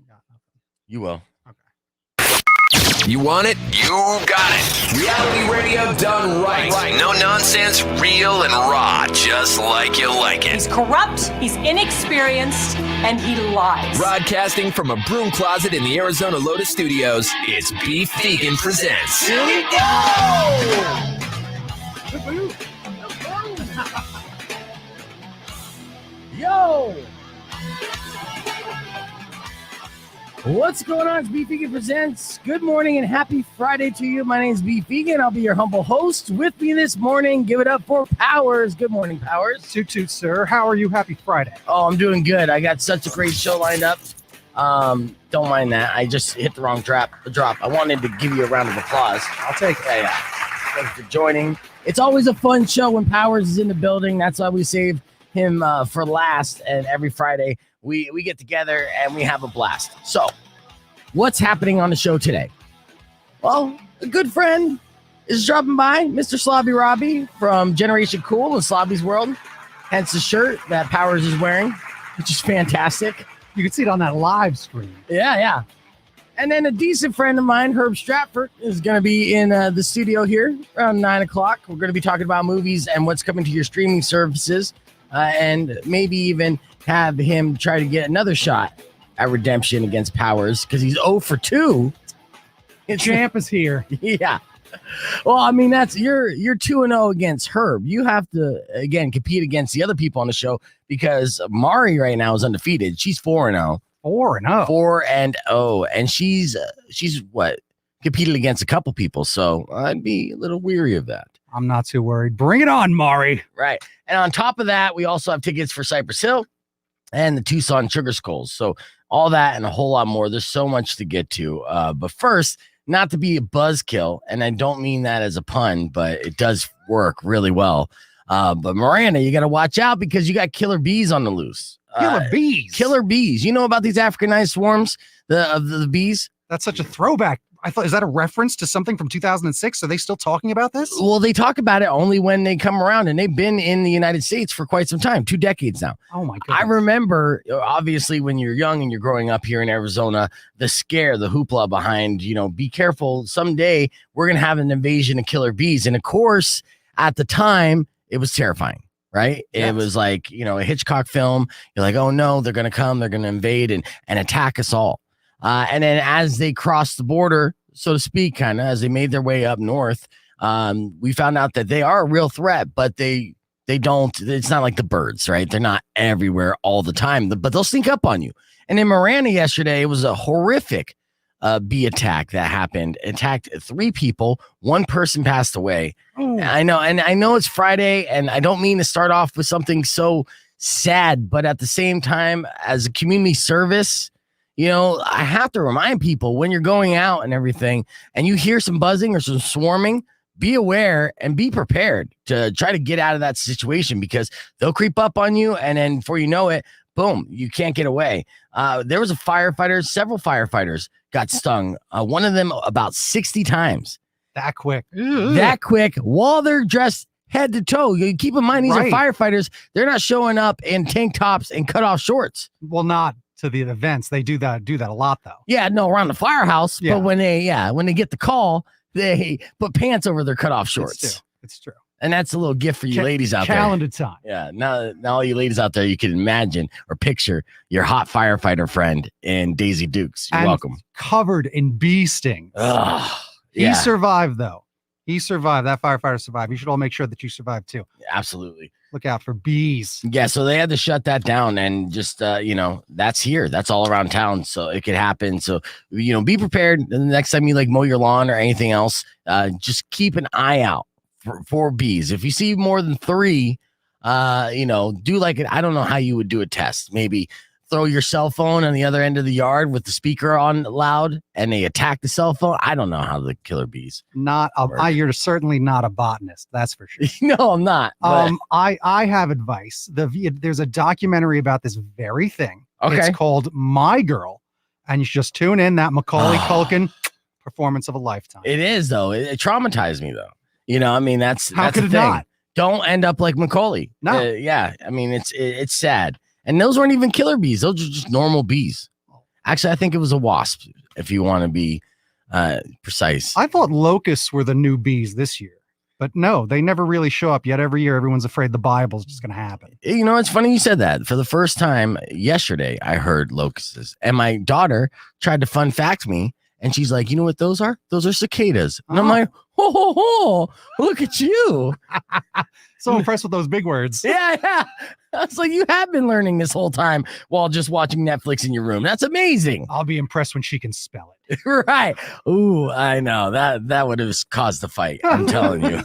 ain't got nothing. You will. You want it? You got it. Reality radio done right. No nonsense, real and raw, just like you like it. He's corrupt, he's inexperienced, and he lies. Broadcasting from a broom closet in the Arizona Lotus Studios, it's Beef Vegan Presents. Here we go! Yo! What's going on? It's Beef Vegan Presents. Good morning and happy Friday to you. My name is Beef Vegan. I'll be your humble host. With me this morning, give it up for Powers. Good morning, Powers. Toot toot, sir. How are you? Happy Friday. Oh, I'm doing good. I got such a great show lined up. Don't mind that. I just hit the wrong drop. I wanted to give you a round of applause. I'll take it. Yeah. Thanks for joining. It's always a fun show when Powers is in the building. That's why we save him for last. And every Friday, we get together and we have a blast. So, what's happening on the show today? Well, a good friend is dropping by, Mr. Slobby Robby from Generation Cool in Slobby's World. Hence the shirt that Powers is wearing, which is fantastic. You can see it on that live stream. Yeah. And then a decent friend of mine, Herb Stratford, is going to be in the studio here around 9 o'clock. We're going to be talking about movies and what's coming to your streaming services, and maybe even have him try to get another shot at redemption against Powers because he's 0 for 2. Champ is here. Yeah. Well, I mean, that's you're 2-0 against Herb. You have to again compete against the other people on the show because Mari right now is undefeated. She's 4-0. 4-0. 4-0, and she's what competed against a couple people. So I'd be a little weary of that. I'm not too worried. Bring it on, Mari. Right. And on top of that, we also have tickets for Cypress Hill and the Tucson Sugar Skulls. So all that and a whole lot more. There's so much to get to. But first, not to be a buzzkill, and I don't mean that as a pun, but it does work really well. But Miranda, you got to watch out because you got killer bees on the loose. Killer bees. Killer bees. You know about these Africanized swarms of the bees? That's such a throwback. I thought, is that a reference to something from 2006? Are they still talking about this? Well, they talk about it only when they come around, and they've been in the United States for quite some time, 2 decades now. Oh, my goodness. I remember, obviously, when you're young and you're growing up here in Arizona, the scare, the hoopla behind, be careful. Someday we're going to have an invasion of killer bees. And, of course, at the time, it was terrifying. Right. Yes. It was like, a Hitchcock film. You're like, oh, no, they're going to come. They're going to invade and attack us all. And then as they crossed the border, so to speak, kind of as they made their way up north, we found out that they are a real threat, but they don't. It's not like the birds. Right. They're not everywhere all the time, but they'll sneak up on you. And in Miranda yesterday, it was a horrific bee attack that happened. It attacked 3 people. 1 person passed away. I know. And I know it's Friday, and I don't mean to start off with something so sad, but at the same time, as a community service, I have to remind people when you're going out and everything, and you hear some buzzing or some swarming, be aware and be prepared to try to get out of that situation because they'll creep up on you. And then before you know it, boom, you can't get away. There was several firefighters got stung. One of them about 60 times. That quick. That quick while they're dressed head to toe. You keep in mind, these are firefighters. They're not showing up in tank tops and cut off shorts. Well, not to the events. They do that a lot though. Yeah, no, around the firehouse. Yeah. But when they get the call, they put pants over their cut off shorts. It's true. And that's a little gift for you ladies out there. Calendar time. Yeah. Now all you ladies out there, you can imagine or picture your hot firefighter friend in Daisy Dukes. You're welcome. Covered in bee stings. He survived though. He survived. That firefighter survived. You should all make sure that you survive too. Absolutely. Look out for bees. Yeah, so they had to shut that down, and just that's here. That's all around town, so it could happen. So be prepared. The next time you mow your lawn or anything else, just keep an eye out for bees. If you see more than 3, do I don't know how you would do a test. Maybe throw your cell phone on the other end of the yard with the speaker on loud and they attack the cell phone. I don't know how the killer bees. You're certainly not a botanist. That's for sure. No, I'm not. I have advice. There's a documentary about this very thing. Okay. It's called My Girl. And you should just tune in. That Macaulay Culkin performance of a lifetime. It is though. It traumatized me though. That's how could it thing. not? Don't end up like Macaulay. No. It's sad. And those weren't even killer bees. Those are just normal bees. Actually, I think it was a wasp, if you want to be precise. I thought locusts were the new bees this year, but no, they never really show up yet. Every year, everyone's afraid the Bible's just going to happen. You know, it's funny you said that. For the first time yesterday, I heard locusts, and my daughter tried to fun fact me, and she's like, "You know what those are? Those are cicadas." And I'm like, "Ho ho ho! Look at you!" So impressed with those big words. Yeah. I was like, you have been learning this whole time while just watching Netflix in your room. That's amazing. I'll be impressed when she can spell it. Right. Ooh, I know that would have caused a fight. I'm telling you.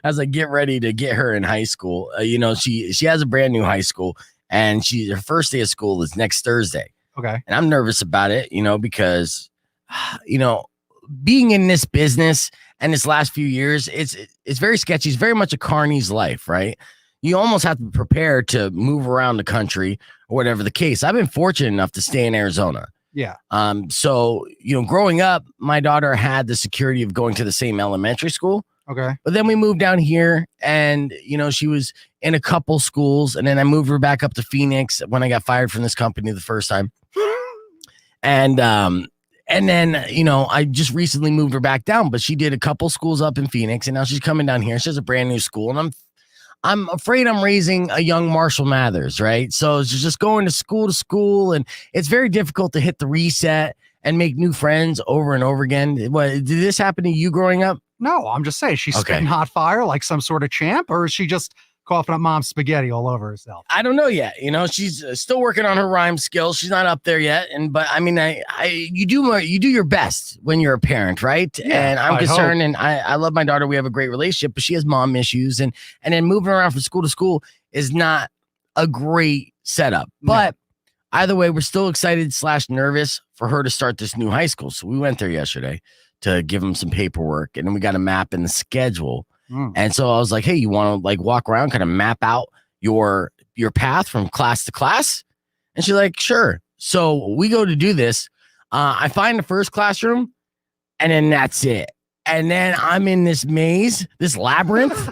As I get ready to get her in high school, you know, she has a brand new high school, and her first day of school is next Thursday. Okay. And I'm nervous about it, you know, because, you know, being in this business and this last few years, it's very sketchy. It's very much a carny's life, right? You almost have to be prepared to move around the country or whatever the case. I've been fortunate enough to stay in Arizona. Yeah. So, you know, growing up, my daughter had the security of going to the same elementary school. Okay. But then we moved down here, and, you know, she was in a couple schools, and then I moved her back up to Phoenix when I got fired from this company the first time. And then, you know, I just recently moved her back down, but she did a couple schools up in Phoenix, and now she's coming down here. She has a brand new school, and I'm afraid I'm raising a young Marshall Mathers, right? So it's just going to school, and it's very difficult to hit the reset and make new friends over and over again. What, did this happen to you growing up? No, I'm just saying she's spitting hot fire like some sort of champ, or is she just coughing up mom's spaghetti all over herself? I don't know yet. You know, she's still working on her rhyme skills. She's not up there yet. But I mean, you do your best when you're a parent, right? Yeah, and I'm I concerned, hope. and I love my daughter. We have a great relationship, but she has mom issues, and then moving around from school to school is not a great setup. No. But either way, we're still excited / nervous for her to start this new high school. So we went there yesterday to give them some paperwork, and then we got a map in the schedule. And so I was like, hey, you want to like walk around, kind of map out your path from class to class? And she's like, sure. So we go to do this. I find the first classroom, and then that's it. And then I'm in this maze, this labyrinth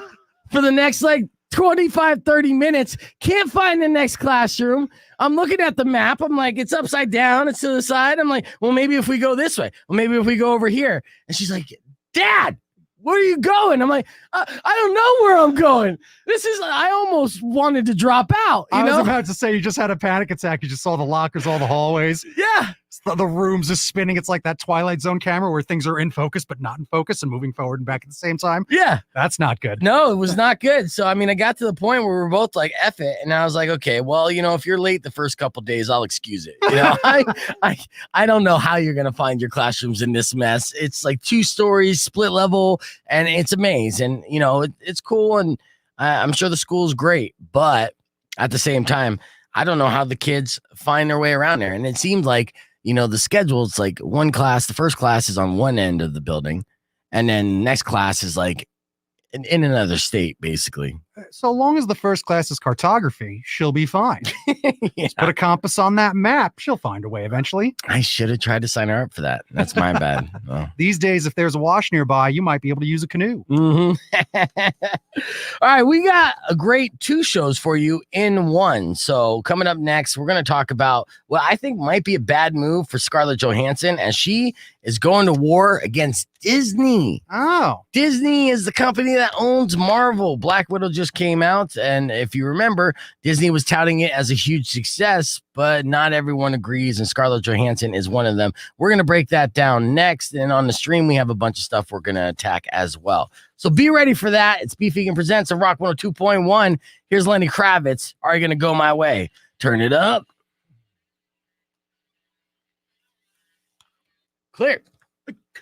for the next like 25, 30 minutes. Can't find the next classroom. I'm looking at the map. I'm like, it's upside down. It's to the side. I'm like, well, maybe if we go this way, well, maybe if we go over here. And she's like, Dad, where are you going? I'm like, I don't know where I'm going. I almost wanted to drop out. I was about to say, you just had a panic attack. You just saw the lockers, all the hallways. Yeah. The rooms is spinning. It's like that Twilight Zone camera where things are in focus, but not in focus and moving forward and back at the same time. Yeah. That's not good. No, it was not good. So, I mean, I got to the point where we were both like, F it. And I was like, okay, well, you know, if you're late the first couple days, I'll excuse it. You know, I don't know how you're going to find your classrooms in this mess. It's like 2 stories, split level, and it's a maze. And, you know, it's cool. And I'm sure the school's great. But at the same time, I don't know how the kids find their way around there. And it seemed like, you know, the schedule, it's like one class, the first class is on one end of the building, and then next class is like in another state, basically. So long as the first class is cartography, she'll be fine. Yeah. Just put a compass on that map. She'll find her way eventually. I should have tried to sign her up for that. That's my bad. Oh. These days, if there's a wash nearby, you might be able to use a canoe. Mm-hmm. All right, we got a great 2 shows for you in one. So coming up next, we're going to talk about what I think might be a bad move for Scarlett Johansson, as she is going to war against Disney. Oh. Disney is the company that owns Marvel. Black Widow just came out, and if you remember, Disney was touting it as a huge success, but not everyone agrees, and Scarlett Johansson is one of them. We're going to break that down next, and on the stream, we have a bunch of stuff we're going to attack as well. So be ready for that. It's Beef Vegan Presents on Rock 102.1. Here's Lenny Kravitz. Are you going to go my way? Turn it up. Clear.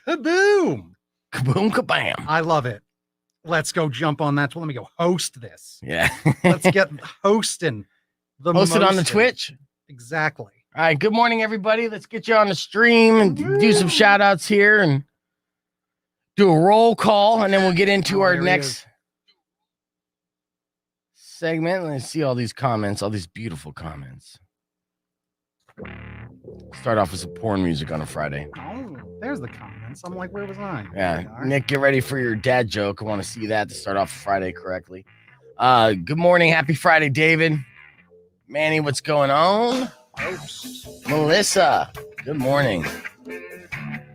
Kaboom. Kaboom, kabam. I love it. Let's go jump on that. Well, let me go host this. Yeah. Let's get hosting. Host it on the mosting. Twitch. Exactly. All right. Good morning, everybody. Let's get you on the stream and do some shout outs here and do a roll call. And then we'll get into our there he next is. segment. Let's see all these comments, all these beautiful comments. Start off with some porn music on a Friday. Oh, there's the comments. I'm like, where was I? Yeah. There they are. Nick, get ready for your dad joke. I want to see that to start off Friday correctly. Good morning. Happy Friday, David. Manny, what's going on? Melissa, good morning.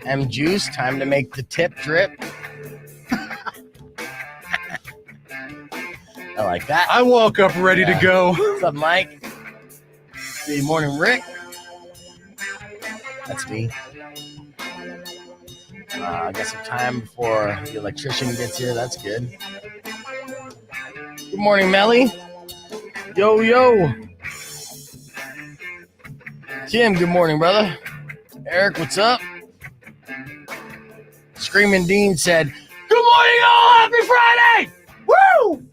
M Juice, time to make the tip drip. I like that. I woke up ready to go. What's up, Mike? Good morning, Rick. That's me. I got some time before the electrician gets here. That's good. Good morning, Melly. Yo, yo. Tim, good morning, brother. Eric, what's up? Screaming Dean said, good morning, all. Happy Friday. Woo!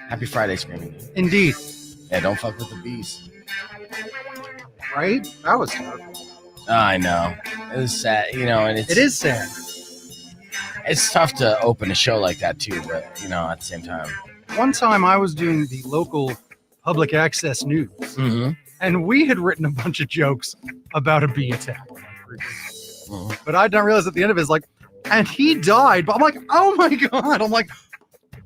Happy Friday, Screaming Dean. Indeed. Yeah, don't fuck with the bees. Right? That was terrible. I know. It was sad, and It is sad. It's tough to open a show like that too, but at the same time. One time I was doing the local public access news, and we had written a bunch of jokes about a bee attack. But I didn't realize at the end of it, it's like, and he died. But I'm like, oh my God. I'm like,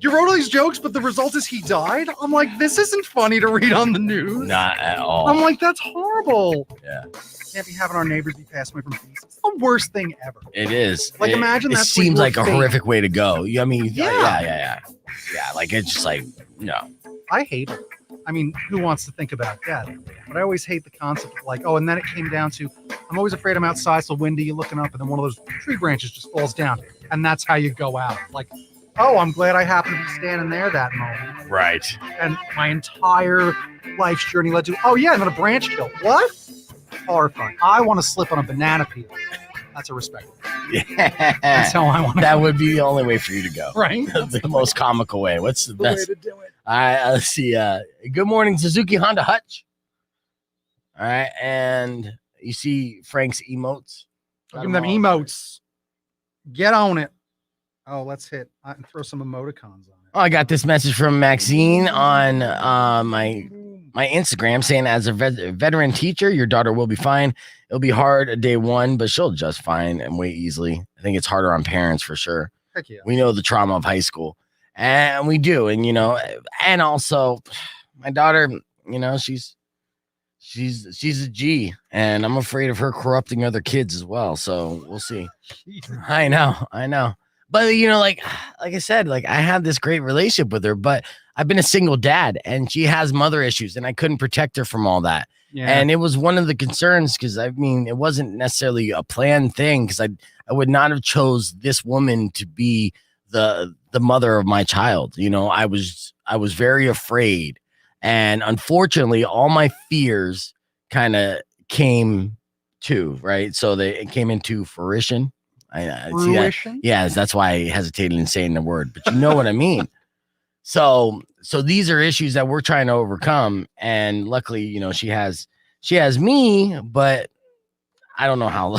you wrote all these jokes, but the result is he died? I'm like, this isn't funny to read on the news. Not at all. I'm like, that's horrible. Yeah. Can't be having our neighbors be passed away from bees. It's the worst thing ever. It is. Like, imagine it that's seems like a fate. horrific way to go. I mean, Yeah. Yeah, like it's just like, no. I hate it. I mean, who wants to think about that? But I always hate the concept of like, oh, and then it came down to, I'm always afraid I'm outside, so windy, you're looking up, and then one of those tree branches just falls down, and that's how you go out. Like, oh, I'm glad I happened to be standing there that moment. Right. And my entire life's journey led to, oh yeah, and then a branch killed. What? Horrifying. I want to slip on a banana peel. That's a respectful. Yeah. That's how I want to. That would be the only way for you to go. Right. The most comical way. What's the best? way to do it. All right, let's see. Good morning, Suzuki Honda Hutch. All right, and you see Frank's emotes. Give them emotes. Get on it. Oh, let's hit. I can throw some emoticons on it. Oh, I got this message from Maxine on my Instagram saying, as a veteran teacher, your daughter will be fine. It'll be hard day one, but she'll adjust fine and way easily. I think it's harder on parents for sure. Heck yeah. We know the trauma of high school, and we do. And, and also my daughter, she's a G, and I'm afraid of her corrupting other kids as well. So we'll see. I know. But, like I said, like I have this great relationship with her, but I've been a single dad and she has mother issues and I couldn't protect her from all that. Yeah. And it was one of the concerns because, it wasn't necessarily a planned thing because I would not have chose this woman to be the mother of my child. I was very afraid. And unfortunately, all my fears kind of came to, right? So it came into fruition. I see that. Yes, that's why I hesitated in saying the word, but you know what I mean. So these are issues that we're trying to overcome, and luckily, she has me, but I don't know how.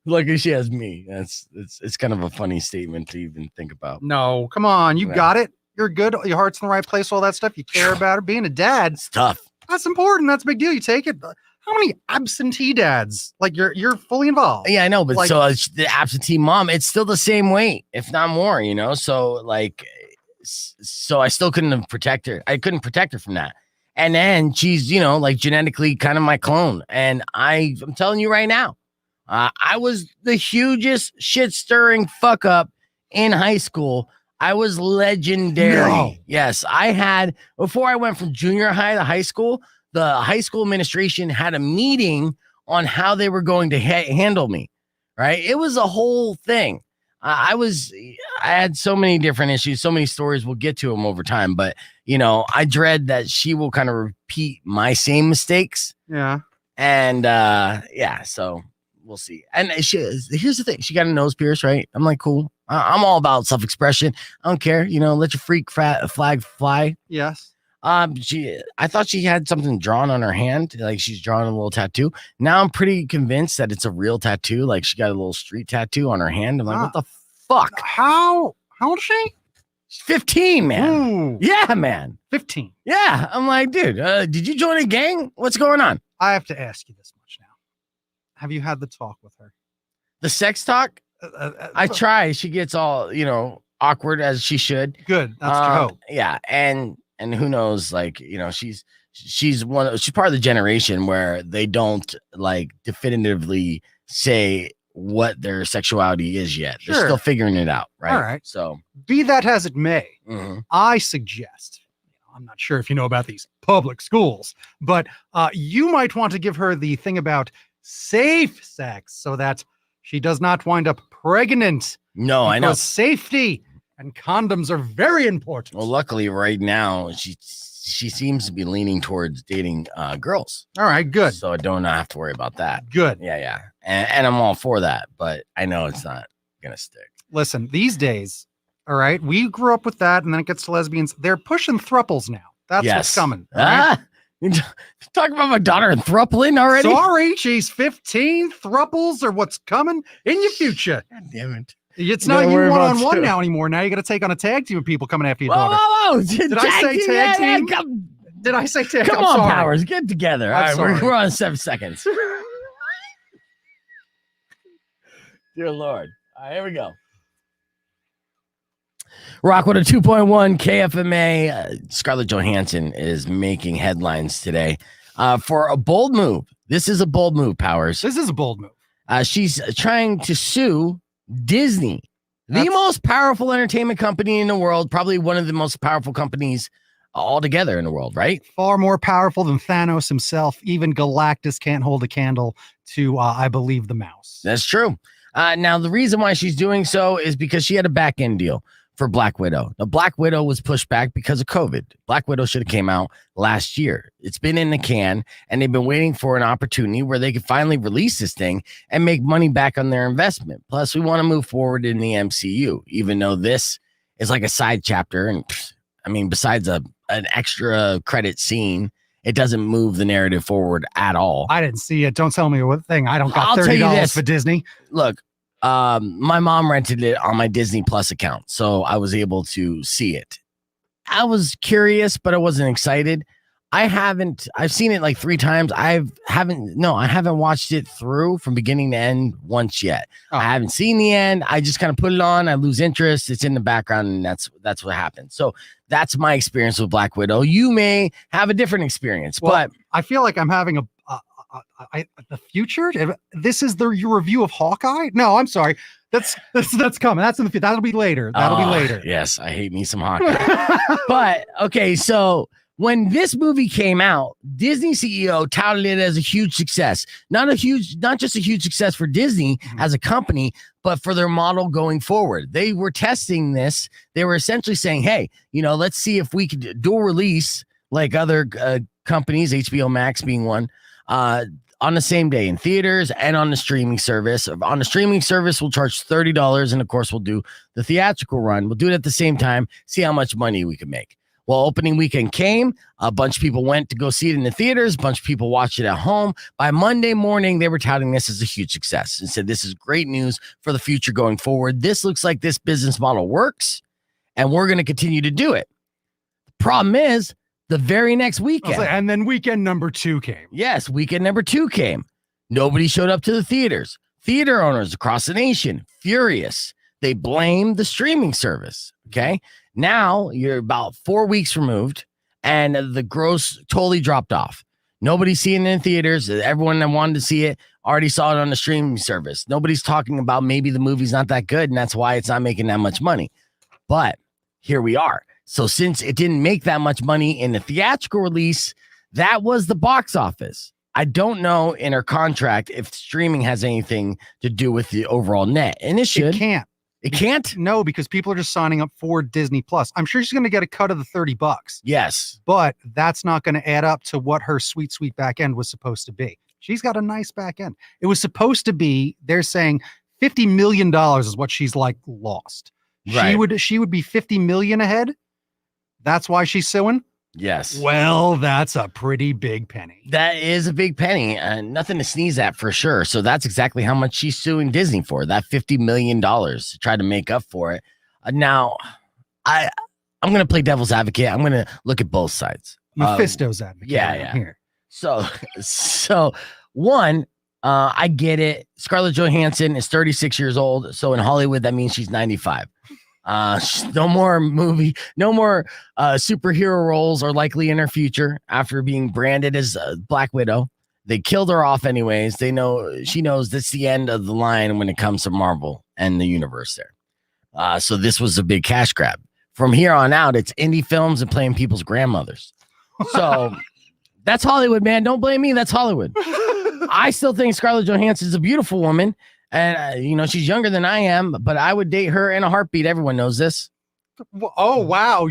Luckily, she has me. It's kind of a funny statement to even think about. No, come on, you got it. You're good. Your heart's in the right place. All that stuff. You care about her. Being a dad, it's tough. That's important. That's a big deal. You take it. How many absentee dads? Like you're fully involved. Yeah, I know, but so the absentee mom, it's still the same weight, if not more. So so I still couldn't have protect her. I couldn't protect her from that. And then she's genetically kind of my clone. And I'm telling you right now, I was the hugest shit stirring fuck up in high school. I was legendary. No. Yes, I had before I went from junior high to high school. The high school administration had a meeting on how they were going to handle me, right? It was a whole thing. I had so many different issues, so many stories. We'll get to them over time, but I dread that she will kind of repeat my same mistakes. Yeah. And so we'll see. And here's the thing. She got a nose pierce, right? I'm like, cool. I'm all about self-expression. I don't care. Let your freak flag fly. Yes. I thought she had something drawn on her hand, like she's drawn a little tattoo. Now I'm pretty convinced that it's a real tattoo, like she got a little street tattoo on her hand. I'm like, what the fuck? How old is she? She's 15, man. Ooh. Yeah, man. 15. Yeah. I'm like, dude, did you join a gang? What's going on? I have to ask you this much now. Have you had the talk with her? The sex talk? I try. She gets all, awkward as she should. Good. That's the hope. Yeah. And who knows, she's she's part of the generation where they don't like definitively say what their sexuality is yet. Sure. They're still figuring it out, right? All right. So Be that as it may, mhm. I suggest, I'm not sure if you know about these public schools, but you might want to give her the thing about safe sex so that she does not wind up pregnant. No, I know. Because safety and condoms are very important. Well, luckily right now she seems to be leaning towards dating girls. All right, good. So I don't have to worry about that. Good. Yeah. And I'm all for that, but I know it's not going to stick. Listen, these days, all right, we grew up with that, and then it gets to lesbians. They're pushing thruples now. That's what's coming. All right? You're talking about my daughter and thrupling already? Sorry, she's 15. Thruples are what's coming in your future. God damn it. It's You not gotta you worry about one-on-one two. now anymore. Now you got to take on a tag team of people coming after your Whoa, daughter. whoa, whoa. Did I say tag team? Did I say tag? Come I'm on, sorry. Powers. Get together. I'm All right, sorry. we're on 7 seconds. Dear Lord. All right, here we go. Rockwood at 2.1 KFMA. Scarlett Johansson is making headlines today for a bold move. This is a bold move, Powers. This is a bold move. She's trying to sue Disney, the most powerful entertainment company in the world, probably one of the most powerful companies altogether in the world, right? Far more powerful than Thanos himself. Even Galactus can't hold a candle to, I believe, the mouse. That's true. Now, the reason why she's doing so is because she had a back end deal for Black Widow. Now, Black Widow was pushed back because of COVID. Black Widow should have came out last year. It's been in the can, and they've been waiting for an opportunity where they could finally release this thing and make money back on their investment. Plus, we want to move forward in the MCU, even though this is like a side chapter. And I mean, besides an extra credit scene, it doesn't move the narrative forward at all. I didn't see it. Don't tell me what thing. I don't got I'll tell you $30 this. for Disney. Look, my mom rented it on my Disney Plus account, so I was able to see it. I was curious, but I wasn't excited. I've seen it like 3 times. I haven't watched it through from beginning to end once yet. Oh. I haven't seen the end. I just kind of put it on. I lose interest. It's in the background, and that's what happens. So that's my experience with Black Widow. You may have a different experience, Well, but I feel like I'm having the future. This is your review of Hawkeye. No, I'm sorry. That's coming. That's in the future. That'll be later. That'll be later. Yes, I hate me some hockey. But okay, so when this movie came out, Disney CEO touted it as a huge success. Not just a huge success for Disney as a company, but for their model going forward. They were testing this. They were essentially saying, hey, let's see if we could dual release like other companies, HBO Max being one, on the same day in theaters and on the streaming service. On the streaming service, we'll charge $30, and of course, we'll do the theatrical run. We'll do it at the same time, see how much money we can make. Well, opening weekend came. A bunch of people went to go see it in the theaters. A bunch of people watched it at home. By Monday morning, they were touting this as a huge success and said, this is great news for the future going forward. This looks like this business model works, and we're going to continue to do it. The problem is, the very next weekend. And then weekend number 2 came. Yes, weekend number 2 came. Nobody showed up to the theaters. Theater owners across the nation, furious. They blamed the streaming service. Okay. Now you're about 4 weeks removed, and the gross totally dropped off. Nobody's seeing it in theaters. Everyone that wanted to see it already saw it on the streaming service. Nobody's talking about maybe the movie's not that good, and that's why it's not making that much money. But here we are. So since it didn't make that much money in the theatrical release, that was the box office. I don't know in her contract if streaming has anything to do with the overall net, and it should. It can't. It can't? No, because people are just signing up for Disney Plus. I'm sure she's going to get a cut of the $30, Yes. but that's not going to add up to what her sweet back end was supposed to be. She's got a nice back end. It was supposed to be, they're saying $50 million is what she's like lost. Right. She would be 50 million ahead. That's why she's suing. Yes. Well, that's a pretty big penny. That is a big penny, and nothing to sneeze at for sure. So that's exactly how much she's suing Disney for, that $50 million to try to make up for it. Now, I'm going to play devil's advocate. I'm going to look at both sides. Mephisto's advocate. yeah. Here. So one, I get it. Scarlett Johansson is 36 years old. So in Hollywood, that means she's 95. No more superhero roles are likely in her future after being branded as Black Widow. They killed her off anyways. She knows that's the end of the line when it comes to Marvel and the universe there. So this was a big cash grab. From here on out, it's indie films and playing people's grandmothers. So that's Hollywood, man. Don't blame me. That's Hollywood. I still think Scarlett Johansson is a beautiful woman. And, she's younger than I am, but I would date her in a heartbeat. Everyone knows this. Oh, wow.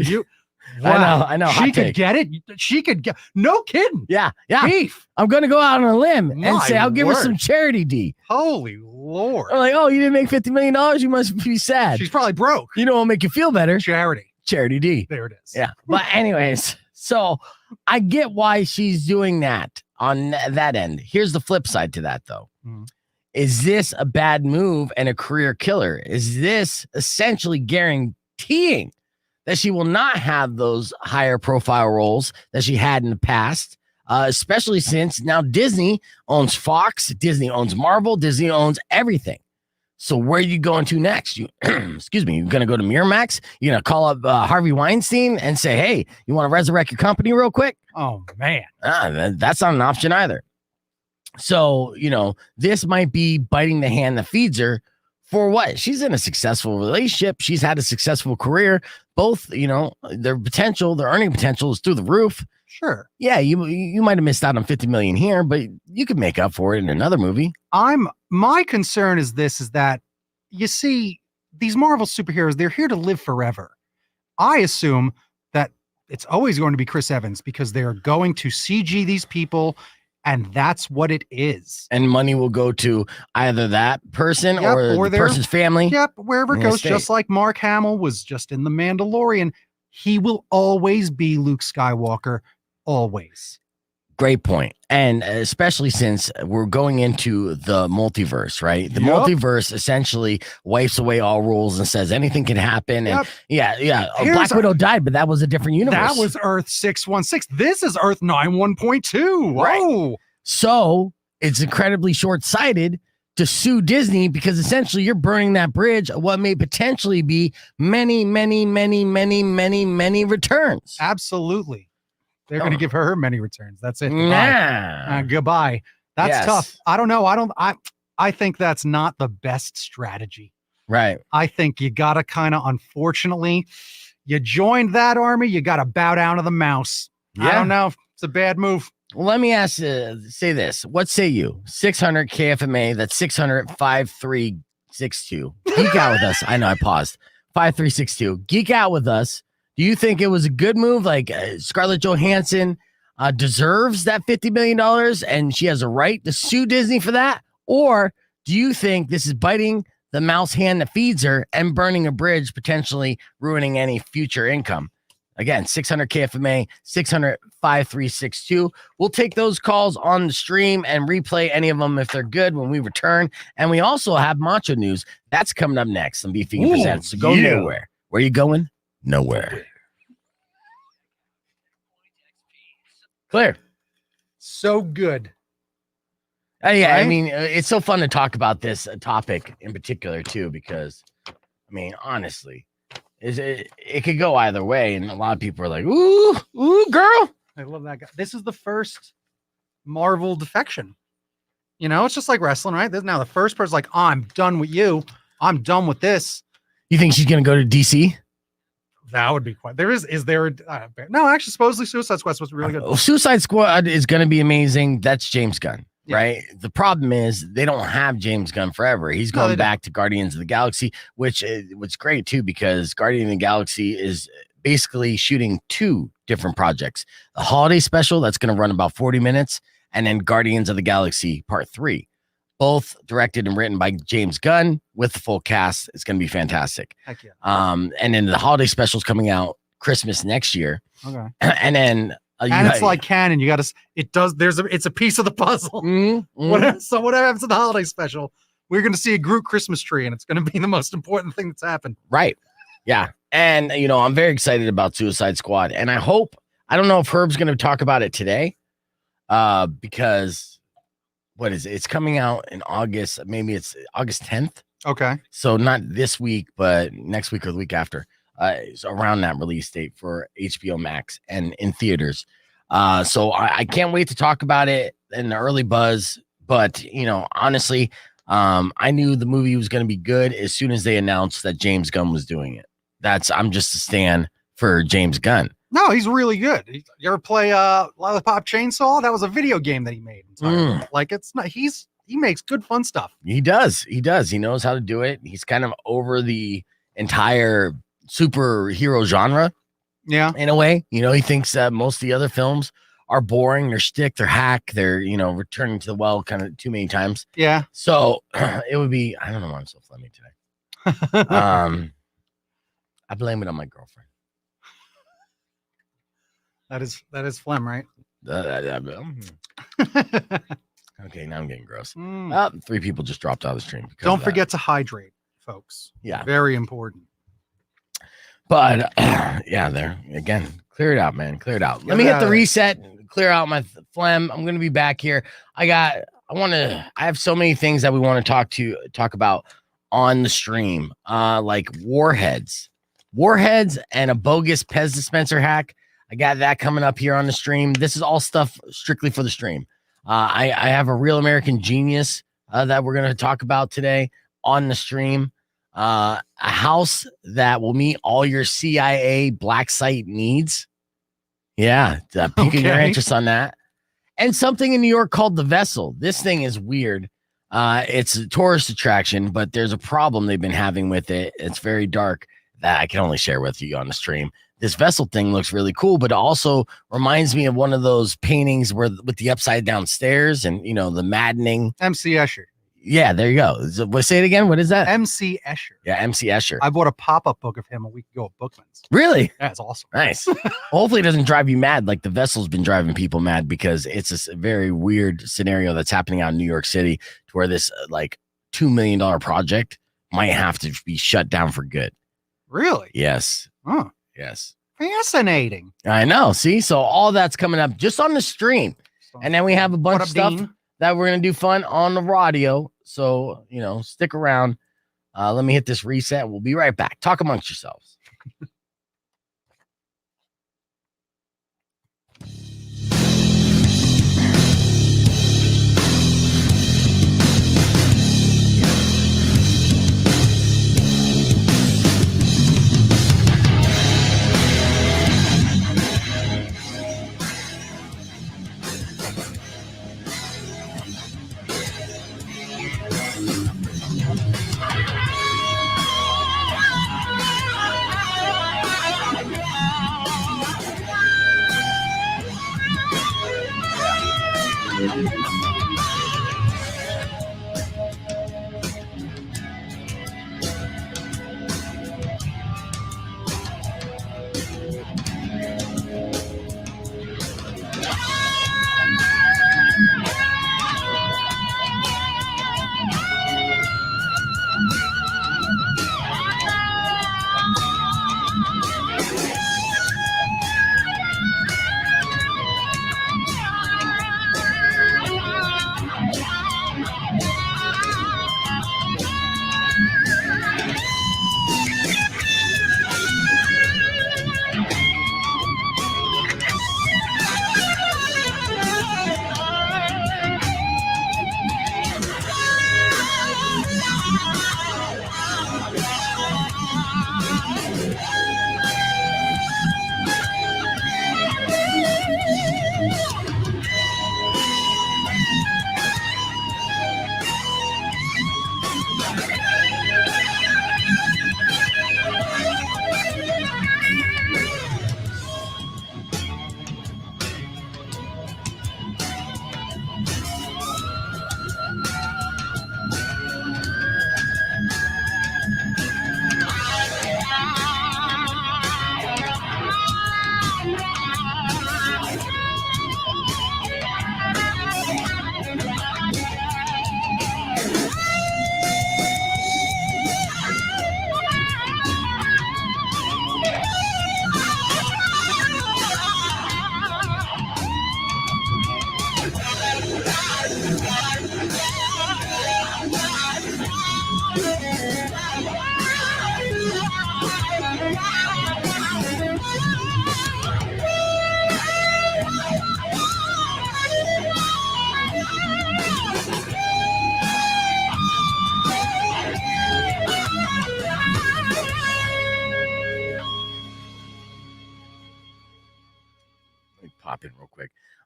Wow. I know. She could get it. She could get, no kidding. Yeah. Beef. I'm going to go out on a limb and say, I'll give her word. some charity D. Holy Lord. I'm like, oh, you didn't make $50 million? You must be sad. She's probably broke. You know what'll make you feel better? Charity D. There it is. Yeah. But anyways, so I get why she's doing that on that end. Here's the flip side to that, though. Is this a bad move and a career killer? Is this essentially guaranteeing that she will not have those higher profile roles that she had in the past, especially since now Disney owns Fox, Disney owns Marvel, Disney owns everything. So where are you going to next? Excuse me, you're going to go to Miramax? You're going to call up Harvey Weinstein and say, hey, you want to resurrect your company real quick? Oh, man. That's not an option either. So, this might be biting the hand that feeds her for what? She's in a successful relationship. She's had a successful career. Both, their earning potential is through the roof. Sure. Yeah, you might have missed out on $50 million here, but you could make up for it in another movie. My concern is that, you see, these Marvel superheroes, they're here to live forever. I assume that it's always going to be Chris Evans because they're going to CG these people. And that's what it is. And money will go to either that person or the person's family. Yep, wherever it goes, just like Mark Hamill was just in The Mandalorian. He will always be Luke Skywalker, always. Great point. And especially since we're going into the multiverse, right? The multiverse essentially wipes away all rules and says anything can happen. And Black Widow died, but that was a different universe. That was Earth 616. This is Earth 91.2. Whoa. Right. So it's incredibly short-sighted to sue Disney because essentially you're burning that bridge of what may potentially be many, many, many, many, many, many returns. Absolutely. They're going to give her many returns. That's it. Goodbye. Goodbye. That's tough. I don't know. I think that's not the best strategy. Right. I think you got to kind of, unfortunately, you joined that army. You got to bow down to the mouse. Yeah. I don't know. It's a bad move. Well, let me say this. What say you? 600 KFMA. That's 600 5362. Geek out with us. I know I paused. 5362. Geek out with us. Do you think it was a good move? Like Scarlett Johansson deserves that $50 million and she has a right to sue Disney for that? Or do you think this is biting the mouse hand that feeds her and burning a bridge, potentially ruining any future income? Again, 600 KFMA, 600 5362. We'll take those calls on the stream and replay any of them if they're good when we return. And we also have Macho news. That's coming up next on Beefing and Presents. So go nowhere. Where are you going? Nowhere. Clear. So good. Yeah, right? I mean, it's so fun to talk about this topic in particular, too, because, I mean, honestly, it could go either way. And a lot of people are like, ooh, girl. I love that guy. This is the first Marvel defection. It's just like wrestling, right? This is now the first person's like, I'm done with you. I'm done with this. You think she's going to go to DC? That would be quite. No, actually, supposedly Suicide Squad was really good. Suicide Squad is going to be amazing. That's James Gunn, right? The problem is they don't have James Gunn forever. He's going back to Guardians of the Galaxy, which was great too, because Guardian of the Galaxy is basically shooting two different projects: the holiday special that's going to run about 40 minutes, and then Guardians of the Galaxy Part 3. Both directed and written by James Gunn with the full cast. It's going to be fantastic. Heck yeah. And then the holiday special's coming out Christmas next year. Okay. And then it's like canon. It's a piece of the puzzle. So what happens to the holiday special? We're going to see a Groot Christmas tree, and it's going to be the most important thing that's happened. Right. Yeah. And I'm very excited about Suicide Squad, and I don't know if Herb's going to talk about it today, because what is it? It's coming out in August. Maybe it's August 10th. Okay. So not this week, but next week or the week after. It's around that release date for HBO Max and in theaters. So I can't wait to talk about it in the early buzz. But honestly, I knew the movie was going to be good as soon as they announced that James Gunn was doing it. I'm just a stan for James Gunn. No, he's really good. You ever play Lollipop Chainsaw? That was a video game that he made. Like it's not. He makes good fun stuff. He does. He knows how to do it. He's kind of over the entire superhero genre. Yeah. In a way, he thinks that most of the other films are boring. They're shtick. They're hack. They're returning to the well kind of too many times. Yeah. So it would be. I don't know why I'm so phlegmy today. I blame it on my girlfriend. That is phlegm, right? Okay, now I'm getting gross. 3 people just dropped out of the stream. Don't forget to hydrate, folks. Yeah. Very important. But there again, clear it out, man. Clear it out. Let me hit the reset, clear out my phlegm. I'm gonna be back here. I have so many things that we want to talk about on the stream. Like warheads and a bogus Pez dispenser hack. I got that coming up here on the stream. This is all stuff strictly for the stream. I have a real American genius that we're going to talk about today on the stream. A house that will meet all your CIA black site needs. Yeah, piquing your interest on that. And something in New York called The Vessel. This thing is weird. It's a tourist attraction, but there's a problem they've been having with it. It's very dark that I can only share with you on the stream. This vessel thing looks really cool, but it also reminds me of one of those paintings with the upside down stairs and the maddening. MC Escher. Yeah, there you go. Say it again. What is that? MC Escher. Yeah, MC Escher. I bought a pop-up book of him a week ago at Bookman's. Really? Yeah, it's awesome. Nice. Hopefully it doesn't drive you mad like The Vessel's been driving people mad, because it's a very weird scenario that's happening out in New York City to where this $2 million project might have to be shut down for good. Really? Yes. Oh. Yes. Fascinating. I know. See, so all that's coming up just on the stream. And then we have a bunch of stuff that we're going to do fun on the radio. So, stick around. Let me hit this reset. We'll be right back. Talk amongst yourselves.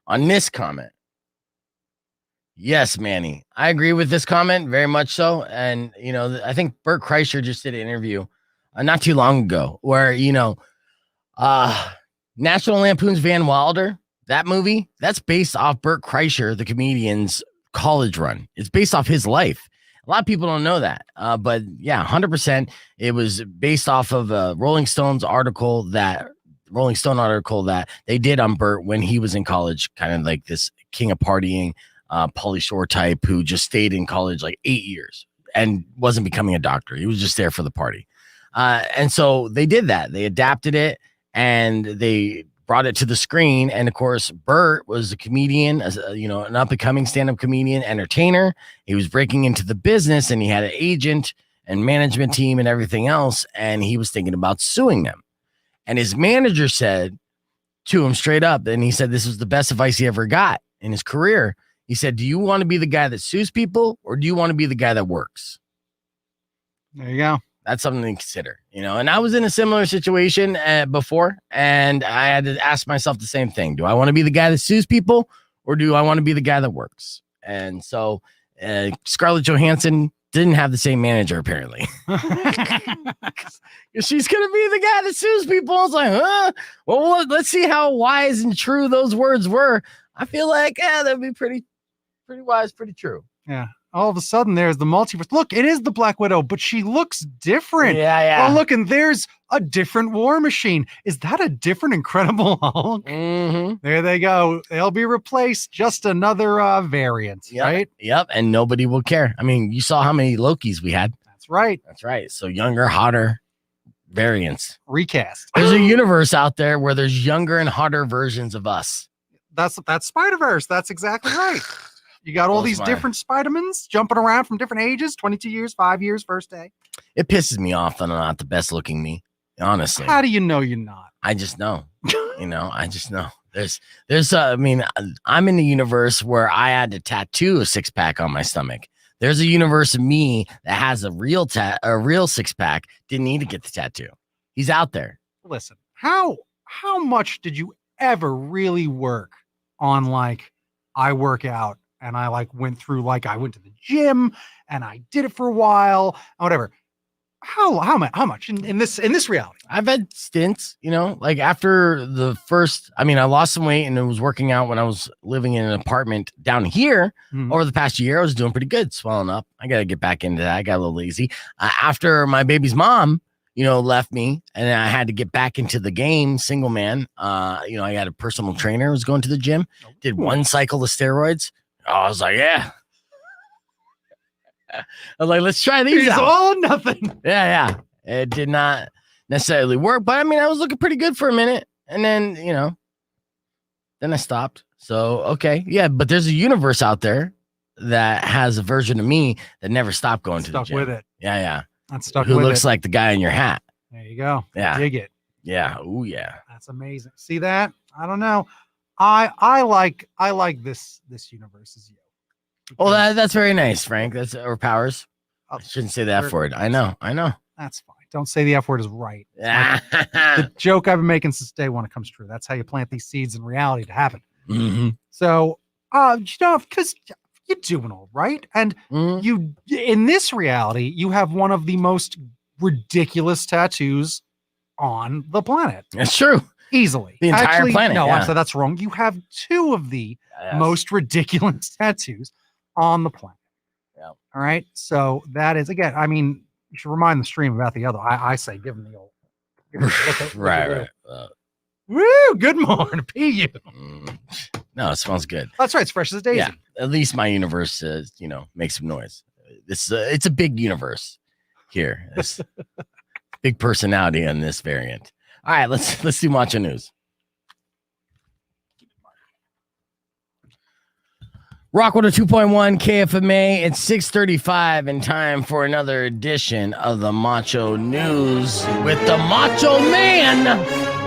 on this comment. Yes, Manny, I agree with this comment very much so. And, I think Bert Kreischer just did an interview not too long ago where, National Lampoon's Van Wilder, that movie, that's based off Bert Kreischer, the comedian's college run. It's based off his life. A lot of people don't know that. But yeah, 100%. It was based off of a Rolling Stone article that they did on Bert when he was in college, kind of like this king of partying, Pauly Shore type who just stayed in college like 8 years and wasn't becoming a doctor. He was just there for the party. And so they did that. They adapted it and they brought it to the screen. And of course, Bert was a comedian, an up and coming stand-up comedian, entertainer. He was breaking into the business and he had an agent and management team and everything else. And he was thinking about suing them. And his manager said to him straight up, and he said, this was the best advice he ever got in his career. He said, do you want to be the guy that sues people or do you want to be the guy that works? There you go. That's something to consider, and I was in a similar situation before, and I had to ask myself the same thing. Do I want to be the guy that sues people or do I want to be the guy that works? And so Scarlett Johansson didn't have the same manager, apparently. She's going to be the guy that sues people. I was like, huh? Well, let's see how wise and true those words were. I feel like, that'd be pretty wise, pretty true. Yeah. All of a sudden, there's the multiverse. Look, it is the Black Widow, but she looks different. Yeah. Oh, look, and there's a different War Machine. Is that a different Incredible Hulk? Mm-hmm. There they go. They'll be replaced. Just another variant, right? Yep, and nobody will care. I mean, you saw how many Lokis we had. That's right. So younger, hotter variants. Recast. There's a universe out there where there's younger and hotter versions of us. That's Spider-Verse. That's exactly right. You got all these different Spider-Mans jumping around from different ages, 22 years, 5 years, first day. It pisses me off that I'm not the best looking me, honestly. How do you know you're not? I just know. I just know. I'm in the universe where I had to tattoo a six-pack on my stomach. There's a universe of me that has a real six-pack, didn't need to get the tattoo. He's out there. Listen, how much did you ever really work on, like, I work out and I went through, I went to the gym and I did it for a while, whatever. How much in this reality? I've had stints, after the first, I lost some weight and it was working out when I was living in an apartment down here. Over the past year. I was doing pretty good, swelling up. I got to get back into that. I got a little lazy. After my baby's mom, left me and I had to get back into the game, single man. I had a personal trainer, was going to the gym, did one cycle of steroids. I was like, yeah. I was like, let's try these out. All or nothing. Yeah. It did not necessarily work, but I was looking pretty good for a minute. And then, then I stopped. So, okay. Yeah. But there's a universe out there that has a version of me that never stopped going to the gym. Stuck with it. Yeah. That's stuck Who with looks it. like the guy in your hat. There you go. Yeah. Dig it. Yeah. Oh yeah. That's amazing. See that? I don't know. I like this universe as you. Oh, that's very nice, Frank. That's or Powers. I shouldn't say that for it. I know. That's fine. Don't say the F word is right. Yeah. The joke I've been making since day one, it comes true. That's how you plant these seeds in reality to happen. Mm-hmm. So, because you're doing all right. And you, in this reality, you have one of the most ridiculous tattoos on the planet. That's true. Easily. The entire planet. No, yeah. so that's wrong. You have two of the most ridiculous tattoos on the planet. Yeah. All right. So that is, again, you should remind the stream about the other. I say, give them the old. Right. Woo! Good morning, PU. No, it smells good. That's right. It's fresh as a daisy. Yeah. At least my universe, makes some noise. It's a big universe here. It's big personality in this variant. All right, let's do Macho News. Rock 102.1 KFMA. It's 6:35 and time for another edition of the Macho News with the Macho Man,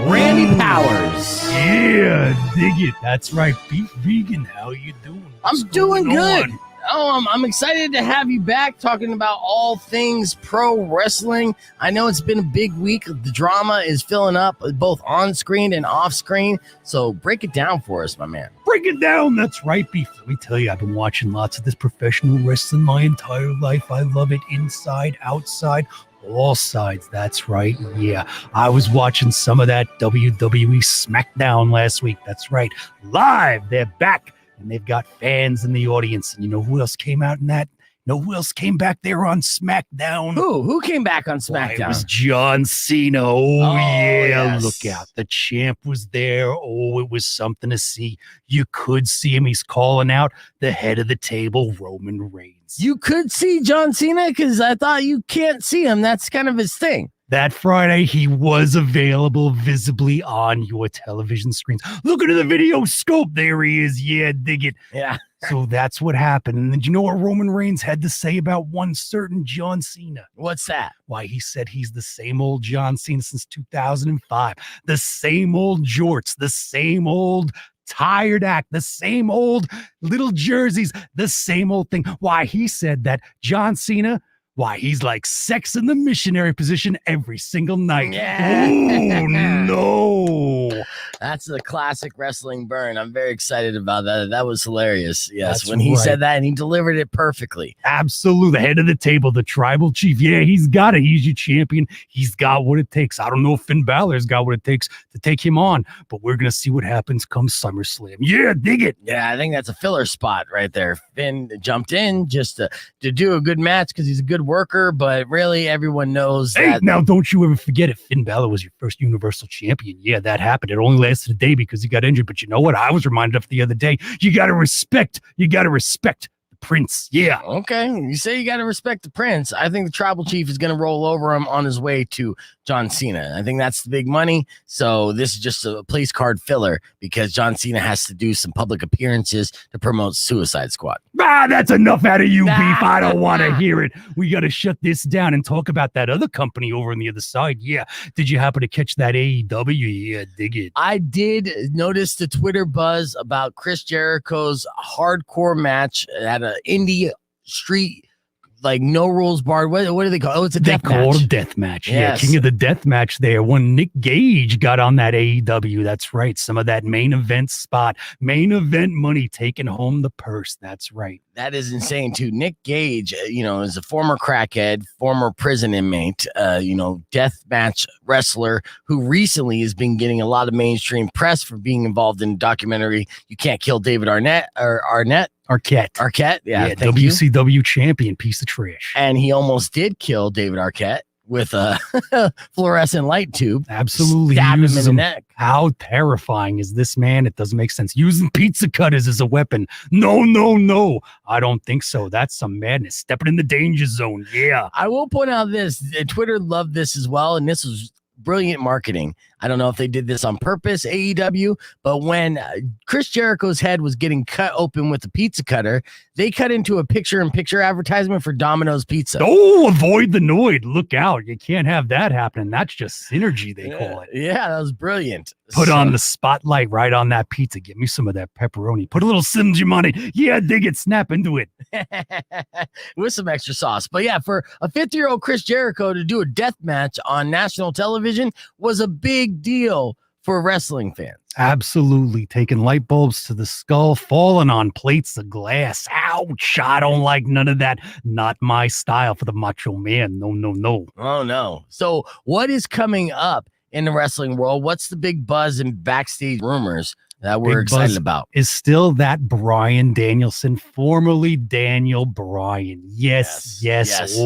Randy Powers. Yeah, dig it. That's right. Beef vegan. How you doing? I'm doing good. Oh, I'm excited to have you back talking about all things pro wrestling. I know it's been a big week. The drama is filling up both on screen and off screen. So break it down for us, my man. Break it down. That's right, Beef. Let me tell you, I've been watching lots of this professional wrestling my entire life. I love it inside, outside, all sides. That's right. Yeah, I was watching some of that WWE SmackDown last week. That's right. Live. They're back. And they've got fans in the audience. And you know who else came out in that? No, who else came back there on SmackDown? Who came back on Why, SmackDown? it was John Cena. Oh, yeah, yes. Look out. The champ was there. Oh, it was something to see. You could see him. He's calling out the head of the table, Roman Reigns. You could see John Cena because I thought you can't see him. That's kind of his thing. That Friday, he was available visibly on your television screens. Look at the video scope. There he is. Yeah, dig it. Yeah. So that's what happened. And then you know what Roman Reigns had to say about one certain John Cena? What's that? Why, he said he's the same old John Cena since 2005. The same old jorts, the same old tired act, the same old little jerseys, the same old thing. Why, he said that John Cena, why, he's like sex in the missionary position every single night. Yeah. Oh, no. That's the classic wrestling burn. I'm very excited about that. That was hilarious. Yes, That's when he right. said that and he delivered it perfectly. Absolutely. The head of the table, the tribal chief. Yeah, he's got it. He's your champion. He's got what it takes. I don't know if Finn Balor's got what it takes to take him on, but we're going to see what happens come SummerSlam. Yeah, dig it. Yeah, I think that's a filler spot right there. Finn jumped in just to do a good match because he's a good worker, but really everyone knows Hey, that. now don't you ever forget it. Finn Balor was your first Universal Champion. Yeah, that happened. It only lasted a day because he got injured. But you know what? I was reminded of the other day. You got to respect the Prince. Yeah. Okay, you say you got to respect the Prince. I think the tribal chief is going to roll over him on his way to John Cena. I think that's the big money. So this is just a place card filler because John Cena has to do some public appearances to promote Suicide Squad. That's enough out of you, Beef. I don't want to hear it. We got to shut this down and talk about that other company over on the other side. Yeah. Did you happen to catch that AEW? Yeah, dig it. I did notice the Twitter buzz about Chris Jericho's hardcore match at an indie street, like no rules barred. What do they call it? Oh, it's a death They call match. it a death match. Yes. Yeah, King of the Death Match there. When Nick Gage got on that AEW, that's right. Some of that main event spot, main event money taking home the purse. That's right. That is insane too. Nick Gage, is a former crackhead, former prison inmate, death match wrestler who recently has been getting a lot of mainstream press for being involved in documentary You Can't Kill David Arquette. Arquette. Yeah, thank you. WCW champion, piece of trash. And he almost did kill David Arquette with a fluorescent light tube. Absolutely. Stab him in Uses the them. neck. How terrifying is this man? It doesn't make sense. Using pizza cutters as a weapon. No. I don't think so. That's some madness. Stepping in the danger zone. Yeah. I will point out this. Twitter loved this as well, and this was brilliant marketing. I don't know if they did this on purpose, AEW, but when Chris Jericho's head was getting cut open with a pizza cutter, they cut into a picture-in-picture advertisement for Domino's Pizza. Oh, avoid the Noid. Look out. You can't have that happening. That's just synergy, they call it. Yeah, that was brilliant. Put on the spotlight right on that pizza. Give me some of that pepperoni. Put a little Sims money. Yeah, dig it. Snap into it. with some extra sauce. But yeah, for a 50-year-old Chris Jericho to do a death match on national television was a big deal for wrestling fans. Absolutely. Taking light bulbs to the skull, falling on plates of glass. Ouch. I don't like none of that. Not my style for the Macho Man. No. Oh, no. So what is coming up in the wrestling world? What's the big buzz and backstage rumors that we're Big buzz excited about? Is still that Bryan Danielson, formerly Daniel Bryan. Yes. Yes.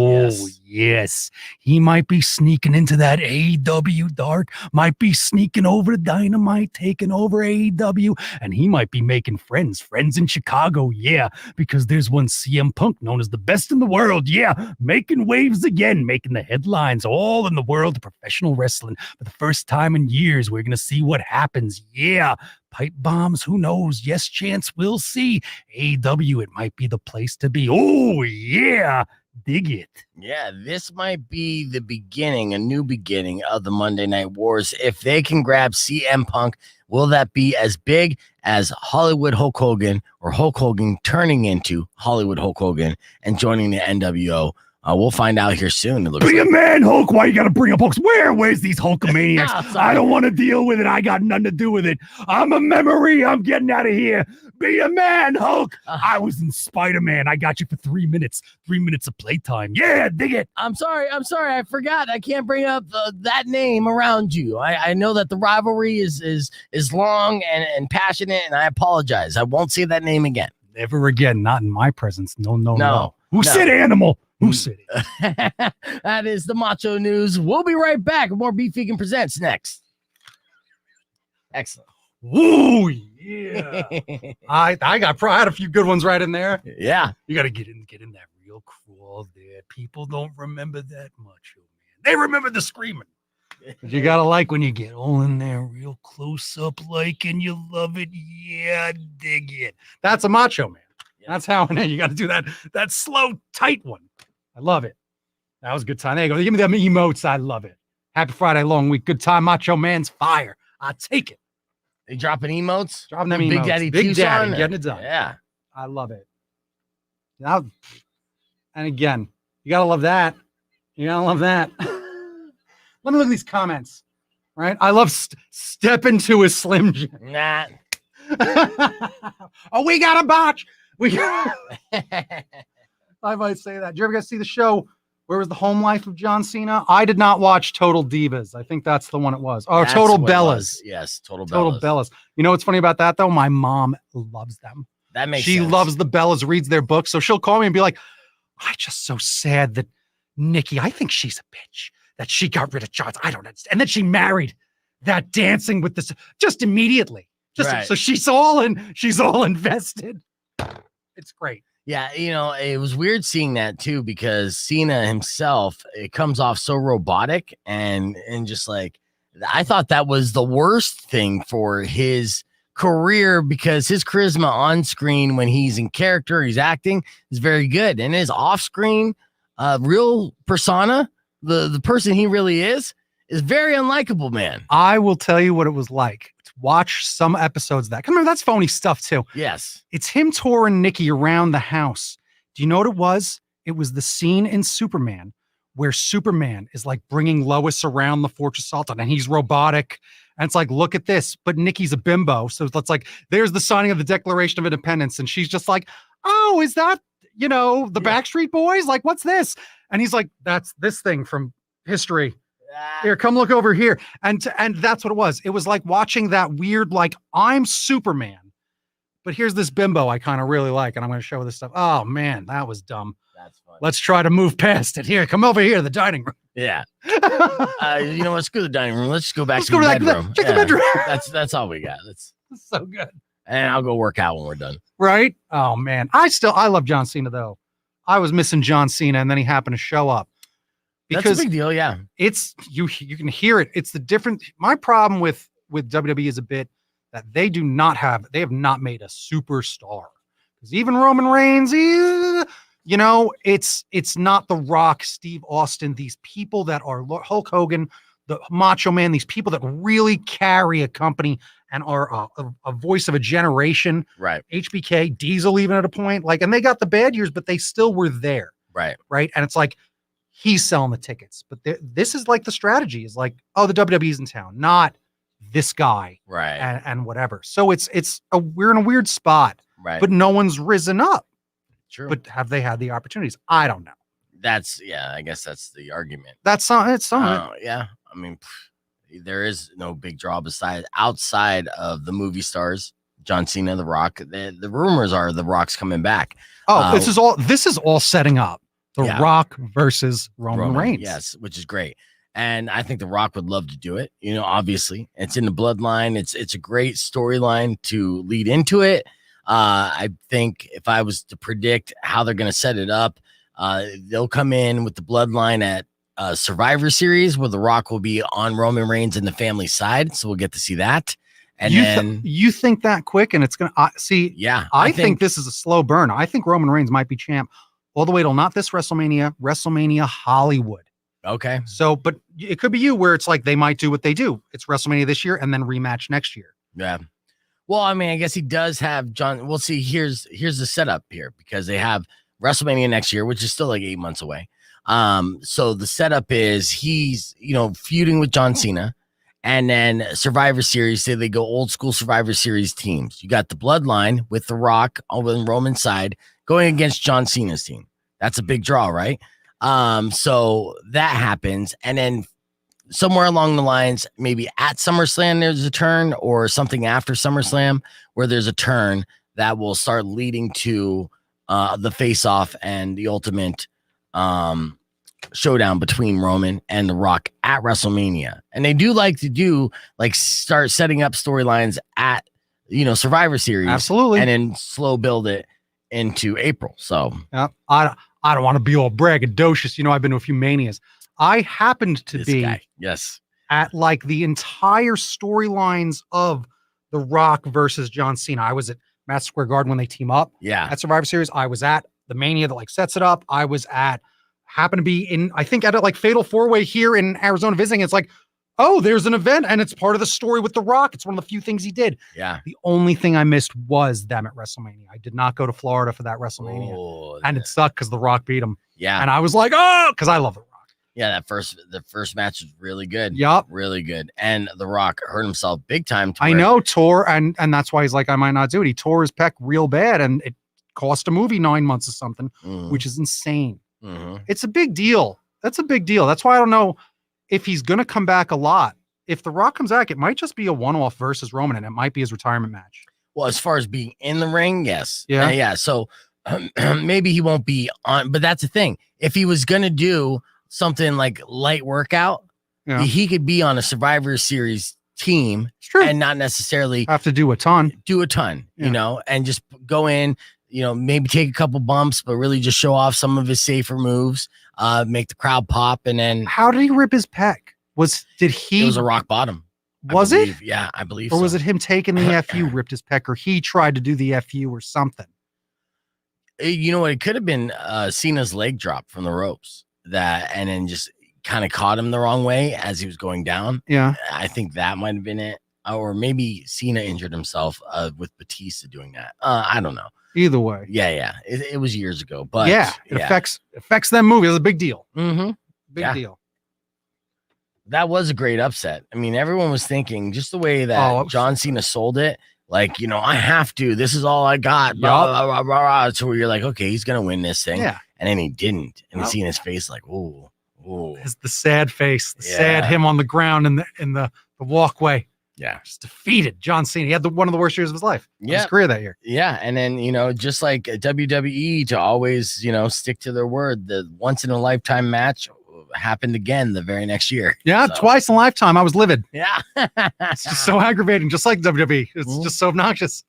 He might be sneaking into that AEW dark, might be sneaking over to Dynamite, taking over AEW, and he might be making friends in Chicago. Yeah, because there's one CM Punk known as the best in the world. Yeah, making waves again, making the headlines all in the world of professional wrestling. For the first time in years, we're going to see what happens. Yeah. Pipe bombs, who knows? Yes, chance, we'll see. AEW, it might be the place to be. Oh, yeah. Dig it. Yeah, this might be the beginning, a new beginning of the Monday Night Wars. If they can grab CM Punk, will that be as big as Hollywood Hulk Hogan or Hulk Hogan turning into Hollywood Hulk Hogan and joining the NWO? We'll find out here soon. It looks Be like. a man, Hulk. Why you got to bring up Hulks? Where's these Hulkamaniacs? Sorry. I don't want to deal with it. I got nothing to do with it. I'm a memory. I'm getting out of here. Be a man, Hulk. I was in Spider-Man. I got you for 3 minutes. 3 minutes of playtime. Yeah, dig it. I'm sorry. I forgot. I can't bring up that name around you. I know that the rivalry is long and passionate, and I apologize. I won't say that name again. Never again. Not in my presence. No. Who No. said animal? Who said it? That is the Macho News. We'll be right back with more Beef Vegan Presents next. Excellent. Woo, yeah. I had a few good ones right in there. Yeah. You got to get in that real crawl there. People don't remember that much, man. They remember the screaming. But you got to like when you get all in there real close up like and you love it. Yeah, dig it. That's a Macho Man. That's how you got to do that slow, tight one. I love it. That was a good time. There you go. Give me them emotes. I love it. Happy Friday, long week. Good time. Macho Man's fire. I take it. They dropping emotes? Dropping them Big emotes. Daddy Big Tucson? Daddy getting it done. Yeah. I love it. Now, and again, you got to love that. You got to love that. Let me look at these comments. Right? I love step into a Slim Jim. Nah. Oh, we got a botch. I might say that. Did you ever guys see the show? Where was the home life of John Cena? I did not watch Total Divas. I think that's the one it was. Oh, That's Total what it Bellas. was. Yes, Total Bellas. You know what's funny about that though? My mom loves them. That makes She sense. loves the Bellas, reads their books. So she'll call me and be like, I'm just so sad that Nikki, I think she's a bitch that she got rid of John. I don't understand. And then she married that dancing with this just immediately. Right. So she's all invested. It's great. Yeah, it was weird seeing that too because Cena himself, it comes off so robotic and just like I thought that was the worst thing for his career because his charisma on screen when he's in character, he's acting is very good, and his off screen, real persona, the person he really is very unlikable, man. I will tell you what it was like. Watch some episodes of that. Come on, that's phony stuff too. Yes. It's him touring Nikki around the house. Do you know what it was? It was the scene in Superman where Superman is like bringing Lois around the Fortress Sultan and he's robotic. And it's like, look at this. But Nikki's a bimbo. So it's like, there's the signing of the Declaration of Independence. And she's just like, oh, is that, the Backstreet Boys? Like, what's this? And he's like, that's this thing from history. Here, come look over here. And that's what it was. It was like watching that weird, like, I'm Superman, but here's this bimbo I kind of really like, and I'm going to show this stuff. Oh, man, that was dumb. That's funny. Let's try to move past it. Here, come over here to the dining room. Yeah. Let's go to the dining room. Let's go back to the bedroom. Check the bedroom. That's all we got. That's so good. And I'll go work out when we're done. Right? Oh, man. I love John Cena, though. I was missing John Cena, and then he happened to show up. Because that's a big deal, yeah. It's you can hear it. It's the different. My problem with WWE is a bit that they have not made a superstar. Because even Roman Reigns, it's not The Rock, Steve Austin, these people that are Hulk Hogan, the Macho Man, these people that really carry a company and are a voice of a generation. Right. HBK, Diesel, even at a point, and they got the bad years, but they still were there. Right. Right. And it's like, he's selling the tickets, but this is like the strategy is like, oh, the WWE's in town, not this guy, right? And whatever. So we're in a weird spot, right? But no one's risen up. True. But have they had the opportunities? I don't know. I guess that's the argument. It's some of it. Yeah. I mean, there is no big draw outside of the movie stars, John Cena, The Rock. The rumors are The Rock's coming back. Oh, this is all setting up. The Rock versus Roman Reigns. Yes, which is great. And I think The Rock would love to do it. Obviously, it's in the bloodline. It's a great storyline to lead into it. I think if I was to predict how they're going to set it up, they'll come in with the bloodline at Survivor Series where The Rock will be on Roman Reigns and the family side. So we'll get to see that. And you think that quick and it's going to see. Yeah, I think this is a slow burn. I think Roman Reigns might be champ all the way till not this WrestleMania, WrestleMania Hollywood. Okay. So, but it could be you where it's like they might do what they do. It's WrestleMania this year and then rematch next year. Yeah. Well, I mean, I guess he does have John. We'll see. Here's the setup here because they have WrestleMania next year, which is still like 8 months away. So the setup is he's, feuding with John Cena, and then Survivor Series. Say they go old school Survivor Series teams. You got the Bloodline with The Rock on Roman's side going against John Cena's team. That's a big draw, right? So that happens, and then somewhere along the lines, maybe at SummerSlam there's a turn, or something after SummerSlam where there's a turn that will start leading to the face-off and the ultimate showdown between Roman and The Rock at WrestleMania. And they do like to start setting up storylines at Survivor Series, absolutely, and then slow build it into April. So I don't want to be all braggadocious. I've been to a few manias. I happened to be at like the entire storylines of The Rock versus John Cena. I was at Madison Square Garden when they team up. Yeah. At Survivor Series. I was at the Mania that sets it up. I was happened to be in, I think at a Fatal 4-Way here in Arizona visiting. It's like, oh, there's an event and it's part of the story with The Rock. It's one of the few things he did. Yeah. The only thing I missed was them at WrestleMania. I did not go to Florida for that WrestleMania. And it sucked because The Rock beat him. Yeah. And I was like, oh, because I love The Rock. Yeah, the first match was really good. Yup. Really good. And The Rock hurt himself big time. I know, tore, and that's why he's like, I might not do it. He tore his pec real bad, and it cost a movie 9 months or something, which is insane. Mm-hmm. It's a big deal. That's a big deal. That's why I don't know if he's going to come back a lot. If The Rock comes back, it might just be a one-off versus Roman, and it might be his retirement match. Well, as far as being in the ring, yes. Yeah. Yeah. So maybe he won't be on, but that's the thing. If he was going to do something like light workout, he could be on a Survivor Series team and not necessarily have to do a ton, and just go in, maybe take a couple bumps, but really just show off some of his safer moves, make the crowd pop. And then how did he rip his pec? It was a rock bottom. Was it? Yeah, I believe. Or was it him taking the FU, ripped his pec, or he tried to do the FU or something? You know what? It could have been Cena's leg drop from the ropes and then just kind of caught him the wrong way as he was going down. Yeah. I think that might have been it. Or maybe Cena injured himself with Batista doing that. I don't know. Either way. Yeah. It was years ago, but it affects them movies. It's a big deal. Mm-hmm. Big deal. That was a great upset. I mean, everyone was thinking just the way that John Cena sold it. Like, I have to. This is all I got. Blah, blah, blah, blah, blah. So where you're like, okay, he's gonna win this thing. Yeah. And then he didn't. And you see in his face, like, ooh. It's the sad face, the sad him on the ground in the walkway. Yeah. Just defeated John Cena. He had one of the worst years of his life. His career that year. Yeah. And then, just like WWE to always, stick to their word, the once in a lifetime match happened again the very next year. Yeah. So. Twice in a lifetime. I was livid. Yeah. It's just so aggravating, just like WWE. It's just so obnoxious.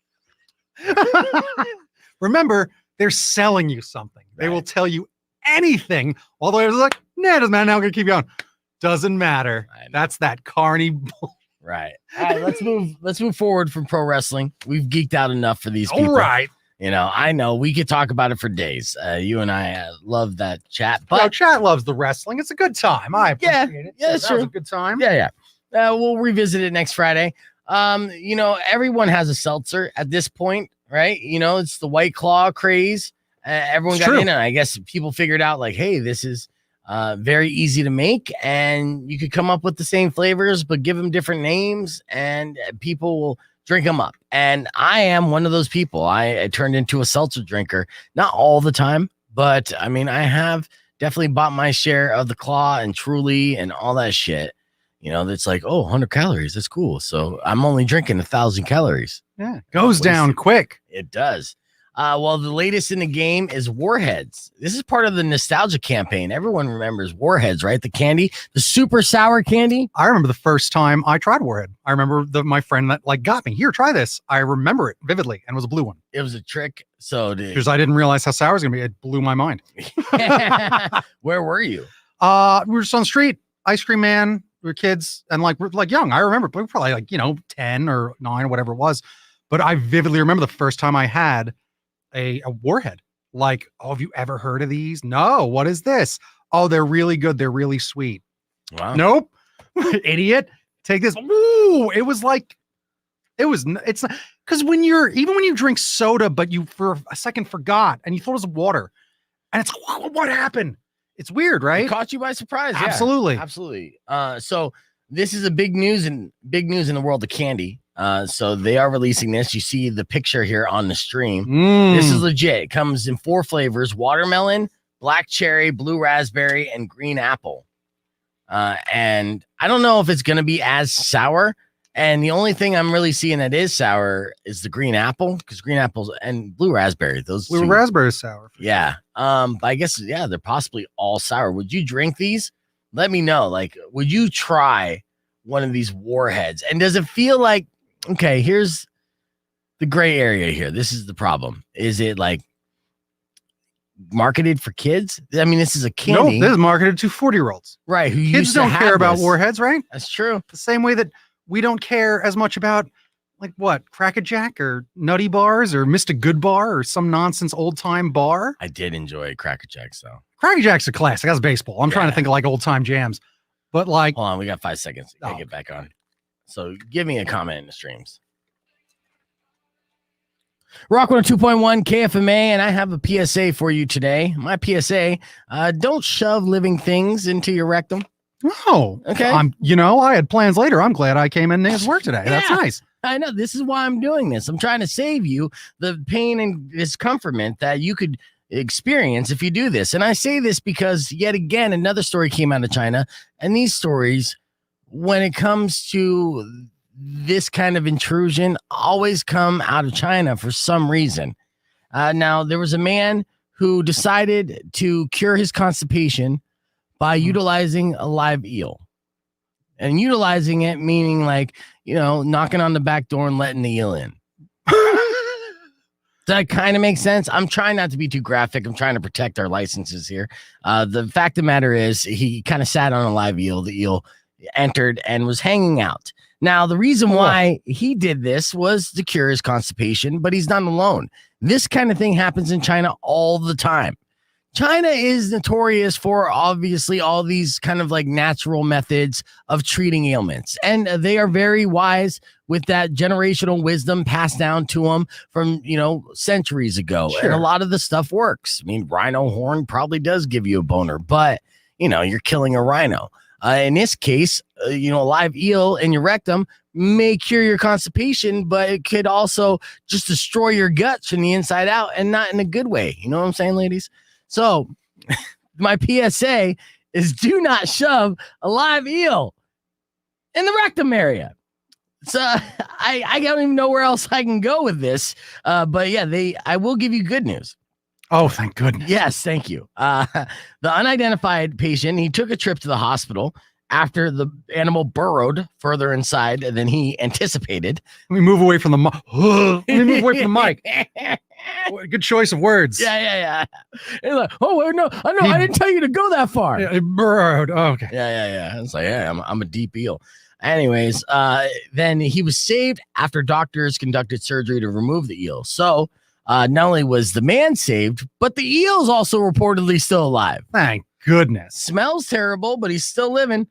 Remember, they're selling you something. They will tell you anything. All the way like, nah, doesn't matter. Now we're gonna keep going. Doesn't matter. That's that carny. Right. All right. Let's move forward from pro wrestling. We've geeked out enough for these people. All right. I know we could talk about it for days. You and I love that chat. But chat loves the wrestling. It's a good time. I appreciate it. Yeah, it's true. It was a good time. Yeah. We'll revisit it next Friday. Everyone has a seltzer at this point, right? It's the White Claw craze. Everyone got in, and I guess people figured out like, hey, this is very easy to make, and you could come up with the same flavors, but give them different names, and people will drink them up. And I am one of those people. I turned into a seltzer drinker, not all the time, but I mean, I have definitely bought my share of the Claw and Truly and all that shit. That's like, 100 calories. That's cool. So I'm only drinking 1,000 calories. Yeah. Goes down quick. It does. Well, the latest in the game is Warheads. This is part of the nostalgia campaign. Everyone remembers Warheads, right? The candy, the super sour candy. I remember the first time I tried Warhead. I remember my friend that got me. Here, try this. I remember it vividly, and it was a blue one. It was a trick. So because I didn't realize how sour it was gonna be. It blew my mind. Where were you? We were just on the street. Ice cream man. We were kids and we're young. I remember we were probably 10 or 9 or whatever it was. But I vividly remember the first time I had a Warhead. Like, oh, have you ever heard of these? No. What is this? Oh, they're really good. They're really sweet. Wow. Nope. Idiot. Take this. Ooh, it's not, because when you drink soda, but you for a second forgot and you thought it was water and it's what happened? It's weird, right? It caught you by surprise. Yeah. Absolutely. Absolutely. So this is a big news in the world of candy. So they are releasing this. You see the picture here on the stream. This is legit. It comes in 4 flavors: watermelon, black cherry, blue raspberry, and green apple. And I don't know if it's going to be as sour. And the only thing I'm really seeing that is sour is the green apple, because green apples and blue raspberry, blue raspberry is sour. Yeah. But I guess, yeah, they're possibly all sour. Would you drink these? Let me know. Like, would you try one of these warheads? And does it feel like, okay, here's the gray area here. This is the problem. Is it like marketed for kids? I mean, this is a candy. No, this is marketed to 40-year-olds. Right. Who kids used to don't care about this. warheads, right? That's true. The same way that we don't care as much about, like, what, Crack-a-Jack or Nutty Bars or Mr. Good Bar or some nonsense old-time bar. I did enjoy Crack-a-Jacks, though. Crack-a-Jack's a classic. That's baseball. I'm trying to think of, like, old-time jams. But, like... Hold on, we got 5 seconds. Gotta get back on. So give me a comment in the streams. Rock 102.1 KFMA, and I have a PSA for you today. My PSA, don't shove living things into your rectum. Oh, okay. I had plans later. I'm glad I came in to work today. Yeah, that's nice. I know. This is why I'm doing this. I'm trying to save you the pain and discomfortment that you could experience if you do this. And I say this because, yet again, another story came out of China. And these stories, when it comes to this kind of intrusion, always come out of China for some reason. Now, there was a man who decided to cure his constipation by utilizing a live eel. And utilizing it meaning, like, knocking on the back door and letting the eel in. Does that kind of make sense? I'm trying not to be too graphic. I'm trying to protect our licenses here. The fact of the matter is, he kind of sat on a live eel. The eel entered and was hanging out. Now, the reason why he did this was to cure his constipation, but he's not alone. This kind of thing happens in China all the time. China is notorious for, obviously, all these kind of like natural methods of treating ailments. And they are very wise with that generational wisdom passed down to them from, centuries ago. Sure. And a lot of the stuff works. I mean, rhino horn probably does give you a boner, but, you're killing a rhino. In this case, a live eel in your rectum may cure your constipation, but it could also just destroy your guts from the inside out, and not in a good way. You know what I'm saying, ladies? So my PSA is, do not shove a live eel in the rectum area. So I don't even know where else I can go with this. But yeah, I will give you good news. Oh, thank goodness. Yes, thank you. The unidentified patient, he took a trip to the hospital after the animal burrowed further inside than he anticipated. Let me move away from the mic. Good choice of words. Yeah. And like, no, I didn't tell you to go that far. Yeah, it burrowed. Oh, okay. Yeah. It's like, I'm a deep eel. Anyways, then he was saved after doctors conducted surgery to remove the eel. So not only was the man saved, but the eel's also reportedly still alive. Thank goodness. Smells terrible, but he's still living.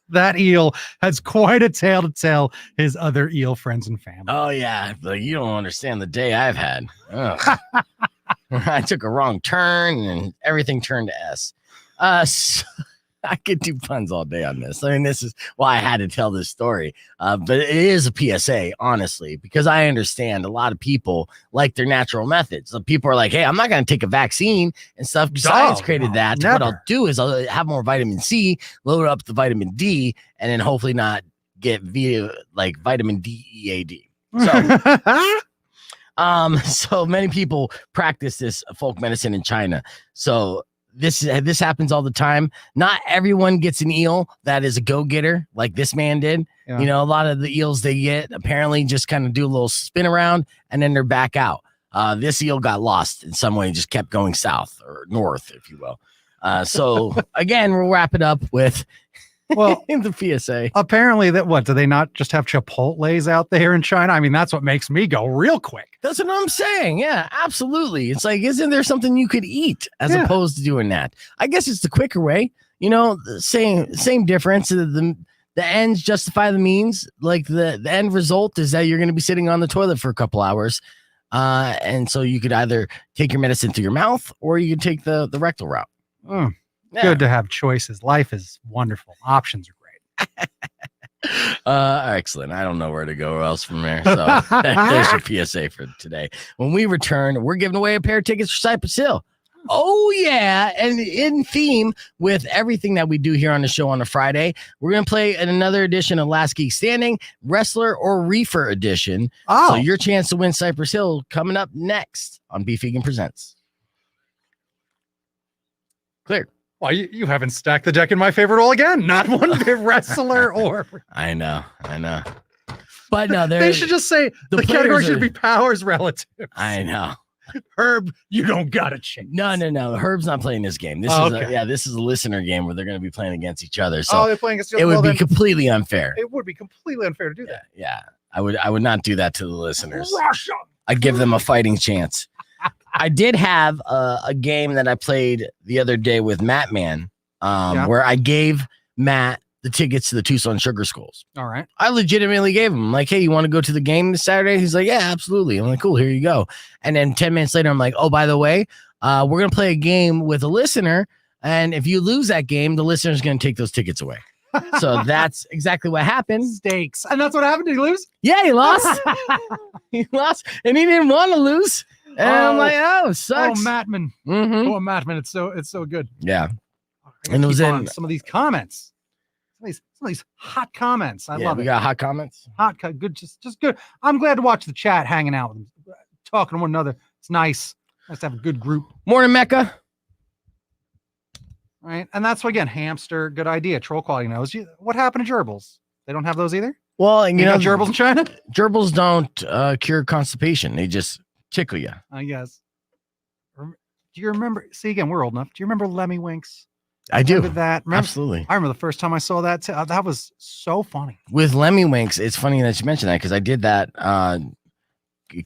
That eel has quite a tale to tell his other eel friends and family. Oh, yeah. But you don't understand the day I've had. I took a wrong turn and everything turned to S. So I could do puns all day on this. I mean, this is why I had to tell this story. But it is a PSA, honestly, because I understand a lot of people like their natural methods. So people are like, hey, I'm not going to take a vaccine and stuff. Science created that. Never. What I'll do is I'll have more vitamin C, load up the vitamin D, and then hopefully not get vitamin DEAD. So, so many people practice this folk medicine in China. So this happens all the time. Not everyone gets an eel that is a go-getter like this man did. Yeah. A lot of the eels they get apparently just kind of do a little spin around and then they're back out. This eel got lost in some way, just kept going south or north, if you will. So again, we'll wrap it up with Well, in the PSA. apparently do they not just have Chipotle's out there in China? I mean, that's what makes me go real quick. That's what I'm saying. Yeah, absolutely. It's like, isn't there something you could eat as opposed to doing that? I guess it's the quicker way. The same difference. The ends justify the means. Like the end result is that you're going to be sitting on the toilet for a couple hours. And so you could either take your medicine through your mouth or you could take the rectal route. Good to have choices. Life is wonderful. Options are great. Excellent. I don't know where to go else from there. So there's your PSA for today. When we return, we're giving away a pair of tickets for Cypress Hill. Oh, yeah. And in theme with everything that we do here on the show on a Friday, we're going to play another edition of Last Geek Standing, Wrestler or Reefer edition. Oh. So your chance to win Cypress Hill coming up next on Beef Vegan Presents. Clear. Well, you haven't stacked the deck in my favor all again. Not one bit wrestler or. I know. But no, they should just say the category should be powers relative. I know. Herb, you don't got a chance. No. Herb's not playing this game. This is a listener game where they're going to be playing against each other. So they're playing against each other. It would be then completely unfair. It would be completely unfair to do that. Yeah. I would not do that to the listeners. I'd give them a fighting chance. I did have a game that I played the other day with Matt Man, where I gave Matt the tickets to the Tucson Sugar Skulls. All right. I legitimately gave him. I'm like, hey, you want to go to the game this Saturday? He's like, yeah, absolutely. I'm like, cool, here you go. And then 10 minutes later, I'm like, oh, by the way, we're going to play a game with a listener. And if you lose that game, the listener's going to take those tickets away. So that's exactly what happened. Stakes. And that's what happened. Did he lose? Yeah, he lost. He lost. And he didn't want to lose. And I'm like, oh, sucks. Oh, Mattman. Mm-hmm. Oh, Mattman. It's so good. Yeah. And it was in some of these comments. Some of these hot comments. I love it. We got hot comments. Good. Just good. I'm glad to watch the chat hanging out with them, talking to one another. It's nice. Nice to have a good group. Morning, Mecca. Right. And that's, again, hamster. Good idea. Troll quality knows. What happened to gerbils? They don't have those either? Well, and you know, gerbils in China? Gerbils don't cure constipation. They just tickle you. I guess. Do you remember? See, again, we're old enough. Do you remember Lemmy Winks? I do. That? Absolutely. I remember the first time I saw that. That was so funny. With Lemmy Winks, it's funny that you mentioned that because I did that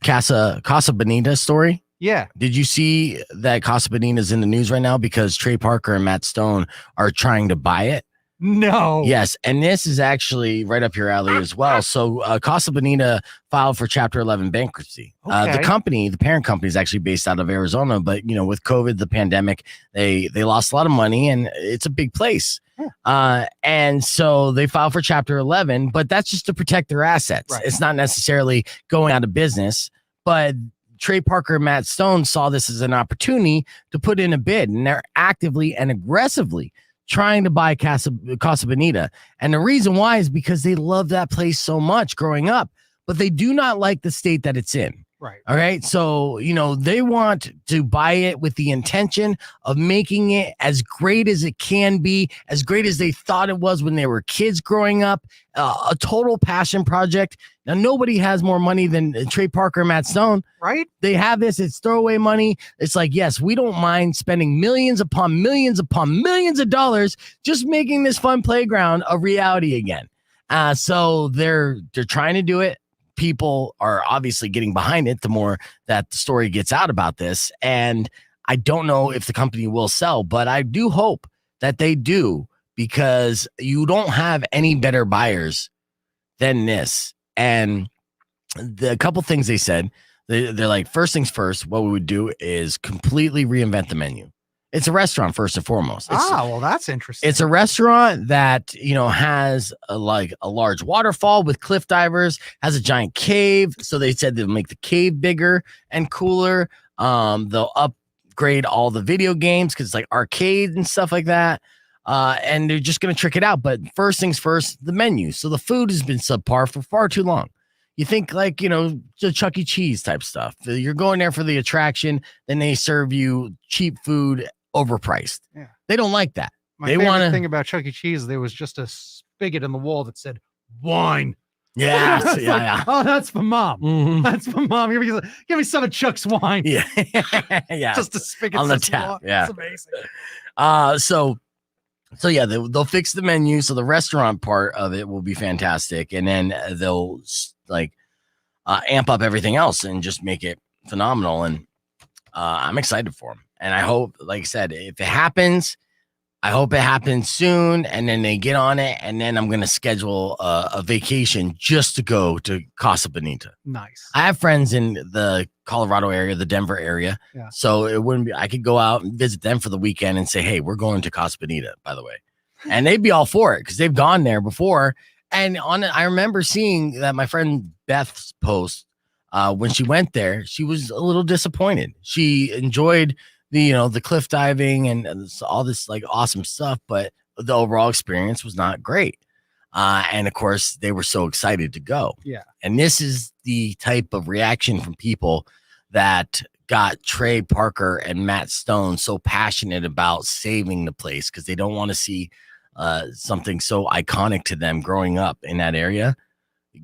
Casa Bonita story. Yeah. Did you see that Casa Bonita's in the news right now because Trey Parker and Matt Stone are trying to buy it? No. Yes, and this is actually right up your alley as well. So Casa Bonita filed for Chapter 11 bankruptcy. Okay. The parent company is actually based out of Arizona, but with COVID, the pandemic, they lost a lot of money, and it's a big place. And so they filed for Chapter 11, but that's just to protect their assets. Right. It's not necessarily going out of business, but Trey Parker and Matt Stone saw this as an opportunity to put in a bid, and they're actively and aggressively trying to buy Casa Bonita. And the reason why is because they love that place so much growing up, but they do not like the state that it's in. Right. All right. So, they want to buy it with the intention of making it as great as it can be, as great as they thought it was when they were kids growing up, a total passion project. Now, nobody has more money than Trey Parker and Matt Stone. Right. They have this. It's throwaway money. It's like, yes, we don't mind spending millions upon millions of dollars just making this fun playground a reality again. So they're trying to do it. People are obviously getting behind it the more that the story gets out about this. And I don't know if the company will sell, but I do hope that they do, because you don't have any better buyers than this. And the couple things they said, they're like, first things first, what we would do is completely reinvent the menu. It's a restaurant first and foremost. Well, that's interesting. It's a restaurant that, has a large waterfall with cliff divers, has a giant cave. So they said they'll make the cave bigger and cooler. They'll upgrade all the video games because it's like arcade and stuff like that. And they're just going to trick it out. But first things first, the menu. So the food has been subpar for far too long. You think the Chuck E. Cheese type stuff. You're going there for the attraction. Then they serve you cheap food, overpriced. Yeah. They don't like that. My favorite thing about Chuck E. Cheese, there was just a spigot in the wall that said wine. Yeah. Yeah. Oh, that's for mom. Mm-hmm. That's for mom. Give me some of Chuck's wine. Yeah. Yeah. Just a spigot on the tap. wine. Yeah. It's amazing. So So yeah, they'll fix the menu. So the restaurant part of it will be fantastic. And then they'll like amp up everything else and just make it phenomenal. And I'm excited for them. And I hope, like I said, if it happens, I hope it happens soon, and then they get on it, and then I'm going to schedule a vacation just to go to Casa Bonita. Nice. I have friends in the Colorado area, the Denver area, so it wouldn't be. I could go out and visit them for the weekend and say, "Hey, we're going to Casa Bonita, by the way," and they'd be all for it because they've gone there before. And on it, I remember seeing that my friend Beth's post when she went there. She was a little disappointed. She enjoyed the cliff diving and all this like awesome stuff, but the overall experience was not great. And of course, they were so excited to go. Yeah. And this is the type of reaction from people that got Trey Parker and Matt Stone so passionate about saving the place because they don't want to see something so iconic to them growing up in that area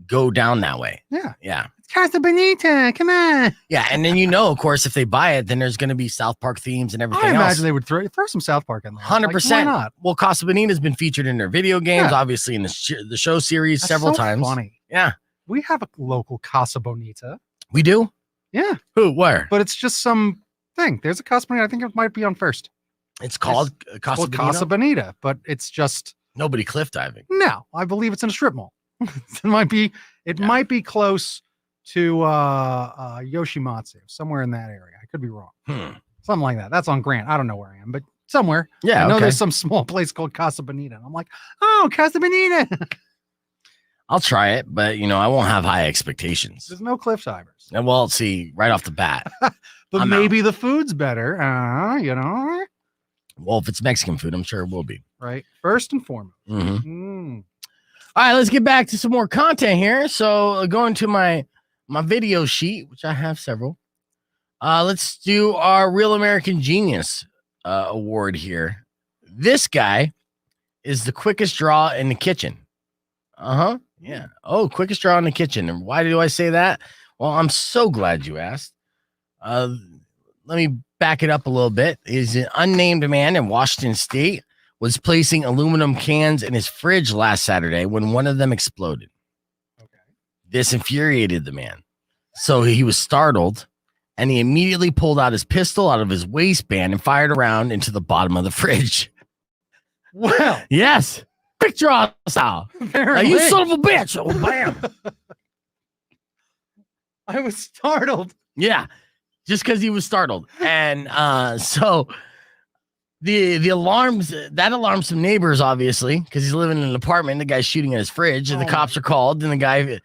go down that way. Yeah. Yeah. Casa Bonita, come on. Yeah, and then of course, if they buy it, then there's going to be South Park themes and everything I else. imagine they would throw some South Park in there. 100%. Why not? Well, Casa Bonita has been featured in their video games, obviously in the show series several times. Funny. Yeah, we have a local Casa Bonita. we do. Yeah. Who? Where? But it's just some thing. There's a Casa Bonita. I think it might be on First. It's called Casa Bonita. Casa Bonita, but it's just Nobody cliff diving. no. I believe it's in a strip mall. It might be close to Yoshimatsu, somewhere in that area. I could be wrong. Something like that. That's on Grant. I don't know where I am, but somewhere. Yeah, I know okay. there's some small place called Casa Bonita. And I'm like, oh, Casa Bonita. I'll try it, but I won't have high expectations. There's no cliff divers. And well, see, right off the bat. But I'm maybe the food's better. Well, if it's Mexican food, I'm sure it will be. Right. First and foremost. Mm-hmm. All right, let's get back to some more content here. So going to my video sheet, which I have several. Let's do our Real American Genius award here. This guy is the quickest draw in the kitchen. Yeah. Oh, quickest draw in the kitchen. And why do I say that? Well, I'm so glad you asked. Let me back it up a little bit. He's an unnamed man in Washington State was placing aluminum cans in his fridge last Saturday when one of them exploded. Okay. This infuriated the man. So he was startled and he immediately pulled out his pistol out of his waistband and fired around into the bottom of the fridge. Well, yes. Quick draw style. You son of a bitch. Oh, bam. I was startled. Yeah. Just because he was startled. And so the alarms, that alarmed some neighbors, obviously, because he's living in an apartment. The guy's shooting at his fridge, and the cops are called, and the guy,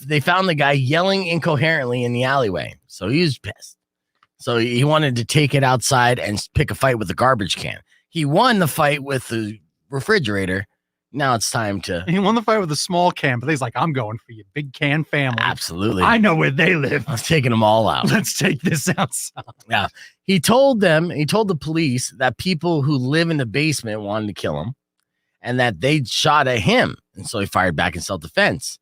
they found the guy yelling incoherently in the alleyway. So he was pissed. So he wanted to take it outside and pick a fight with the garbage can. He won the fight with the refrigerator. Now it's time to. He won the fight with a small can, but he's like, I'm going for you, big can family. Absolutely. I know where they live. I was taking them all out. Let's take this outside. Yeah. He told the police that people who live in the basement wanted to kill him and that they shot at him. And so he fired back in self-defense.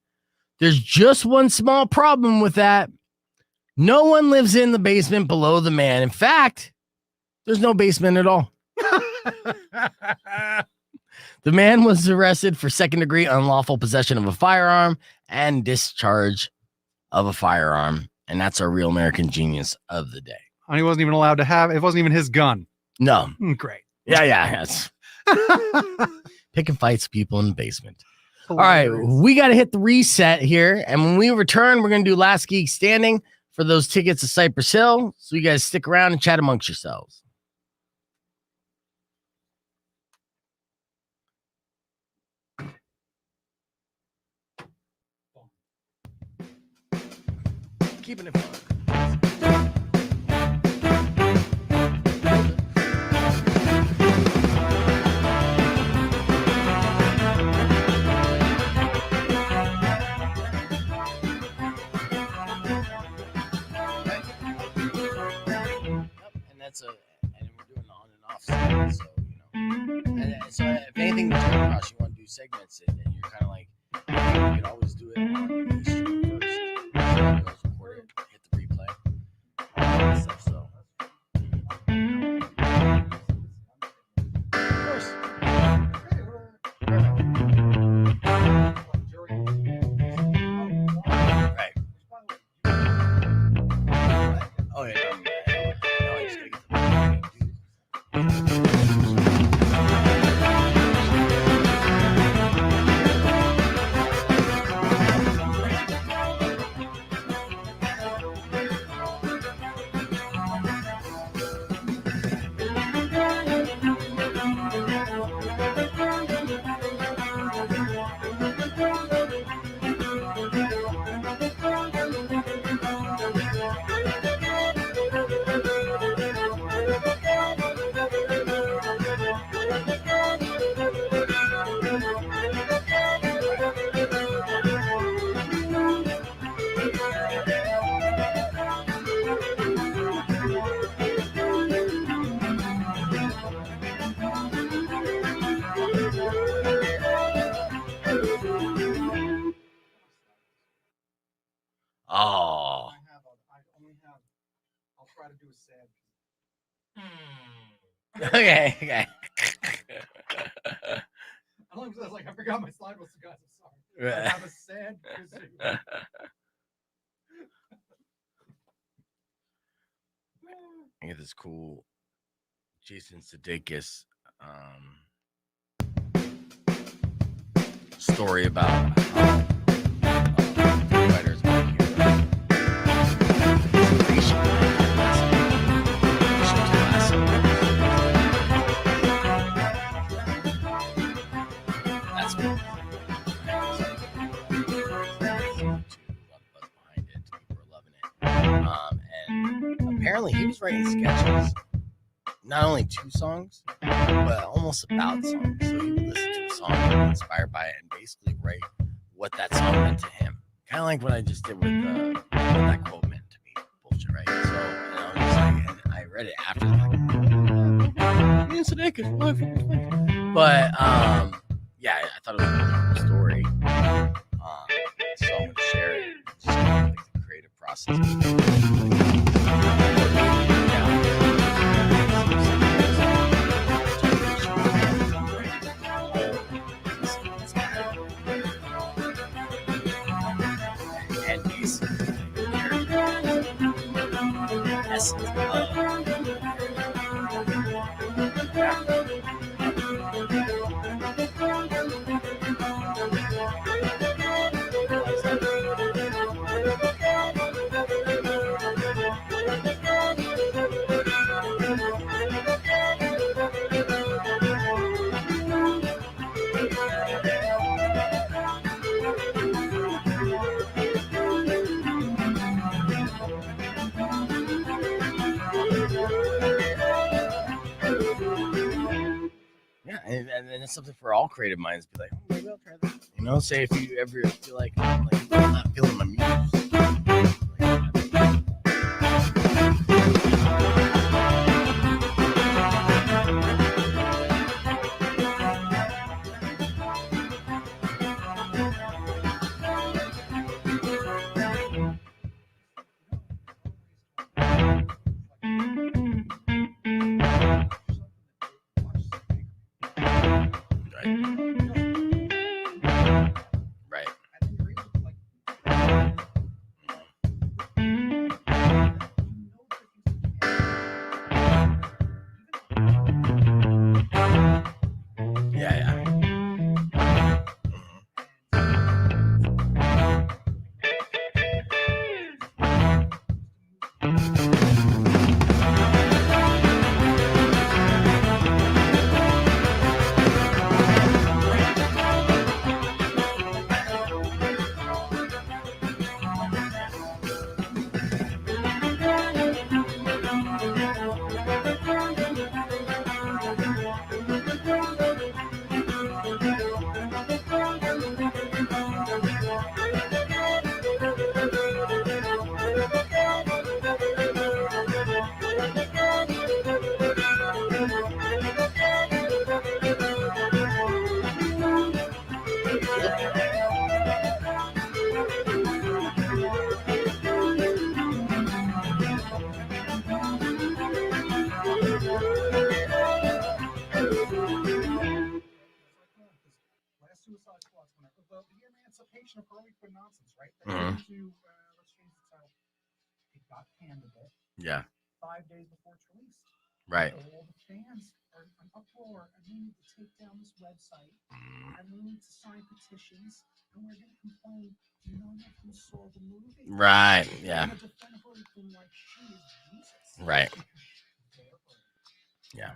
There's just one small problem with that. No one lives in the basement below the man. In fact, there's no basement at all. The man was arrested for second-degree unlawful possession of a firearm and discharge of a firearm. And that's our Real American Genius of the day. And he wasn't even allowed to have it. Wasn't even his gun. No. Great. Yeah. Yes. Picking fights with people in the basement. Hilarious. All right. We got to hit the reset here. And when we return, we're going to do Last Geek Standing for those tickets to Cypress Hill. So you guys stick around and chat amongst yourselves. Keeping it fun. And we're doing on and off segments, so and so if anything that you across, you want to do segments and you're kind of like, you can always do it on the stream first. So record it, hit the replay, all that stuff. So of course. Oh. I'll try to do a sad. Okay. Okay. As long as I was like, I forgot my slide was, guys. I'm sorry. Right. I have a sad kazoo. I get this cool Jason Sudeikis story about writers that's behind it. People are loving it. And apparently he was writing sketches, not only to songs, but almost about songs. So he would listen to a song and be inspired by it and basically write what that song meant to him. Kind of like what I just did with what that quote meant to me. Bullshit, right? So, and I was like, and I read it after that. But yeah, I thought it was a really cool story. So I'm gonna share it. Just like the creative process. And basically, essence yeah, and it's something for all creative minds to be like, oh, maybe I'll try this. You know, say if you ever feel like I'm not feeling my music. Right. Yeah. Suicide Squad, the emancipation of early quit nonsense, right? Mhm. Let's change the title. It got canned a bit. Yeah. 5 days before it's released. Right. Old fans are an uproar, and we need to take down this website, and we need to sign petitions, and we're going to complain. None of them saw the movie. Right. They're Yeah. gonna defend her from, like, she is Jesus. Right. Yeah.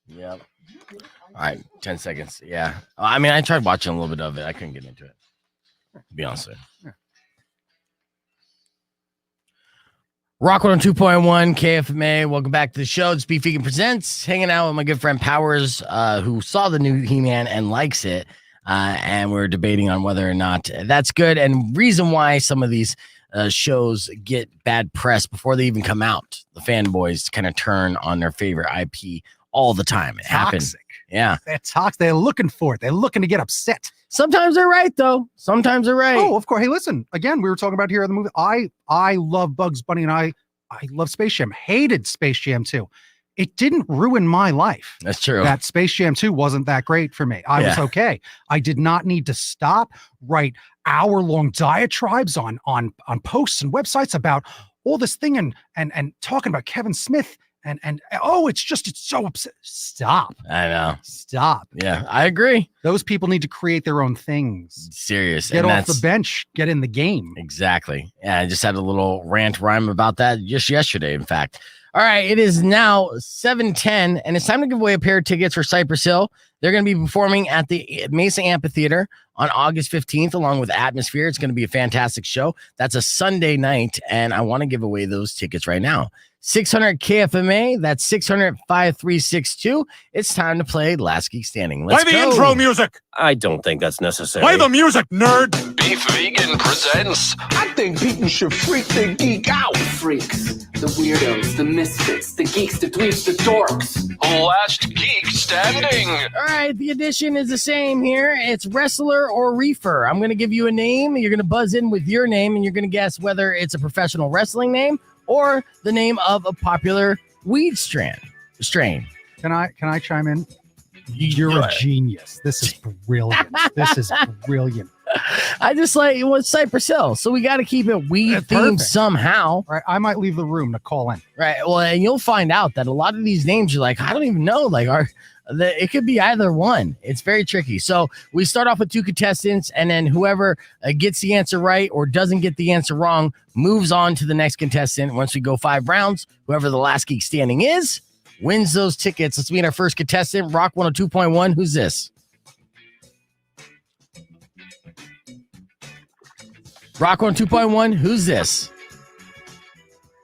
Yep. All right. 10 seconds. Yeah. I mean, I tried watching a little bit of it. I couldn't get into it. To be honest with you. Rock 102.1 KFMA. Welcome back to the show. It's Beef Vegan Presents. Hanging out with my good friend Powers, who saw the new He-Man and likes it. And we're debating on whether or not that's good. And reason why some of these shows get bad press before they even come out. The fanboys kind of turn on their favorite IP all the time. It happens. Toxic. Yeah. They're toxic. They're looking for it. They're looking to get upset. Sometimes they're right, though. Sometimes they're right. Oh, of course. Hey, listen. Again, we were talking about here in the movie. I love Bugs Bunny, and I love Space Jam. Hated Space Jam 2. It didn't ruin my life. That's true. That Space Jam 2 wasn't that great for me. I was okay. I did not need to stop, write hour-long diatribes on posts and websites about all this thing and talking about Kevin Smith and it's so upset. Stop. I know. Stop. Yeah, I agree. Those people need to create their own things. Serious. Get off the bench. Get in the game. Exactly. Yeah, I just had a little rant rhyme about that just yesterday, in fact. All right, it is now 7:10, and it's time to give away a pair of tickets for Cypress Hill. They're going to be performing at the Mesa Amphitheater on August 15th, along with Atmosphere. It's going to be a fantastic show. That's a Sunday night, and I want to give away those tickets right now. 600 KFMA, that's 600-5362. It's time to play Last Geek Standing. Let's Play the go. intro music. I don't think that's necessary. Play the music, nerd. Beef Vegan presents I think people should freak the geek out. Freaks, the weirdos, the misfits, the geeks, the dweebs, the dorks. Last Geek Standing. All right, the addition is the same here. It's wrestler or reefer. I'm going to give you a name. You're going to buzz in with your name, and you're going to guess whether it's a professional wrestling name or the name of a popular weed strain. Can I chime in? You're a genius. This is brilliant. This is brilliant. I just it's Cypress Hill, so we got to keep it weed themed somehow. Right. I might leave the room to call in. Right. Well, and you'll find out that a lot of these names you're like, I don't even know. It could be either one. It's very tricky. So we start off with 2 contestants, and then whoever gets the answer right or doesn't get the answer wrong moves on to the next contestant. Once we go 5 rounds, whoever the last geek standing is wins those tickets. Let's meet our first contestant, Rock 102.1. Who's this? Rock 102.1. Who's this?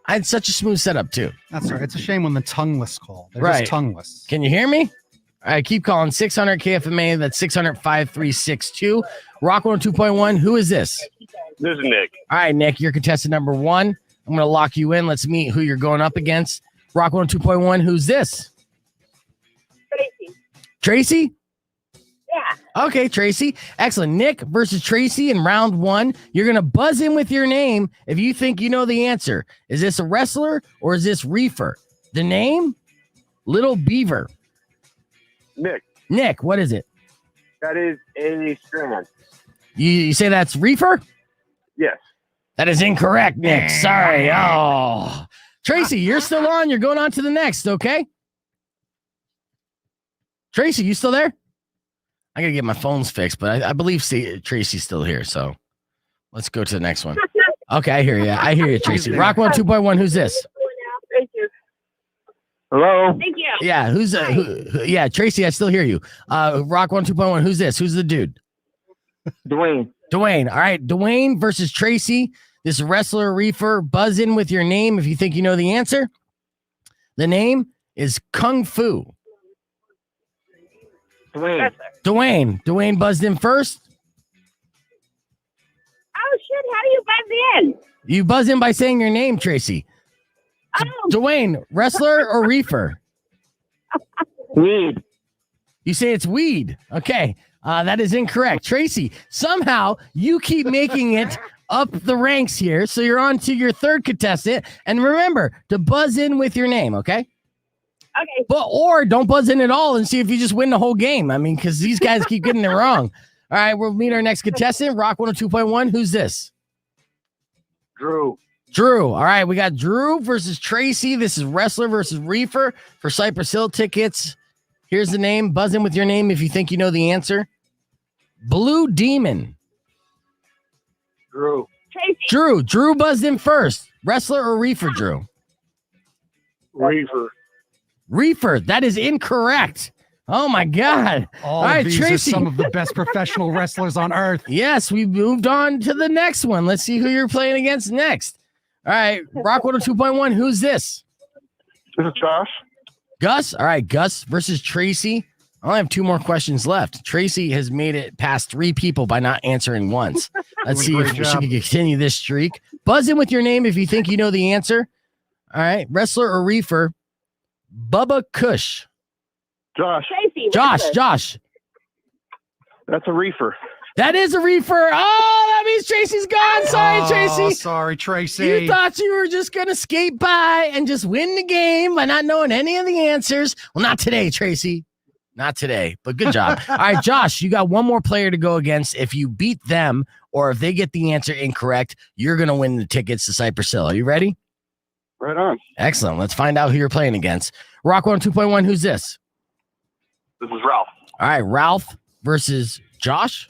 I had such a smooth setup, too. That's right. It's a shame when the tongueless call. They're Right. just tongueless. Can you hear me? All right, keep calling 600 KFMA. That's 600-5362. Rock 102.1. Who is this? This is Nick. All right, Nick, you're contestant number 1. I'm going to lock you in. Let's meet who you're going up against. Rock 102.1. Who's this? Tracy. Tracy? Yeah. Okay, Tracy. Excellent. Nick versus Tracy in round 1. You're going to buzz in with your name if you think you know the answer. Is this a wrestler or is this reefer? The name? Little Beaver. Nick. Nick, what is it? That is a strand. You say that's reefer? Yes. That is incorrect, Nick. Sorry. Oh. Tracy, you're still on. You're going on to the next, okay? Tracy, you still there? I got to get my phones fixed, but I believe Tracy's still here, so let's go to the next one. Okay, I hear you. I hear you, Tracy. Rock 102.1, who's this? Thank you. Hello. Thank you. Yeah, who's yeah, Tracy, I still hear you. Rock 102.1, who's this? Who's the dude? Dwayne. Dwayne. All right, Dwayne versus Tracy. This wrestler reefer. Buzz in with your name if you think you know the answer. The name is Kung Fu. Dwayne. Dwayne buzzed in first. Oh, shit. How do you buzz in? You buzz in by saying your name, Tracy. Oh. Dwayne, wrestler or reefer? Weed. You say it's weed. Okay. That is incorrect. Tracy, somehow you keep making it up the ranks here. So you're on to your third contestant. And remember to buzz in with your name, okay? Okay. Or don't buzz in at all and see if you just win the whole game. I mean, because these guys keep getting it wrong. All right, we'll meet our next contestant, Rock 102.1. Who's this? Drew. Drew. All right, we got Drew versus Tracy. This is wrestler versus reefer for Cypress Hill tickets. Here's the name. Buzz in with your name if you think you know the answer. Blue Demon. Drew. Tracy. Drew buzzed in first. Wrestler or reefer, Drew? Reefer. Reefer. That is incorrect. Oh, my God. All right, of these Tracy. are some of the best professional wrestlers on earth. Yes, we moved on to the next one. Let's see who you're playing against next. All right, Rock 102.1. Who's this? This is Josh. Gus. All right, Gus versus Tracy. I only have 2 more questions left. Tracy has made it past 3 people by not answering once. Let's see Doing a if great she job. can continue this streak. Buzz in with your name if you think you know the answer. All right, wrestler or reefer? Bubba Kush. Josh. Tracy. Josh. That's a reefer. That is a reefer. Oh, that means Tracy's gone. Sorry, Oh, Tracy. sorry, Tracy. You thought you were just going to skate by and just win the game by not knowing any of the answers. Well, not today, Tracy. Not today, but good job. All right, Josh, you got one more player to go against. If you beat them or if they get the answer incorrect, you're going to win the tickets to Cypress Hill. Are you ready? Right on. Excellent. Let's find out who you're playing against. Rock 102.1, who's this? This is Ralph. All right, Ralph versus Josh.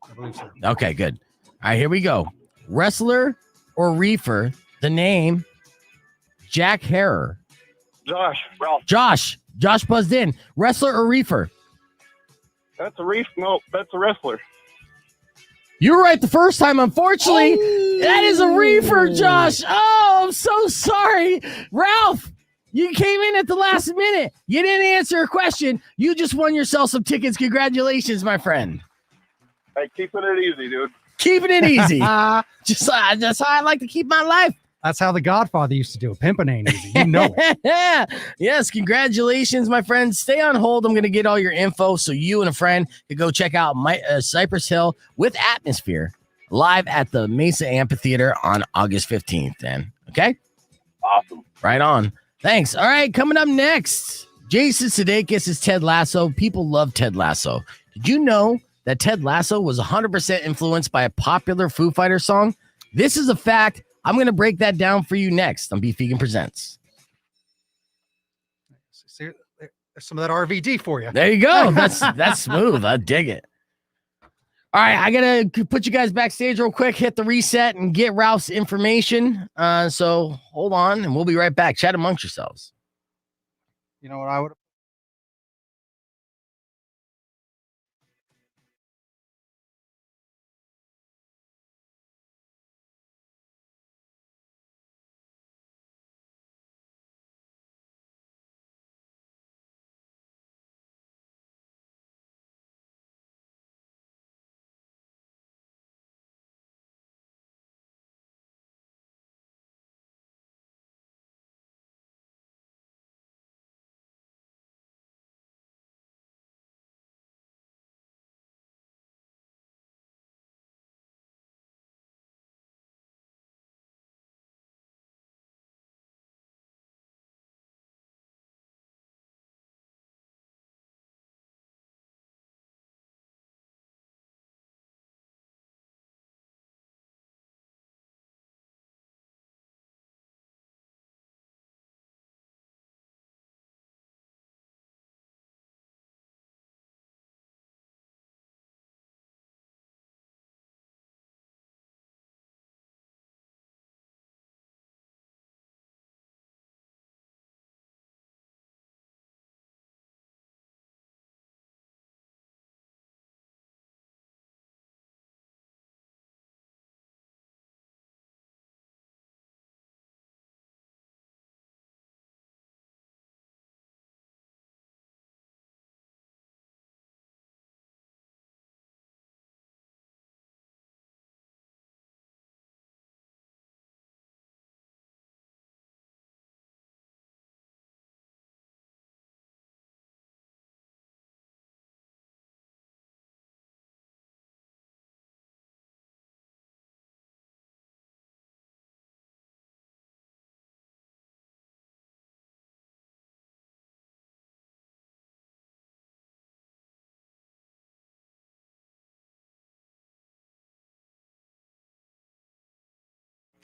I believe so. Okay, good. All right, here we go. Wrestler or reefer, the name Jack Harrer. Josh. Ralph. Josh buzzed in. Wrestler or reefer? That's a reef. No, that's a wrestler. You were right the first time. Unfortunately, that is a reefer, Josh. Oh, I'm so sorry. Ralph, you came in at the last minute. You didn't answer a question. You just won yourself some tickets. Congratulations, my friend. Hey, keeping it easy, dude. Keeping it easy. Just how I like to keep my life. That's how the Godfather used to do it. Pimping ain't easy. You know it. Yes, congratulations, my friend. Stay on hold. I'm going to get all your info so you and a friend can go check out Cypress Hill with Atmosphere live at the Mesa Amphitheater on August 15th. Then, okay? Awesome. Right on. Thanks. All right, coming up next, Jason Sudeikis is Ted Lasso. People love Ted Lasso. Did you know that Ted Lasso was 100% influenced by a popular Foo Fighters song? This is a fact. I'm going to break that down for you next on Beef Vegan Presents. See, there's some of that RVD for you. There you go. That's smooth. I dig it. All right, I got to put you guys backstage real quick, hit the reset, and get Ralph's information. So hold on, and we'll be right back. Chat amongst yourselves. You know what I would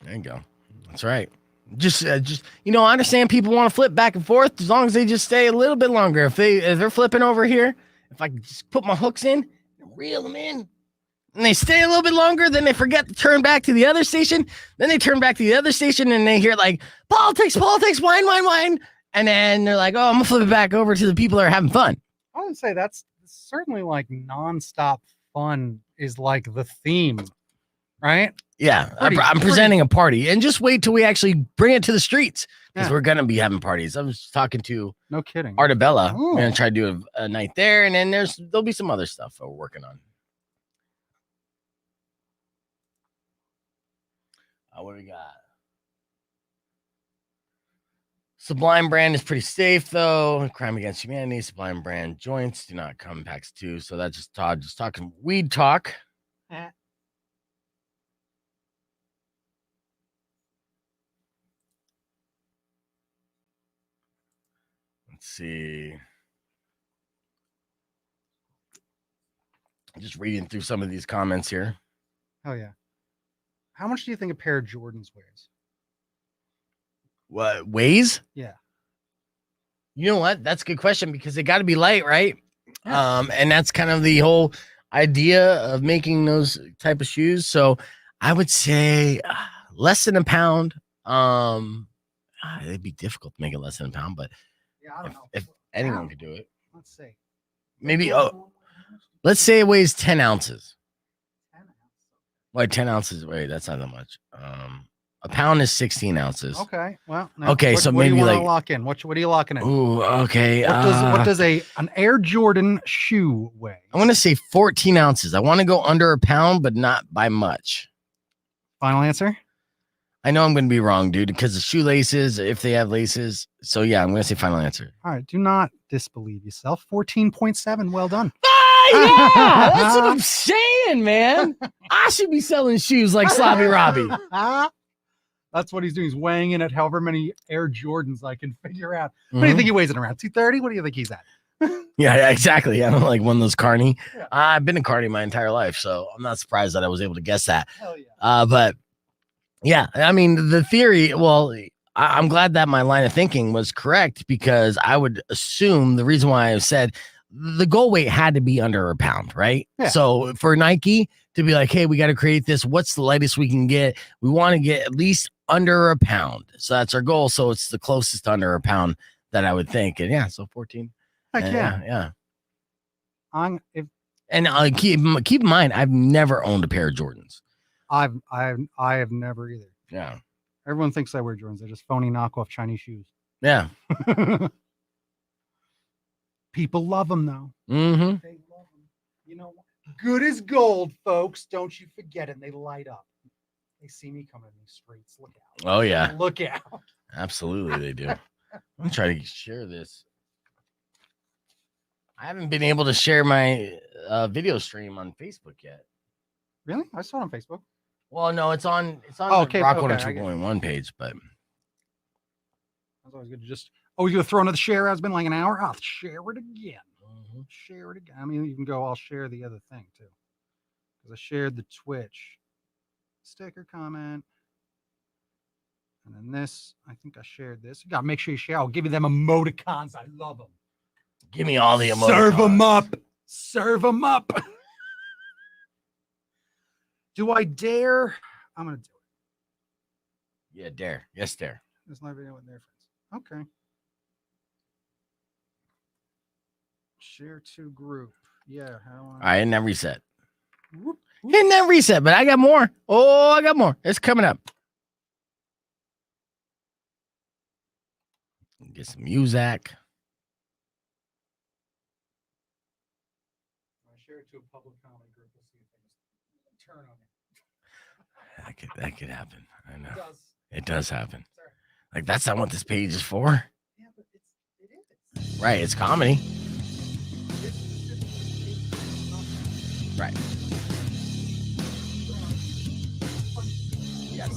There you go. That's right. Just I understand people want to flip back and forth as long as they just stay a little bit longer. If they're flipping over here, if I just put my hooks in, reel them in, and they stay a little bit longer, then they forget to turn back to the other station. Then they turn back to the other station and they hear like politics, wine. And then they're like, oh, I'm gonna flip it back over to the people that are having fun. I would say that's certainly like nonstop fun is like the theme, right? Yeah, I'm presenting a party, and just wait till we actually bring it to the streets because we're gonna be having parties. I was talking to no kidding Artabella. We're gonna try to do a night there, and then there'll be some other stuff that we're working on. What do we got? Sublime brand is pretty safe though. Crime Against Humanity, Sublime brand joints do not come packs 2. So that's just Todd just talking weed talk. Let's see. Just reading through some of these comments here. Oh yeah. How much do you think a pair of Jordans weighs? What weighs? Yeah. You know what? That's a good question because they got to be light, right? Yeah. And that's kind of the whole idea of making those type of shoes. So I would say less than a pound. It'd be difficult to make it less than a pound, but yeah, I don't know. If anyone could do it. Let's see. Maybe let's say it weighs 10 ounces. 10 ounces. Wait, 10 ounces. Wait, that's not that much. A pound is 16 ounces. Okay. Well, okay. So what maybe do you like lock in. What are you locking in? Ooh, okay. What does an Air Jordan shoe weigh? I want to say 14 ounces. I want to go under a pound, but not by much. Final answer? I know I'm going to be wrong, dude, because the shoelaces, if they have laces. So yeah, I'm going to say final answer. All right. Do not disbelieve yourself. 14.7. Well done. Yeah, that's what I'm saying, man. I should be selling shoes like Slobby Robby. That's what he's doing. He's weighing in at however many Air Jordans I can figure out. What do you think he weighs in around? 230? What do you think he's at? Yeah, exactly. I'm like one of those carny. Yeah. I've been a carny my entire life, so I'm not surprised that I was able to guess that. Hell yeah. But yeah, I mean, the theory, well, I'm glad that my line of thinking was correct because I would assume the reason why I said the goal weight had to be under a pound, right? Yeah. So for Nike to be like, hey, we got to create this. What's the lightest we can get? We want to get at least under a pound. So that's our goal. So it's the closest under a pound that I would think. And yeah, so 14. Heck yeah. Yeah. And keep in mind, I've never owned a pair of Jordans. I have never either. Yeah. Everyone thinks I wear Jordans. They're just phony knockoff Chinese shoes. Yeah. People love them though. Mm-hmm. They love them. You know, good as gold, folks. Don't you forget it. They light up. They see me coming in these streets. Look out. Oh yeah. Look out. Absolutely, they do. I'm gonna try to share this. I haven't been able to share my video stream on Facebook yet. Really? I saw it on Facebook. Well, no, it's on the Rock 102.1 page, but that's always good to just you're gonna throw another share. It's been like an hour. I'll share it again. Mm-hmm. Share it again. I mean, you can go, I'll share the other thing too. Because I shared the Twitch sticker comment. And then this, I think I shared this. You gotta make sure you share. I'll give you them emoticons. I love them. Give me all the emoticons. Serve them up. Serve them up. Do I dare? I'm gonna do it. Yeah, dare. Yes, dare. There's no video with their friends. Okay. Share to group. Yeah. All right, and then reset. Hitting that reset, but I got more. Oh, I got more. It's coming up. Get some music. Share it to a public comedy group. We'll see if they turn on it. That could happen. I know. It does happen. Sorry. Like that's not what this page is for. Yeah, but it is. Right, it's comedy. Right. Yes.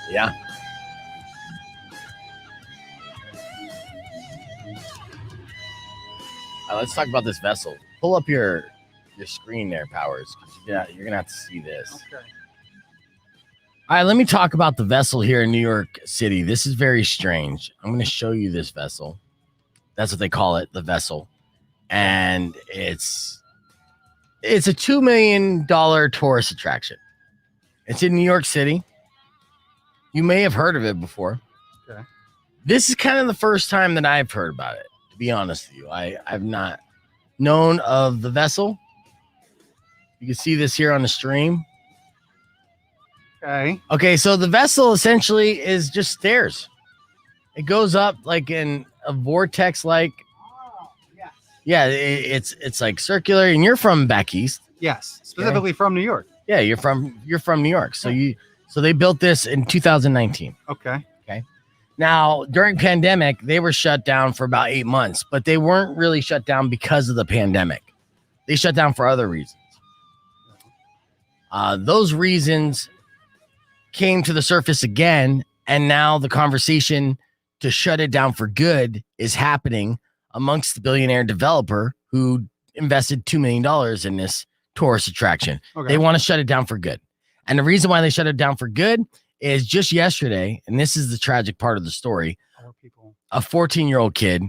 Yeah. Let's talk about this vessel. Pull up your screen there, Powers. Yeah, you're gonna have to see this. Okay. All right, let me talk about the vessel here in New York City. This is very strange. I'm going to show you this vessel. That's what they call it, the vessel. And it's a $2 million tourist attraction. It's in New York City. You may have heard of it before. Okay. This is kind of the first time that I've heard about it, to be honest with you. I've not known of the vessel. You can see this here on the stream. Okay, so the vessel essentially is just stairs. It goes up like in a vortex, like yeah, it's like circular. And you're from back east. Yes, specifically from New York. Yeah, you're from New York. So they built this in 2019. Okay. Now during pandemic, they were shut down for about 8 months, but they weren't really shut down because of the pandemic. They shut down for other reasons. Those reasons came to the surface again, and now the conversation to shut it down for good is happening amongst the billionaire developer who invested $2 million in this tourist attraction. Okay. They want to shut it down for good. And the reason why they shut it down for good is just yesterday, and this is the tragic part of the story, a 14-year-old kid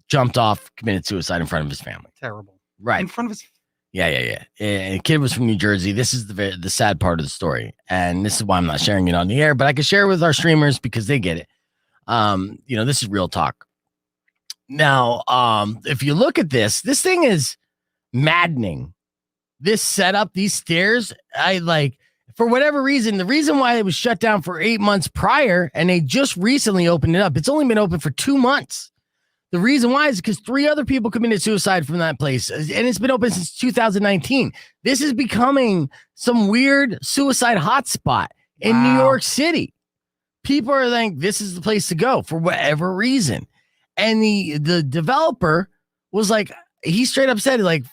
jumped off, committed suicide in front of his family. Terrible. Right. In front of his... Yeah. And a kid was from New Jersey. This is the sad part of the story. And this is why I'm not sharing it on the air, but I can share it with our streamers because they get it. This is real talk. Now, if you look at this thing is maddening. This setup, these stairs, for whatever reason, the reason why it was shut down for 8 months prior, and they just recently opened it up. It's only been open for 2 months. The reason why is because 3 other people committed suicide from that place, and it's been open since 2019. This is becoming some weird suicide hotspot in New York City. People are like, this is the place to go for whatever reason. And the developer was like, he straight up said, like,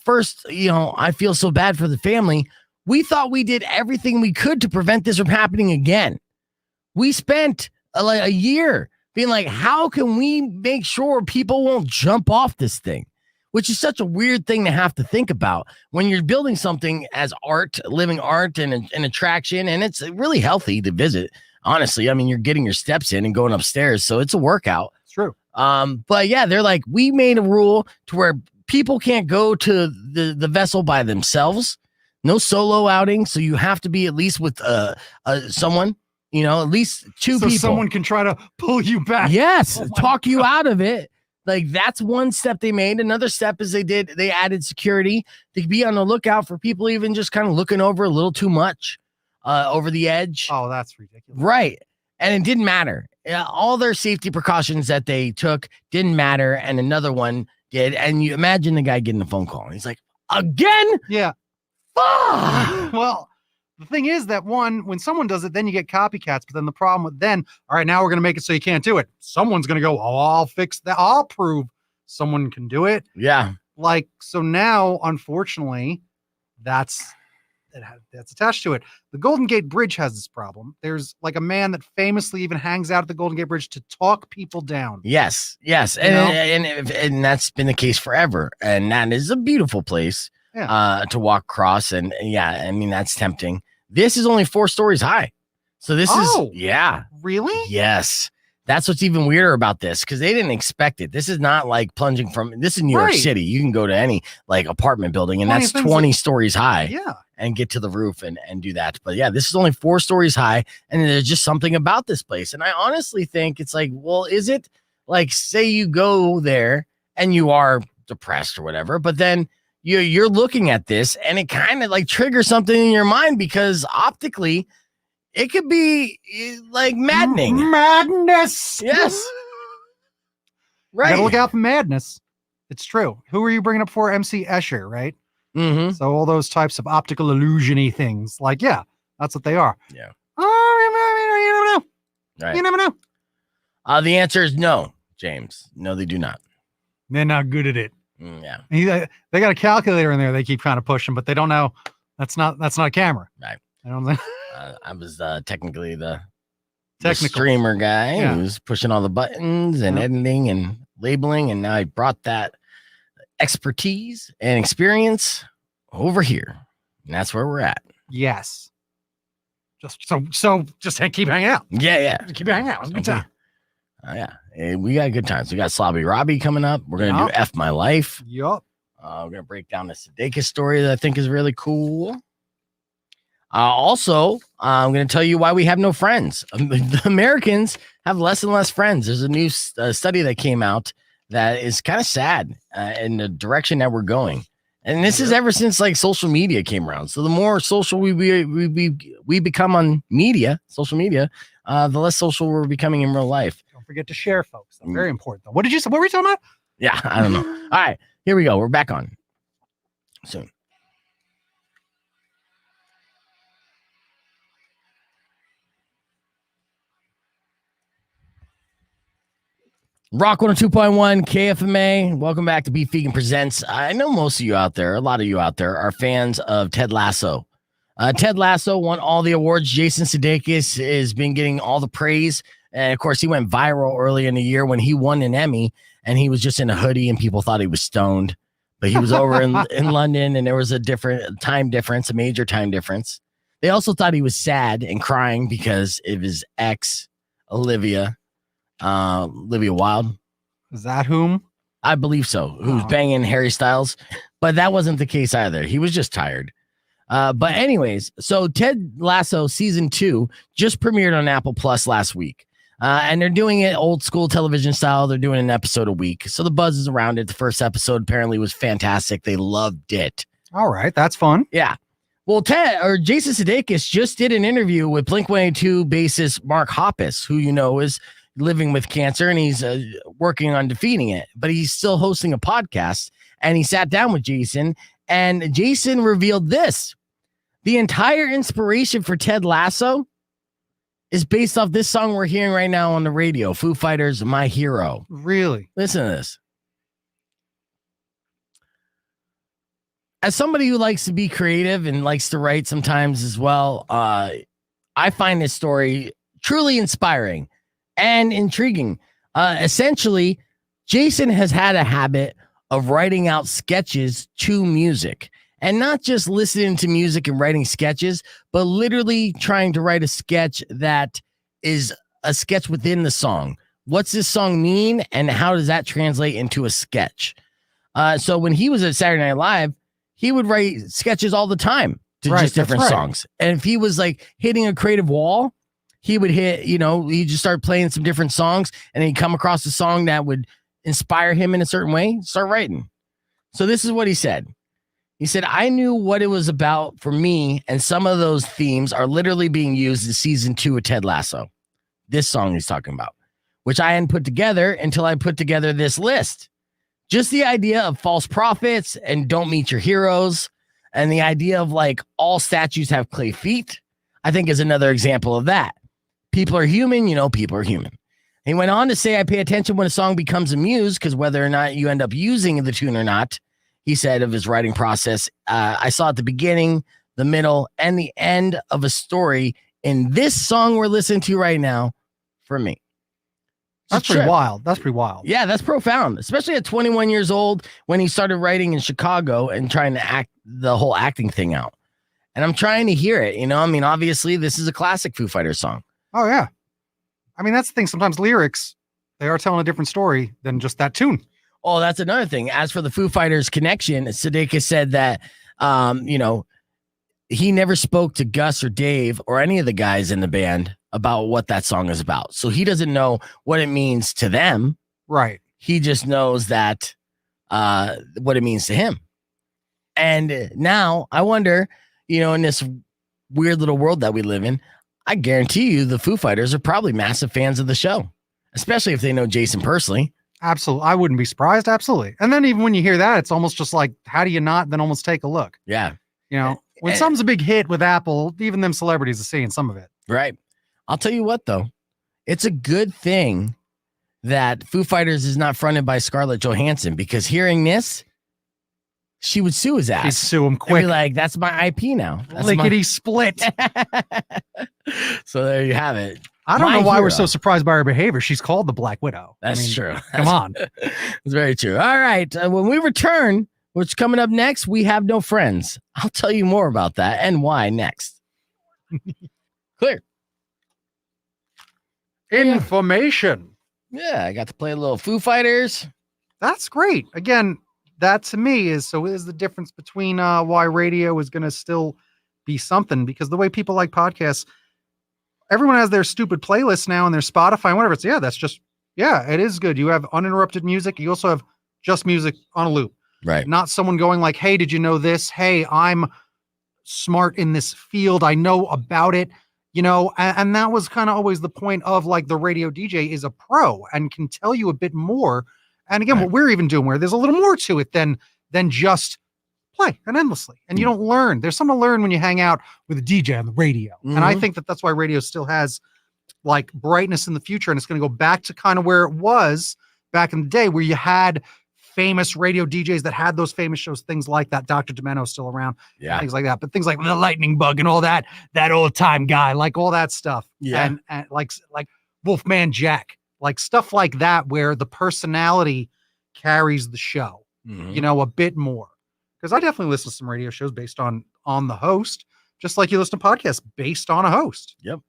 first, I feel so bad for the family. We thought we did everything we could to prevent this from happening again. We spent a year being like, how can we make sure people won't jump off this thing? Which is such a weird thing to have to think about when you're building something as art, living art and an attraction. And it's really healthy to visit. Honestly, I mean, you're getting your steps in and going upstairs. So it's a workout. It's true. But yeah, they're like, we made a rule to where people can't go to the vessel by themselves. No solo outing. So you have to be at least with someone. At least 2 people. So someone can try to pull you back. Yes, talk you out of it. Like, that's one step they made. Another step is they added security to be on the lookout for people even just kind of looking over a little too much over the edge. Oh, that's ridiculous. Right. And it didn't matter. All their safety precautions that they took didn't matter. And another one did. And you imagine the guy getting a phone call. And he's like, again? Yeah. Fuck! Well, the thing is that when someone does it, then you get copycats. But then the problem with all right, now we're going to make it so you can't do it. Someone's going to go, I'll fix that. I'll prove someone can do it. Yeah. So now, unfortunately, that's attached to it. The Golden Gate Bridge has this problem. There's like a man that famously even hangs out at the Golden Gate Bridge to talk people down. Yes. And that's been the case forever. And that is a beautiful place. Yeah. To walk across. And yeah, I mean, that's tempting. This is only 4 stories high. So this is, yeah. Really? Yes. That's what's even weirder about this, because they didn't expect it. This is not like plunging from, this is New York City. You can go to any like apartment building and that's 20 stories high. Yeah. And get to the roof and do that. But yeah, this is only 4 stories high. And there's just something about this place. And I honestly think it's like, well, is it like, say you go there and you are depressed or whatever, but then you're looking at this and it kind of like triggers something in your mind because optically it could be like maddening. Madness. Yes. Right. You gotta look out for madness. It's true. Who are you bringing up for? MC Escher, right? Mm-hmm. So all those types of optical illusion-y things. Like, yeah, that's what they are. Yeah. Oh, you never know. Right. You never know. The answer is no, James. No, they do not. They're not good at it. Yeah. They got a calculator in there. They keep trying to push them, but they don't know that's not a camera. Right. I don't think. I was technically the Technical. streamer guy Yeah. who's pushing all the buttons and editing and labeling, and now I brought that expertise and experience over here, and that's where we're at. Yes. Just keep hanging out. Yeah. Just keep hanging out. It's a good time. Yeah. Hey, we got good times. We got Slobby Robby coming up. We're gonna do F My Life. Yup. We're gonna break down the Sudeikis story that I think is really cool. Also, I'm going to tell you why we have no friends. The Americans have less and less friends. There's a new study that came out that is kind of sad in the direction that we're going. And this is ever since like social media came around. So the more social we become on media, social media, the less social we're becoming in real life. Don't forget to share, folks. That's very important. Though. What did you say? What were you talking about? Yeah, I don't know. All right, here we go. We're back on soon. Rock 102.1 KFMA. Welcome back to Beef Vegan Presents. I know most of you out there, a lot of you out there, are fans of Ted Lasso. Ted Lasso won all the awards. Jason Sudeikis has been getting all the praise. And of course, he went viral early in the year when he won an Emmy and he was just in a hoodie and people thought he was stoned. But he was over in London and there was a different time difference, a major time difference. They also thought he was sad and crying because of his ex, Olivia Wilde. Is that whom? I believe so. Who's banging Harry Styles. But that wasn't the case either. He was just tired. But anyways, so Ted Lasso season 2 just premiered on Apple Plus last week. And they're doing it old school television style. They're doing an episode a week. So the buzz is around it. The first episode apparently was fantastic. They loved it. All right. That's fun. Yeah. Well, Jason Sudeikis just did an interview with Blink-182 bassist Mark Hoppus, who you know is living with cancer and he's working on defeating it, but he's still hosting a podcast. And he sat down with Jason and Jason revealed this. The entire inspiration for Ted Lasso is based off this song we're hearing right now on the radio, Foo Fighters' My Hero. Really? Listen to this. As somebody who likes to be creative and likes to write sometimes as well, I find this story truly inspiring and intriguing. Essentially, Jason has had a habit of writing out sketches to music and not just listening to music and writing sketches, but literally trying to write a sketch that is a sketch within the song. What's this song mean? And how does that translate into a sketch? So when he was at Saturday Night Live, he would write sketches all the time to just different songs. And if he was like hitting a creative wall, he would hit, he'd just start playing some different songs and he'd come across a song that would inspire him in a certain way, start writing. So this is what he said. He said, I knew what it was about for me, and some of those themes are literally being used in season 2 of Ted Lasso. This song he's talking about, which I hadn't put together until I put together this list. Just the idea of false prophets and don't meet your heroes, and the idea of like all statues have clay feet, I think is another example of that. People are human, people are human. He went on to say, I pay attention when a song becomes a muse, because whether or not you end up using the tune or not, he said, of his writing process, I saw at the beginning, the middle, and the end of a story in this song we're listening to right now for me. That's pretty wild. That's pretty wild. Yeah, that's profound, especially at 21 years old when he started writing in Chicago and trying to act the whole acting thing out. And I'm trying to hear it. Obviously, this is a classic Foo Fighters song. Oh, yeah. I mean, that's the thing. Sometimes lyrics, they are telling a different story than just that tune. Oh, that's another thing. As for the Foo Fighters connection, Sudeikis said that, he never spoke to Gus or Dave or any of the guys in the band about what that song is about. So he doesn't know what it means to them. Right. He just knows that what it means to him. And now I wonder, in this weird little world that we live in, I guarantee you the Foo Fighters are probably massive fans of the show, especially if they know Jason personally. Absolutely. I wouldn't be surprised. Absolutely. And then even when you hear that, it's almost just like, how do you not then almost take a look? Yeah. When something's a big hit with Apple, even them celebrities are seeing some of it. Right. I'll tell you what, though. It's a good thing that Foo Fighters is not fronted by Scarlett Johansson, because hearing this, she would sue his He'd ass. sue him They'd quick. be like, that's my IP now. That's Lickety split. So there you have it. I don't My know why we're hero. so surprised by her behavior. She's called the Black Widow. That's true. Come on. It's very true. All right. When we return, what's coming up next? We have no friends. I'll tell you more about that and why next. Clear. Information. Yeah, I got to play a little Foo Fighters. That's great. Again, that to me is the difference between why radio is going to still be something, because the way people like podcasts, everyone has their stupid playlists now and their Spotify and whatever. It is good. You have uninterrupted music. You also have just music on a loop. Right. Not someone going like, hey, did you know this? Hey, I'm smart in this field. I know about it. And that was kind of always the point of like the radio DJ is a pro and can tell you a bit more. And again, what we're even doing where there's a little more to it than just play and endlessly. And you don't learn. There's something to learn when you hang out with a DJ on the radio. And I think that's why radio still has like brightness in the future. And it's going to go back to kind of where it was back in the day, where you had famous radio DJs that had those famous shows, things like that. Dr. Demeno's still around, things like that. But things like the Lightning Bug and all that old time guy, like all that stuff. Yeah. And like Wolfman Jack, like stuff like that, where the personality carries the show, a bit more. Because I definitely listen to some radio shows based on the host, just like you listen to podcasts based on a host. Yep.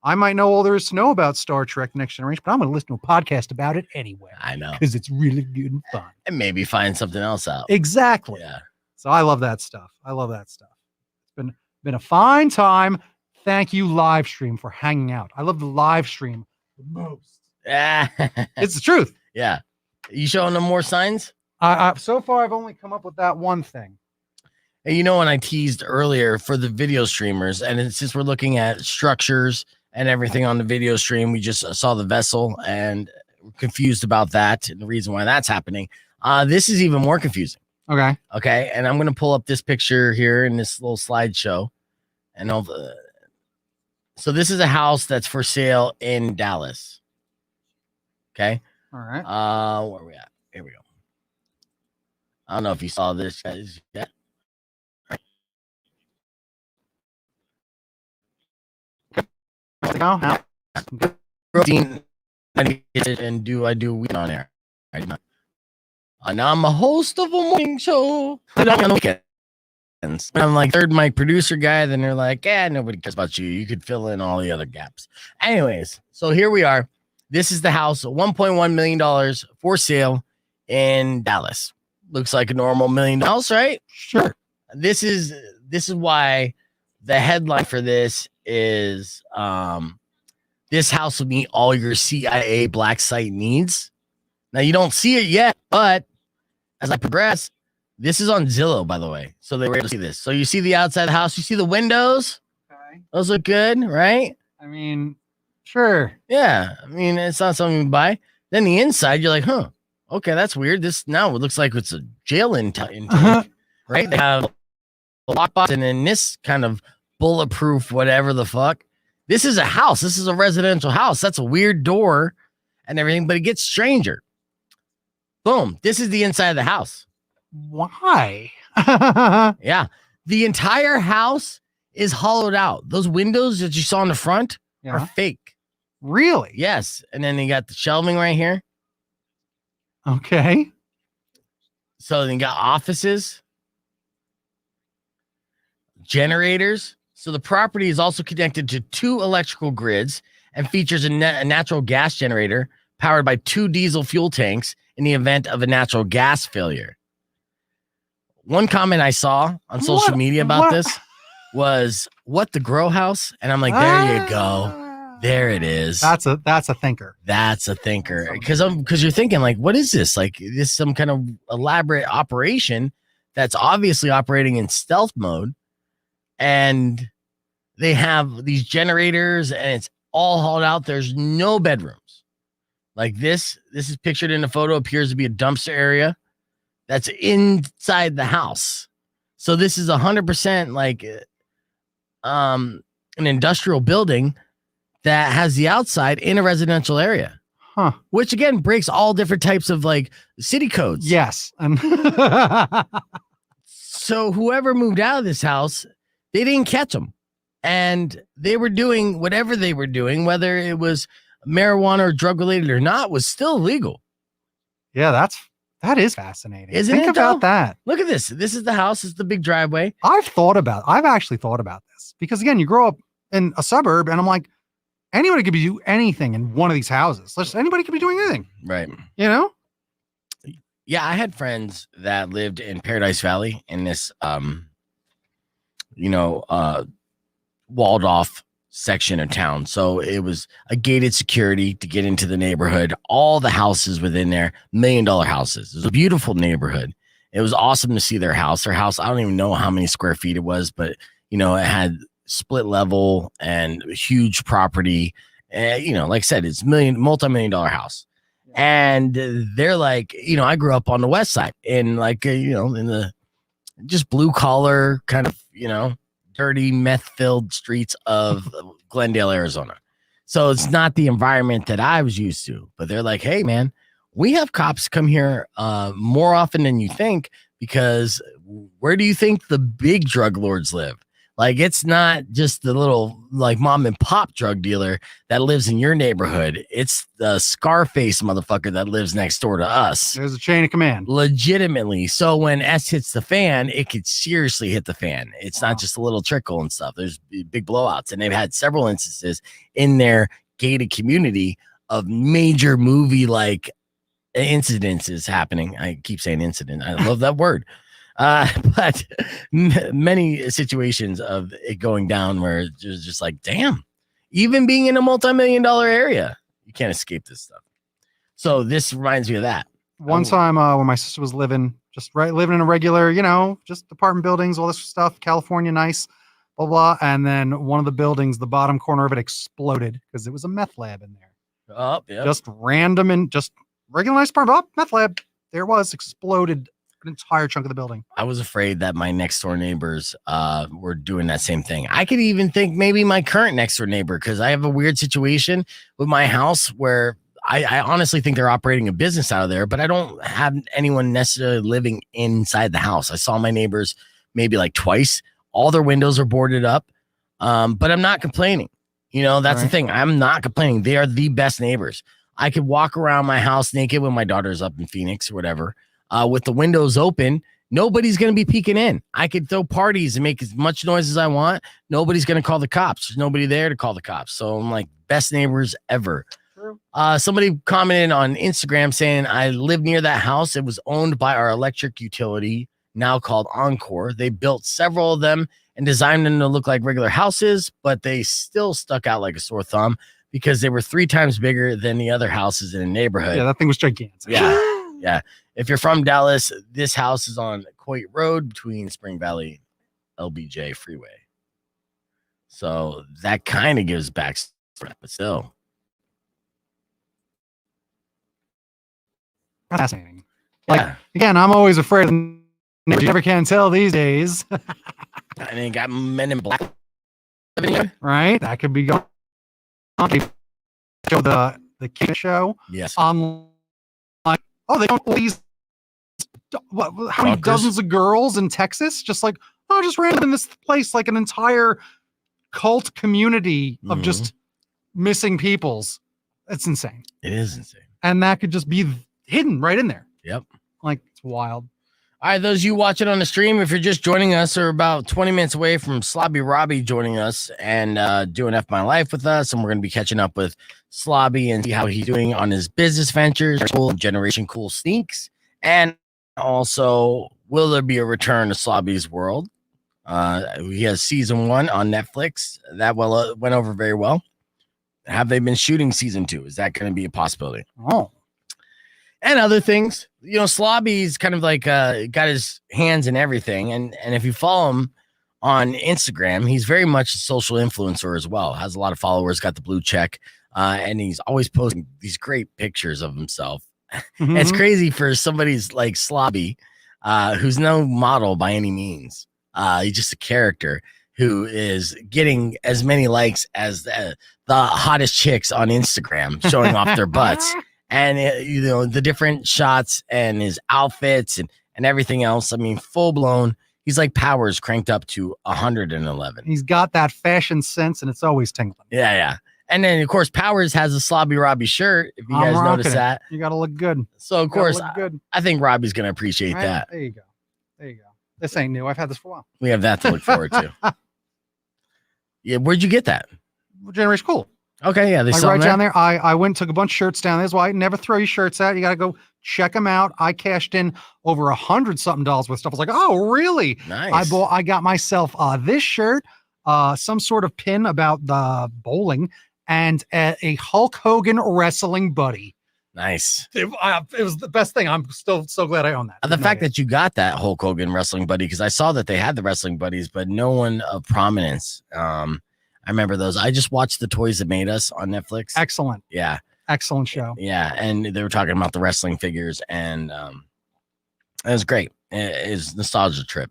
I might know all there is to know about Star Trek Next Generation, but I'm going to listen to a podcast about it anyway. I know. Because it's really good and fun. And maybe find something else out. Exactly. Yeah. So I love that stuff. It's been a fine time. Thank you, live stream, for hanging out. I love the live stream the most. Yeah. It's the truth. Yeah. You showing them more signs? So far, I've only come up with that one thing. And when I teased earlier for the video streamers, and since we're looking at structures and everything on the video stream, we just saw the vessel and we're confused about that and the reason why that's happening. This is even more confusing. Okay. And I'm going to pull up this picture here in this little slideshow. And so this is a house that's for sale in Dallas. Okay. All right. Where are we at? Here we go. I don't know if you saw this, guys. Yeah. And do I do weekend on air? And I'm a host of a morning show. On the weekends. I'm like third mic producer guy. Then they're like, nobody cares about you. You could fill in all the other gaps. Anyways, so here we are. This is the house, $1.1 million for sale in Dallas. Looks like a normal $1 million house, right? Sure. This is why the headline for this is this house will meet all your CIA black site needs. Now you don't see it yet, but as I progress, this is on Zillow, by the way. So they were able to see this. So you see the outside of the house, you see the windows. Okay. Those look good, right? I mean, sure. Yeah. I mean, it's not something you buy. Then the inside, you're like, okay, that's weird. This now it looks like it's a jail intake, right? They have a lockbox and then this kind of bulletproof, whatever the fuck. This is a house. This is a residential house. That's a weird door and everything, but it gets stranger. Boom. This is the inside of the house. Why? Yeah. The entire house is hollowed out. Those windows that you saw in the front are fake. Really? Yes. And then you got the shelving right here. Okay. So then you got offices, generators. So the property is also connected to 2 electrical grids and features a natural gas generator powered by 2 diesel fuel tanks in the event of a natural gas failure. One comment I saw on social media about this was, what, the grow house? And I'm like, there you go. There it is. That's a thinker. That's a thinker. Because you're thinking, like, what is this? Like, this is some kind of elaborate operation that's obviously operating in stealth mode. And they have these generators and it's all hauled out. There's no bedrooms. Like this is pictured in the photo, appears to be a dumpster area that's inside the house. So this is 100% like an industrial building that has the outside in a residential area. Huh. which again breaks all different types of like city codes. Yes. And So whoever moved out of this house, they didn't catch them. And they were doing whatever they were doing, whether it was marijuana or drug related or not, was still illegal. yeah, that is fascinating. Isn't Think it, about though? that. Look at this. This is the house. It's the big driveway. I've actually thought about this because again, you grow up in a suburb and I'm like, anybody could be doing anything in one of these houses. Anybody could be doing anything, Right. you know? Yeah, I had friends that lived in Paradise Valley in this walled off section of town. So it was a gated security to get into the neighborhood. All the houses within there, $1 million houses. It was a beautiful neighborhood. It was awesome to see their house. Their house, I don't even know how many square feet it was, but it had split level and huge property. Like I said, it's multi-million dollar house. And they're like, I grew up on the west side in like, in the just blue collar kind of, dirty meth filled streets of Glendale, Arizona. So it's not the environment that I was used to, but they're like, hey man, we have cops come here more often than you think, because where do you think the big drug lords live? Like, it's not just the little like mom and pop drug dealer that lives in your neighborhood. It's the Scarface motherfucker that lives next door to us. There's a chain of command. Legitimately. So when S hits the fan, it could seriously hit the fan. It's not just a little trickle and stuff. There's big blowouts. And they've had several instances in their gated community of major movie like incidences happening. I keep saying incident. I love that word. But many situations of it going down where it's just like, damn, even being in a multi-million-dollar area, you can't escape this stuff. So this reminds me of that. One time when my sister was living in a regular, just apartment buildings, all this stuff, California, nice, blah, blah. And then one of the buildings, the bottom corner of it exploded because it was a meth lab in there. Oh, yeah. Just random and just regular nice apartment. Oh, meth lab. There it was, exploded an entire chunk of the building. I was afraid that my next door neighbors were doing that same thing. I could even think maybe my current next door neighbor, because I have a weird situation with my house where I honestly think they're operating a business out of there, but I don't have anyone necessarily living inside the house. I saw my neighbors maybe like twice. All their windows are boarded up, but I'm not complaining. That's the thing. I'm not complaining. They are the best neighbors. I could walk around my house naked when my daughter's up in Phoenix or whatever. With the windows open, nobody's going to be peeking in. I could throw parties and make as much noise as I want. Nobody's going to call the cops. There's nobody there to call the cops. So I'm like, best neighbors ever. True. Somebody commented on Instagram saying, I live near that house. It was owned by our electric utility, now called Encore. They built several of them and designed them to look like regular houses, but they still stuck out like a sore thumb because they were 3 times bigger than the other houses in the neighborhood. Yeah, that thing was gigantic. Yeah. Yeah. If you're from Dallas, this house is on Coit Road between Spring Valley LBJ Freeway. So that kind of gives back, but still. Fascinating. Yeah. Again, I'm always afraid. You never can tell these days. And then got Men in Black. Right? That could be going on. They show the kid show. Yes. Oh, they don't these. How many dozens of girls in Texas? Just random in this place, like an entire cult community of just missing peoples. It's insane. It is insane. And that could just be hidden right in there. Yep. It's wild. All right, those of you watching on the stream, if you're just joining us, or about 20 minutes away from Slobby Robby joining us and doing F My Life with us, and we're going to be catching up with Slobby and see how he's doing on his business ventures, Generation Cool Sneaks, and also, will there be a return to Slobby's World? He has season 1 on Netflix. That went over very well. Have they been shooting season 2? Is that going to be a possibility? Oh. And other things. Slobby's kind of like got his hands in everything. And if you follow him on Instagram, he's very much a social influencer as well. Has a lot of followers, got the blue check. And he's always posting these great pictures of himself. Mm-hmm. It's crazy for somebody's like Slobby, who's no model by any means. He's just a character. who is getting as many likes as the hottest chicks on Instagram showing off their butts. And, the different shots and his outfits and everything else. I mean, full blown. He's like Powers cranked up to 111. He's got that fashion sense, and it's always tingling. Yeah. And then, of course, Powers has a Slobby Robby shirt, if you guys notice that. You got to look good. So, of course, good. I think Robbie's going to appreciate Right? that. There you go. This ain't new. I've had this for a while. We have that to look forward to. Yeah, where'd you get that? Generation Cool. Okay, yeah, they Like sell right them down there. I went and took a bunch of shirts down there. That's why I never throw your shirts out. You got to go check them out. I cashed in over $100-something worth stuff. I was like, oh, really? Nice. I got myself this shirt, some sort of pin about the bowling, and a Hulk Hogan wrestling buddy. Nice. It was the best thing. I'm still so glad I own that. The fact that you got that Hulk Hogan wrestling buddy, because I saw that they had the wrestling buddies, but no one of prominence. I remember those. I just watched The Toys That Made Us on Netflix. Excellent. Yeah. Excellent show. Yeah. And they were talking about the wrestling figures, and it was great. It's a nostalgia trip,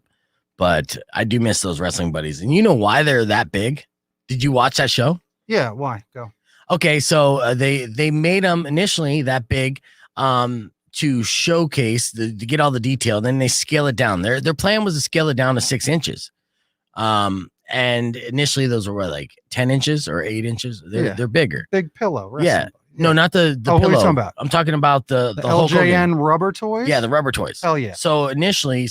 but I do miss those wrestling buddies. And you know why they're that big? Did you watch that show? Yeah. Why? Go. Okay. So they made them initially that big to showcase, to get all the detail. Then they scale it down. Their plan was to scale it down to 6 inches. And initially those were like 10 inches or 8 inches. They're bigger. Big pillow. Yeah. No, not the Oh, what are you pillow. talking about? I'm talking about the Hulk Hogan. LJN rubber toys? Yeah, the rubber toys. Hell yeah. So initially,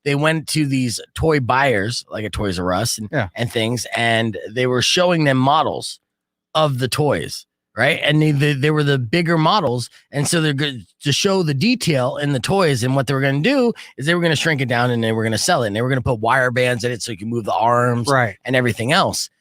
they went to these toy buyers like a Toys R Us and things, and they were showing them models of the toys, right? And they were the bigger models, and so they're good to show the detail in the toys. And what they were going to do is they were going to shrink it down, and they were going to sell it, and they were going to put wire bands in it so you can move the arms, right, and everything else.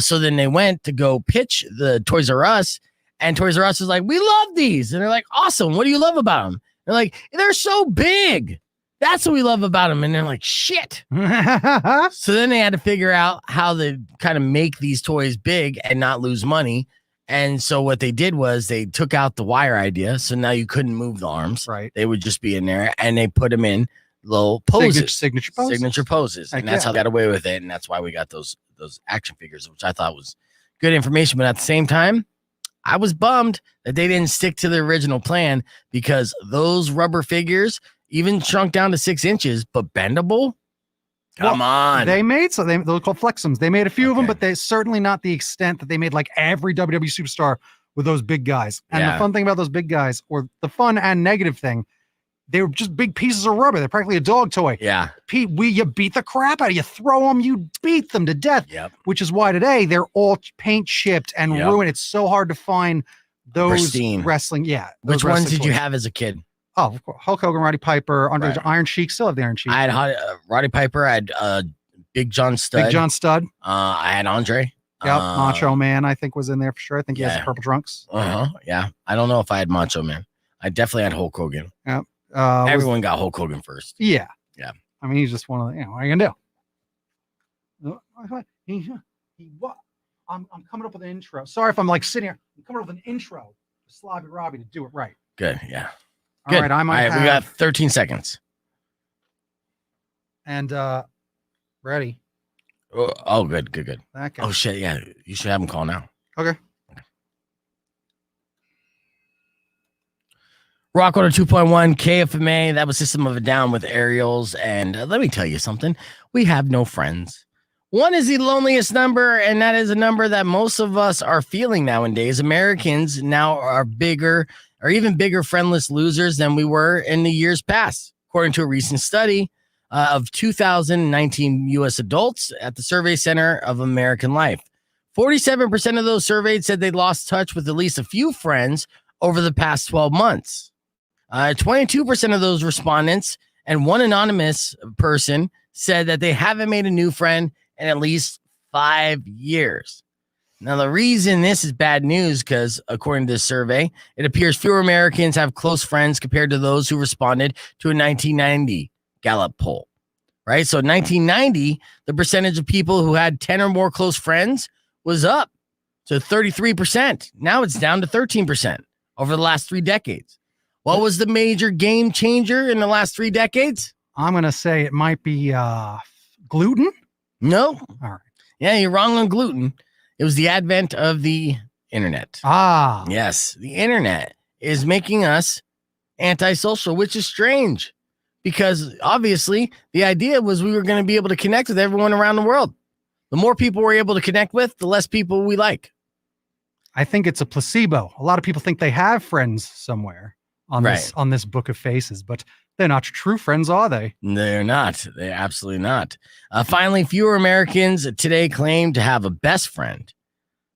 So then they went to go pitch the Toys R Us. And Toys R Us was like, we love these. And they're like, awesome. What do you love about them? They're like, they're so big. That's what we love about them. And they're like, shit. So then they had to figure out how to kind of make these toys big and not lose money. And so what they did was they took out the wire idea. So now you couldn't move the arms. Right. They would just be in there, and they put them in little poses. Signature poses. And that's how they got away with it. And that's why we got those action figures, which I thought was good information. But at the same time, I was bummed that they didn't stick to the original plan, because those rubber figures even shrunk down to 6 inches, but bendable. Come on. They made those called Flexums. They made a few of them, but they certainly not the extent that they made like every WWE superstar with those big guys. And the fun thing about those big guys, or the fun and negative thing, they were just big pieces of rubber. They're practically a dog toy. Yeah. Pete, you beat the crap out of you. Throw them, you beat them to death. Yep. Which is why today they're all paint chipped and ruined. It's so hard to find those pristine wrestling. Yeah. Which ones did you have as a kid? Oh, of course. Hulk Hogan, Roddy Piper, Iron Sheik. Still have the Iron Sheik. I had Roddy Piper. I had Big John Studd. Big John Studd. I had Andre. Yep. Macho Man, I think, was in there for sure. I think he has the purple trunks. Yeah. I don't know if I had Macho Man. I definitely had Hulk Hogan. Yep. Everyone got Hulk Hogan first. Yeah. Yeah. I mean, he's just one of the, what are you gonna do? I'm coming up with an intro. Sorry if I'm like sitting here. I'm coming up with an intro to Slobby Robby to do it right. Good. Yeah. All right. We got 13 seconds. And ready. Oh, good. That guy. Oh shit. Yeah. You should have him call now. Okay. Rock 2.1 KFMA. That was System of a Down with Aerials. And let me tell you something. We have no friends. One is the loneliest number, and that is a number that most of us are feeling nowadays. Americans now are even bigger friendless losers than we were in the years past, according to a recent study of 2019 U.S. adults at the Survey Center of American Life. 47% of those surveyed said they lost touch with at least a few friends over the past 12 months. 22% of those respondents and one anonymous person said that they haven't made a new friend in at least 5 years. Now, the reason this is bad news, because according to this survey, it appears fewer Americans have close friends compared to those who responded to a 1990 Gallup poll, right? So in 1990, the percentage of people who had 10 or more close friends was up to 33%. Now it's down to 13% over the last 3 decades. What was the major game changer in the last 3 decades? I'm going to say it might be gluten. No. All right. Yeah, you're wrong on gluten. It was the advent of the internet. Ah. Yes, the internet is making us antisocial, which is strange because obviously the idea was we were going to be able to connect with everyone around the world. The more people we're able to connect with, the less people we like. I think it's a placebo. A lot of people think they have friends somewhere on this book of faces, but they're not true friends, are they? They're not. They're absolutely not. Finally, fewer Americans today claim to have a best friend.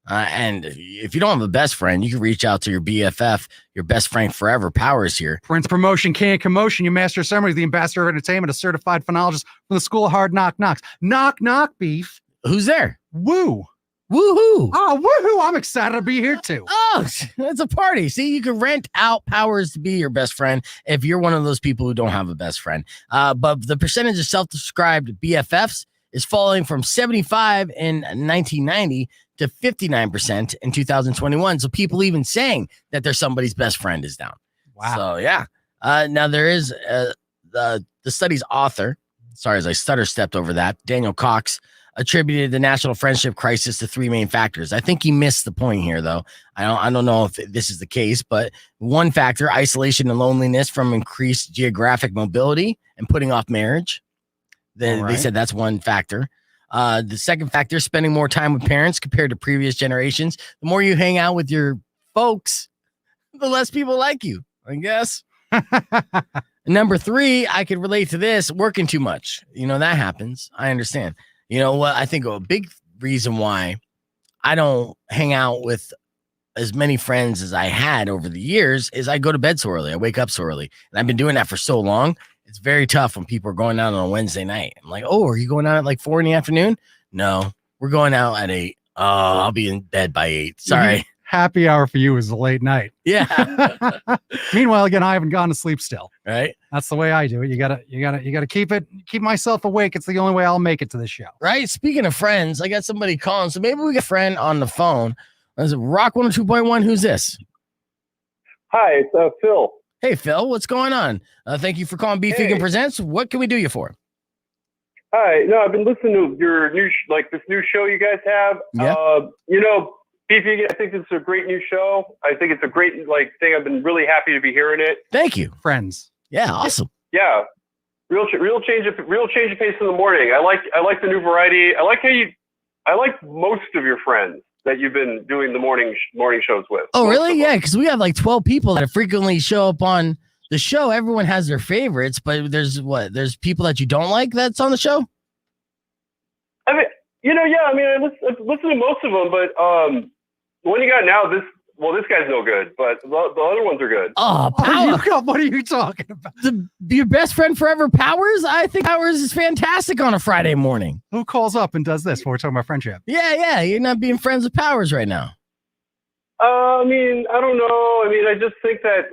And if you don't have a best friend, you can reach out to your BFF, your best friend forever. Powers here. Prince Promotion, Can't Commotion, your master of ceremonies, the ambassador of entertainment, a certified phonologist from the School of Hard Knock Knocks. Knock, knock, beef. Who's there? Woo. Woohoo. Oh, woohoo. I'm excited to be here too. Oh, it's a party. See, you can rent out Powers to be your best friend if you're one of those people who don't have a best friend. But the percentage of self-described BFFs is falling from 75 in 1990 to 59% in 2021. So people even saying that they're somebody's best friend is down. Wow. So, yeah. Now, there is the study's author. Sorry, as I stutter-stepped over that. Daniel Cox attributed the national friendship crisis to three main factors. I think he missed the point here, though. I don't know if this is the case, but one factor, isolation and loneliness from increased geographic mobility and putting off marriage. They said that's one factor. The second factor, spending more time with parents compared to previous generations. The more you hang out with your folks, the less people like you, I guess. Number three, I could relate to this, working too much. That happens. I understand. You know what? I think a big reason why I don't hang out with as many friends as I had over the years is I go to bed so early. I wake up so early. And I've been doing that for so long. It's very tough when people are going out on a Wednesday night. I'm like, oh, are you going out at like 4 in the afternoon? No, we're going out at 8. Oh, I'll be in bed by 8. Sorry. Happy hour for you is a late night. Yeah. Meanwhile, again, I haven't gone to sleep still. Right. That's the way I do it. You gotta keep myself awake. It's the only way I'll make it to this show. Right. Speaking of friends, I got somebody calling. So maybe we get a friend on the phone. Is it Rock 102.1? Who's this? Hi, it's Phil. Hey, Phil, what's going on? Thank you for calling Beef Vegan Presents. What can we do you for? Hi. No, I've been listening to your new this new show you guys have. Yeah. Beef Vegan, I think it's a great new show. I think it's a great thing. I've been really happy to be hearing it. Thank you, friends. Yeah, awesome. Yeah, real change of pace in the morning. I like the new variety. I like most of your friends that you've been doing the morning shows with. Oh, really? Yeah, because we have like 12 people that frequently show up on the show. Everyone has their favorites, but there's people that you don't like that's on the show? I mean, I listen to most of them, but the one you got now, this guy's no good, but the other ones are good. Oh, what are you talking about? Your best friend forever, Powers? I think Powers is fantastic on a Friday morning. Who calls up and does this when we're talking about friendship? Yeah. You're not being friends with Powers right now. I don't know. I just think that,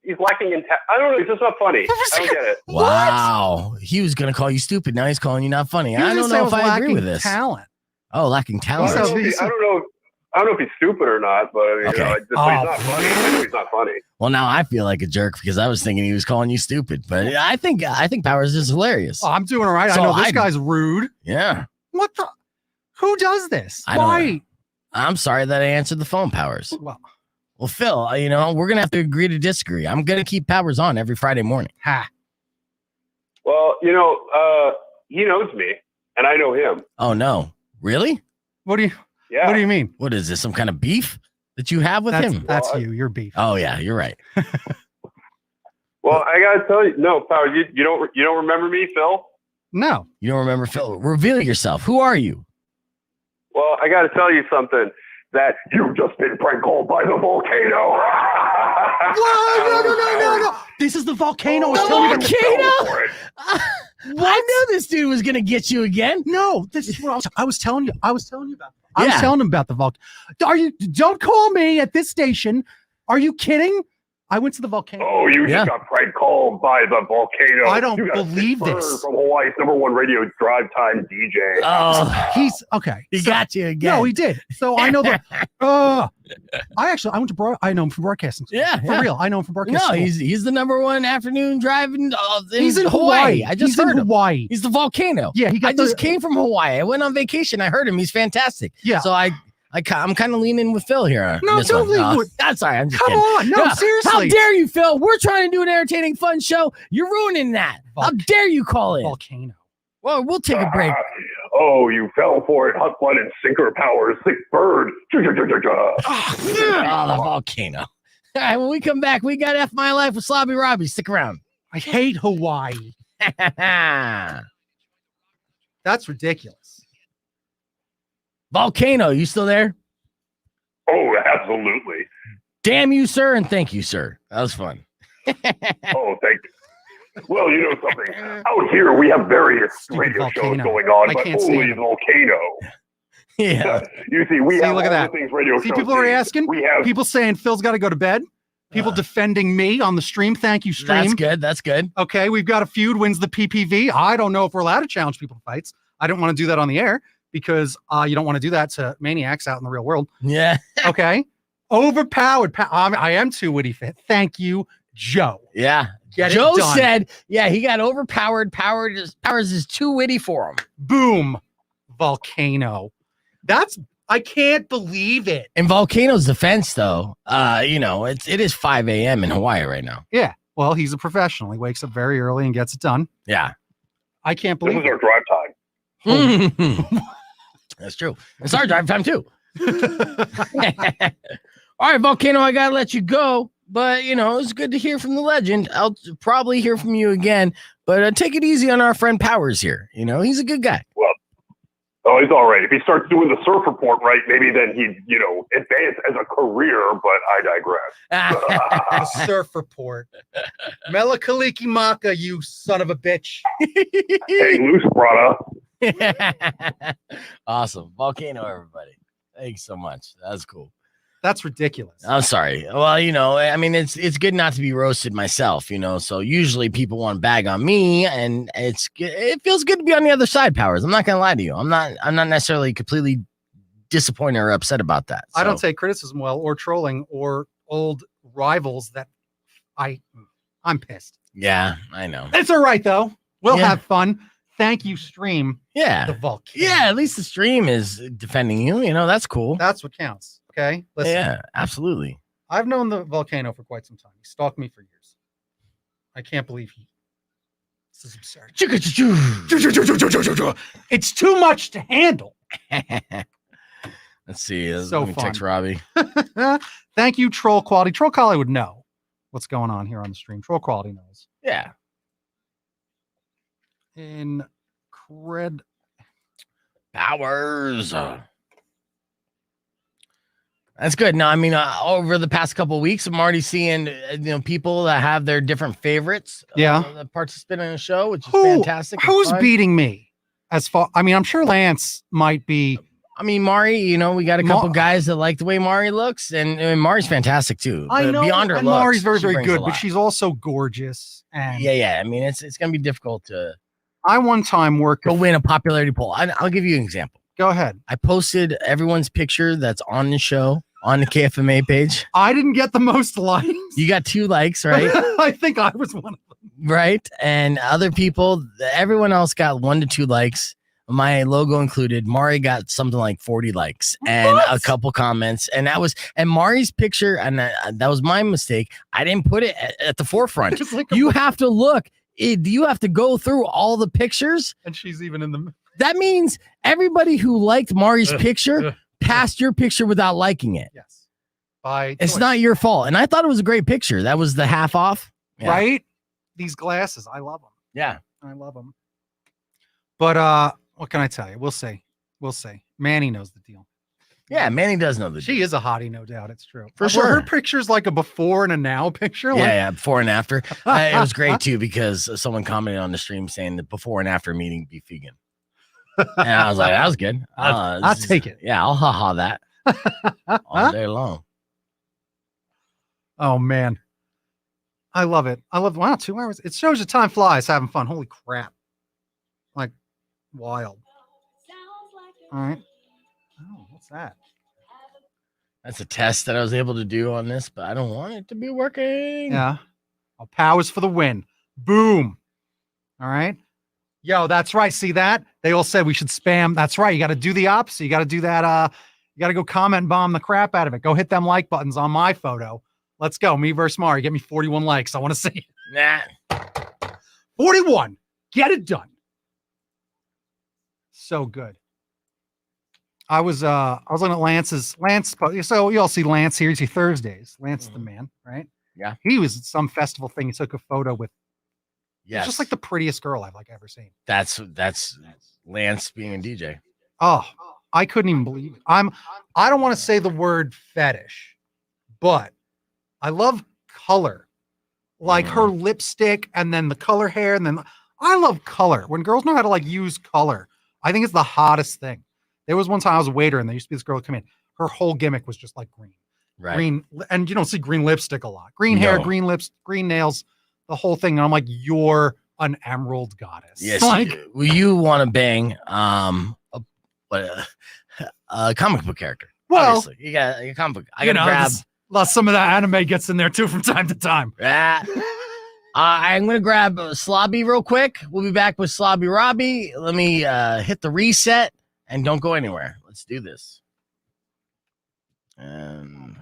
he's lacking in I don't know. He's just not funny. I don't get it. Wow. He was going to call you stupid. Now he's calling you not funny. I don't know if I agree with this. Talent. Oh, lacking talent. I don't know if he's stupid or not, but he's not funny. He's not funny. Well, now I feel like a jerk because I was thinking he was calling you stupid, but I think Powers is hilarious. Oh, I'm doing all right. I know this guy's rude. Yeah. What the? Who does this? Why? I'm sorry that I answered the phone, Powers. Well, Phil, we're gonna have to agree to disagree. I'm gonna keep Powers on every Friday morning. Ha. Well, he knows me, and I know him. Oh no, really? What do you mean? What is this? Some kind of beef that you have with him? That's you're beef. Oh yeah, you're right. Well, I gotta tell you, no, Powers, you don't remember me, Phil? No, you don't remember Phil. Reveal yourself. Who are you? Well, I gotta tell you something. That you've just been prank called by the volcano. No. This is the volcano. The volcano? I knew this dude was going to get you again. No, this is what I was telling you. I was telling about. I was telling him about the volcano. Don't call me at this station. Are you kidding? I went to the volcano. Oh, you Yeah. just got prank called by the volcano. I don't You got a believe Big Bird this. From Hawaii's #1 radio drive time DJ. Oh, He's okay. he so- got you again. No, he did. So I know the. I went to I know him from broadcasting school. Yeah, For yeah. real. I know him from broadcasting No, school. he's the #1 afternoon driving. He's in Hawaii. I just he's heard in him. Hawaii. He's the volcano. Yeah, he got I just came from Hawaii. I went on vacation. I heard him. He's fantastic. Yeah. So I'm kind of leaning with Phil here. on No, this don't one. lean with- That's sorry. I'm just Come kidding. on. No, How seriously. dare you, Phil? We're trying to do an entertaining, fun show. You're ruining that. How dare you call it? Volcano. Well, we'll take a break. Oh, you fell for it. Hot blood and sinker powers. Sick bird. Oh, the volcano. All right, when we come back, we got F My Life with Slobby Robby. Stick around. I hate Hawaii. That's ridiculous. Volcano, you still there? Oh, absolutely. Damn you, sir, and thank you, sir. That was fun. Oh, thank you. Well, you know something. Out here, we have various Stupid radio shows volcano. going on, I but can't only stand it. volcano. Yeah. You see, we See, have look at all that. the things radio See, shows people are do. asking. We have People saying Phil's got to go to bed. People defending me on the stream. Thank you, stream. That's good. That's good. Okay, we've got a feud wins the PPV. I don't know if we're allowed to challenge people to fights. I don't want to do that on the air because you don't want to do that to maniacs out in the real world. Yeah. Okay, overpowered. I am too witty fit. Thank you, Joe. Yeah. Get it Joe done. said, yeah, he got overpowered. Powers is too witty for him. Boom, volcano. I can't believe it. In Volcano's defense, though, it is 5 a.m. in Hawaii right now. Yeah. Well, he's a professional. He wakes up very early and gets it done. Yeah. I can't this believe is it. our drive time. That's true. It's our drive time, too. All right, Volcano, I got to let you go. But, it's good to hear from the legend. I'll probably hear from you again. But take it easy on our friend Powers here. He's a good guy. Well, oh, he's all right. If he starts doing the surf report right, maybe then he'd, advance as a career, but I digress. The surf report. Melakaliki Maka, you son of a bitch. Hey, loose, brother. Awesome. Volcano, everybody. Thanks so much. That's cool. That's ridiculous. I'm sorry. Well, it's good not to be roasted myself, so usually people want to bag on me, and it feels good to be on the other side, Powers. I'm not going to lie to you. I'm not necessarily completely disappointed or upset about that. I don't take criticism well or trolling or old rivals that I'm pissed. Yeah, I know. It's all right, though. We'll Yeah. have fun. Thank you, stream. Yeah. The volcano. Yeah, at least the stream is defending you. That's cool. That's what counts. Okay. Listen, Yeah, absolutely. I've known the volcano for quite some time. He stalked me for years. I can't believe this is absurd. It's too much to handle. Let's see. So Let me text Robbie. Thank you, Troll Quality. Troll Quality would know what's going on here on the stream. Troll Quality knows. Yeah. Powers. That's good. No, over the past couple of weeks, I'm already seeing people that have their different favorites. Yeah. That participate in the show, which is fantastic. and Who's fun. beating me? I'm sure Lance might be. Mari, we got a couple guys that like the way Mari looks, and Mari's fantastic too. I know. Beyond her and looks, Mari's very, she very brings a good, but lot. she's also gorgeous. And Yeah. It's gonna be difficult to I one time worked. go win a popularity poll. I'll give you an example. Go ahead. I posted everyone's picture that's on the show on the KFMA page. I didn't get the most likes. You got 2 likes, right? I think I was one of them. Right. And other people, everyone else got 1 to 2 likes. My logo included. Mari got something like 40 likes and a couple comments. And Mari's picture, and that was my mistake. I didn't put it at the forefront. It's like You have to look. You have to go through all the pictures. and she's even in the. That means everybody who liked Mari's picture passed your picture without liking it. Yes. By It's choice. not your fault. And I thought it was a great picture. That was the half off. Yeah. Right. These glasses, I love them. Yeah. I love them. But what can I tell you? We'll see. Manny knows the deal. Yeah. Manny does know the She is a hottie, no doubt. It's true. For Were sure. her pictures like a before and a now picture? Like, Yeah, before and after. It was great too because someone commented on the stream saying the before and after meeting be vegan. And I was like, that was good. I'll take it. Yeah, I'll that all day long. Oh man. I love it. Wow, 2 hours. It shows you time flies having fun. Holy crap. Like wild. All right. Oh, what's that? That's a test that I was able to do on this, but I don't want it to be working. Yeah. Oh, powers for the win. Boom. All right. Yo, that's right. See that? They all said we should spam. That's right. You got to do the opposite. You got to do that. You got to go comment bomb the crap out of it. Go hit them like buttons on my photo. Let's go. Me versus Mario. Get me 41 likes. I want to see it. Nah. 41. Get it done. So good. I was looking at Lance. So you all see Lance here. You see Thursdays. Lance is the man, right? Yeah. He was at some festival thing. He took a photo with. Yes. Just like the prettiest girl I've ever seen. That's Lance being a DJ. Oh, I couldn't even believe it. I don't want to say the word fetish, but I love color. Like her lipstick and then the color hair. And then I love color. When girls know how to use color, I think it's the hottest thing. There was one time I was a waiter and there used to be this girl come in. Her whole gimmick was just like green. Right. Green. And you don't see green lipstick a lot. Green hair, green lips, green nails, the whole thing. And I'm like, you're an emerald goddess. Yes. You want to bang a comic book character. Well, obviously. You got a comic book. I gotta grab some of that anime gets in there too from time to time. I'm gonna grab Slobby real quick. We'll be back with Slobby Robby. Let me hit the reset and don't go anywhere. Let's do this. And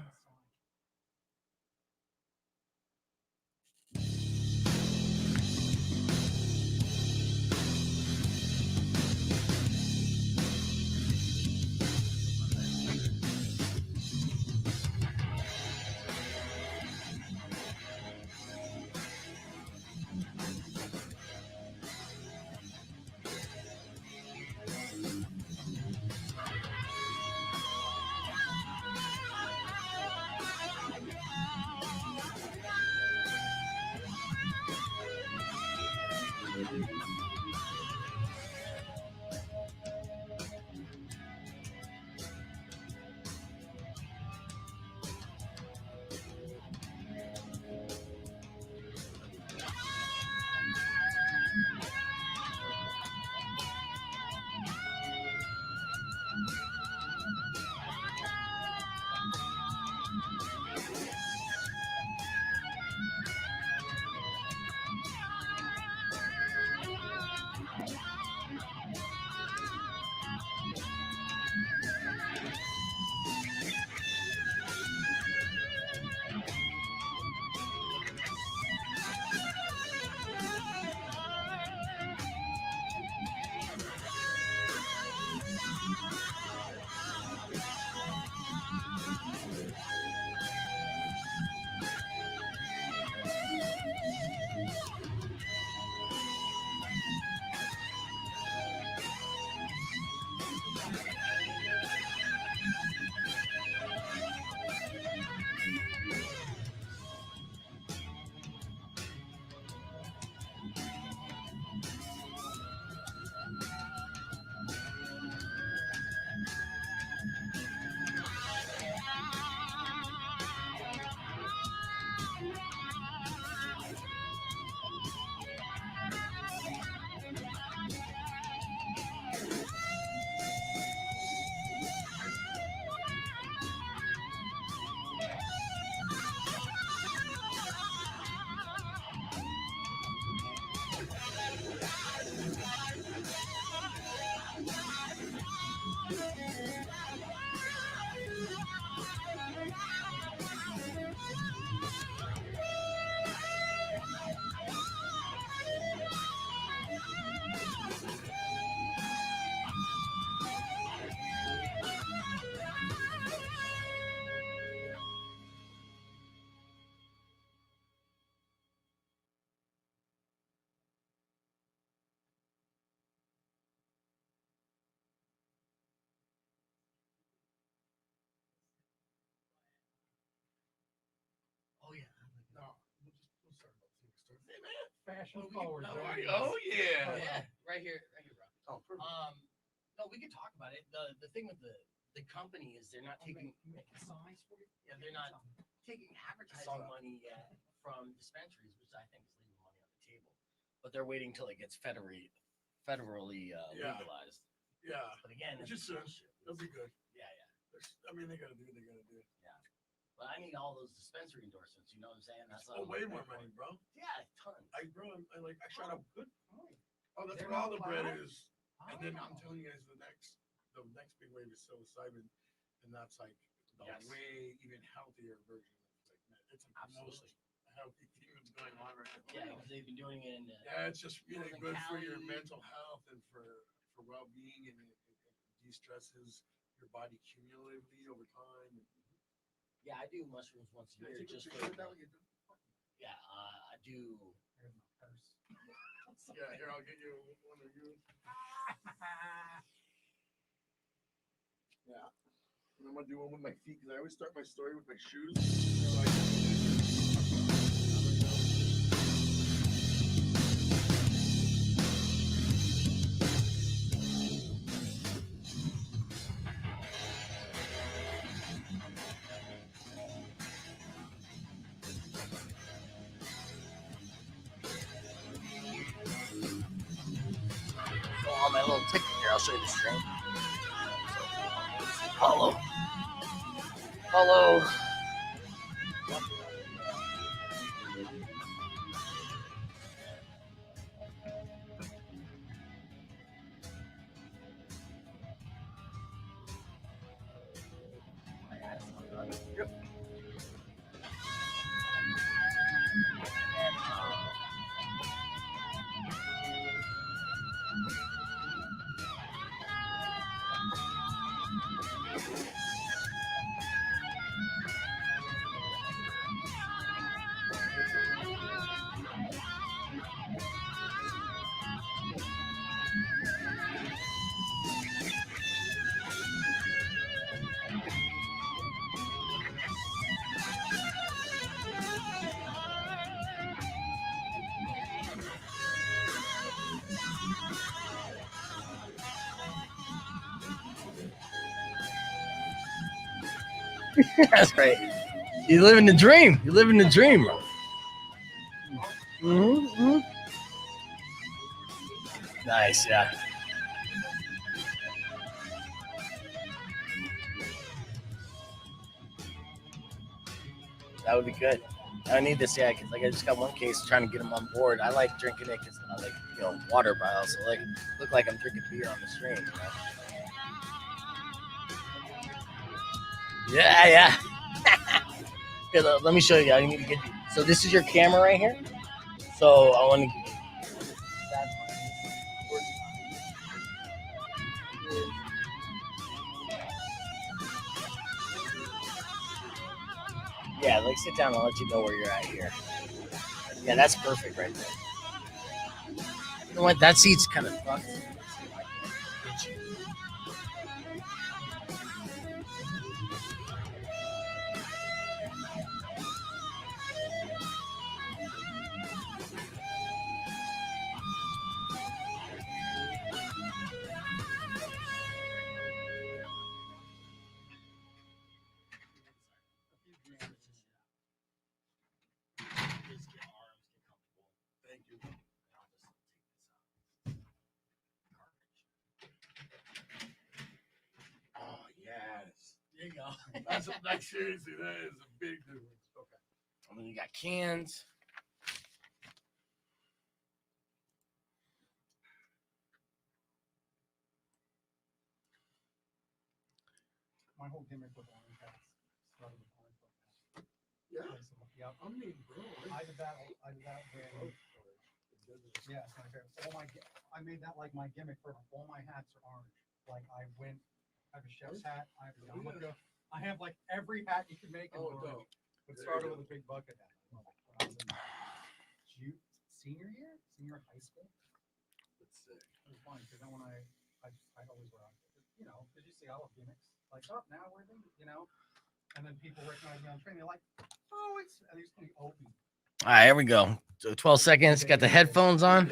Fashion forward. yeah, right here, bro. Oh, No, we can talk about it. The thing with the company is they're not taking they're not taking advertising money yet from dispensaries, which I think is leaving money on the table. But they're waiting until it gets federally legalized. Yeah. But again, Which is it's soon. bullshit. It'll be good. Yeah, yeah. I mean, they gotta do what they gotta do. Yeah. But I need all those dispensary endorsements. You know what I'm saying? That's Oh, way more money, bro. Yeah, tons. I shot up. Good point. Oh, that's They're what all the not bread allowed? is. And then I'm Oh. telling you guys, the next big wave is psilocybin, and that's like the Yes. way even healthier version of it's the most healthy thing that's going on right now. Yeah, because they've been doing it in. Yeah, it's just really Northern good for your Cali. mental health and for well-being, and it de-stresses your body cumulatively over time. Yeah, I do mushrooms once a Can I year take a just for. picture of that when you're done? Yeah, I do. Yeah, here, I'll get you one of you. Yeah. And I'm gonna do one with my feet because I always start my story with my shoes. So on my little ticket here, I'll show you the string. Follow. Yep. That's right. You live in the dream. You live in the dream, bro. Mm-hmm. Nice, yeah. That would be good. I need this, yeah, because like I just got one case trying to get them on board. I like drinking it because I like water, but I also like look like I'm drinking beer on the stream. You know? Yeah, yeah. Here, let me show you. I need to get you. So this is your camera right here. So I want to. Yeah, like sit down. I'll let you know where you're at here. Yeah, that's perfect right there. You know what? That seat's kind of fucked. Thank you. Oh yes. There you go. That's like seriously, that is a big difference. Okay. And then you got cans. My whole gimmick with orange hats started with orange hats. Yeah. Yep. I mean, bro. I did that when. Yeah, it's my favorite. I made that like my gimmick for all my hats are orange. Like I have a chef's hat. I have a yarmulke. I have like every hat you can make in orange. It started with a big bucket hat. When I was in senior high school. Let's see. It was fun because then when I always wear on, because you see I love gimmicks. Like, oh, now we're thinking, and then people recognize me on train. They're like, oh, it's, and they just call me Opie. All right, here we go. So 12 seconds. Got the headphones on.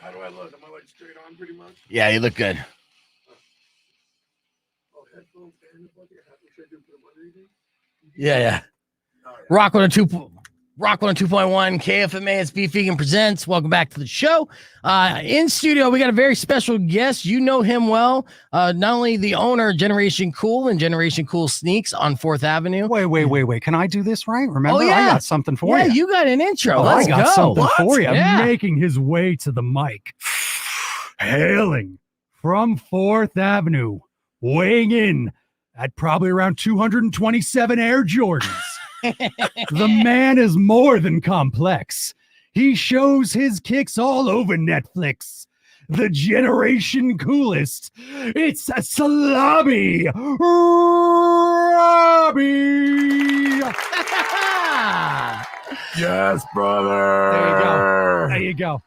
How do I look? Am I like straight on pretty much? Yeah, you look good. Oh, headphones and the bucket hat. What should I do? Put them under anything? Yeah, yeah. Rock 102. Rock 102.1 KFMA, it's Beef Vegan Presents. Welcome back to the show. In studio, we got a very special guest. You know him well. Not only the owner of Generation Cool and Generation Cool Sneaks on 4th Avenue. Wait. Can I do this right? Remember, Oh, yeah. I got something for you. Yeah, you got an intro. Oh, Let's I got go. something for you. Yeah. Making his way to the mic. Hailing from 4th Avenue. Weighing in at probably around 227 Air Jordans. The man is more than complex. He shows his kicks all over Netflix. The Generation Coolest. It's a Slobby Robby. Yes, brother. There you go.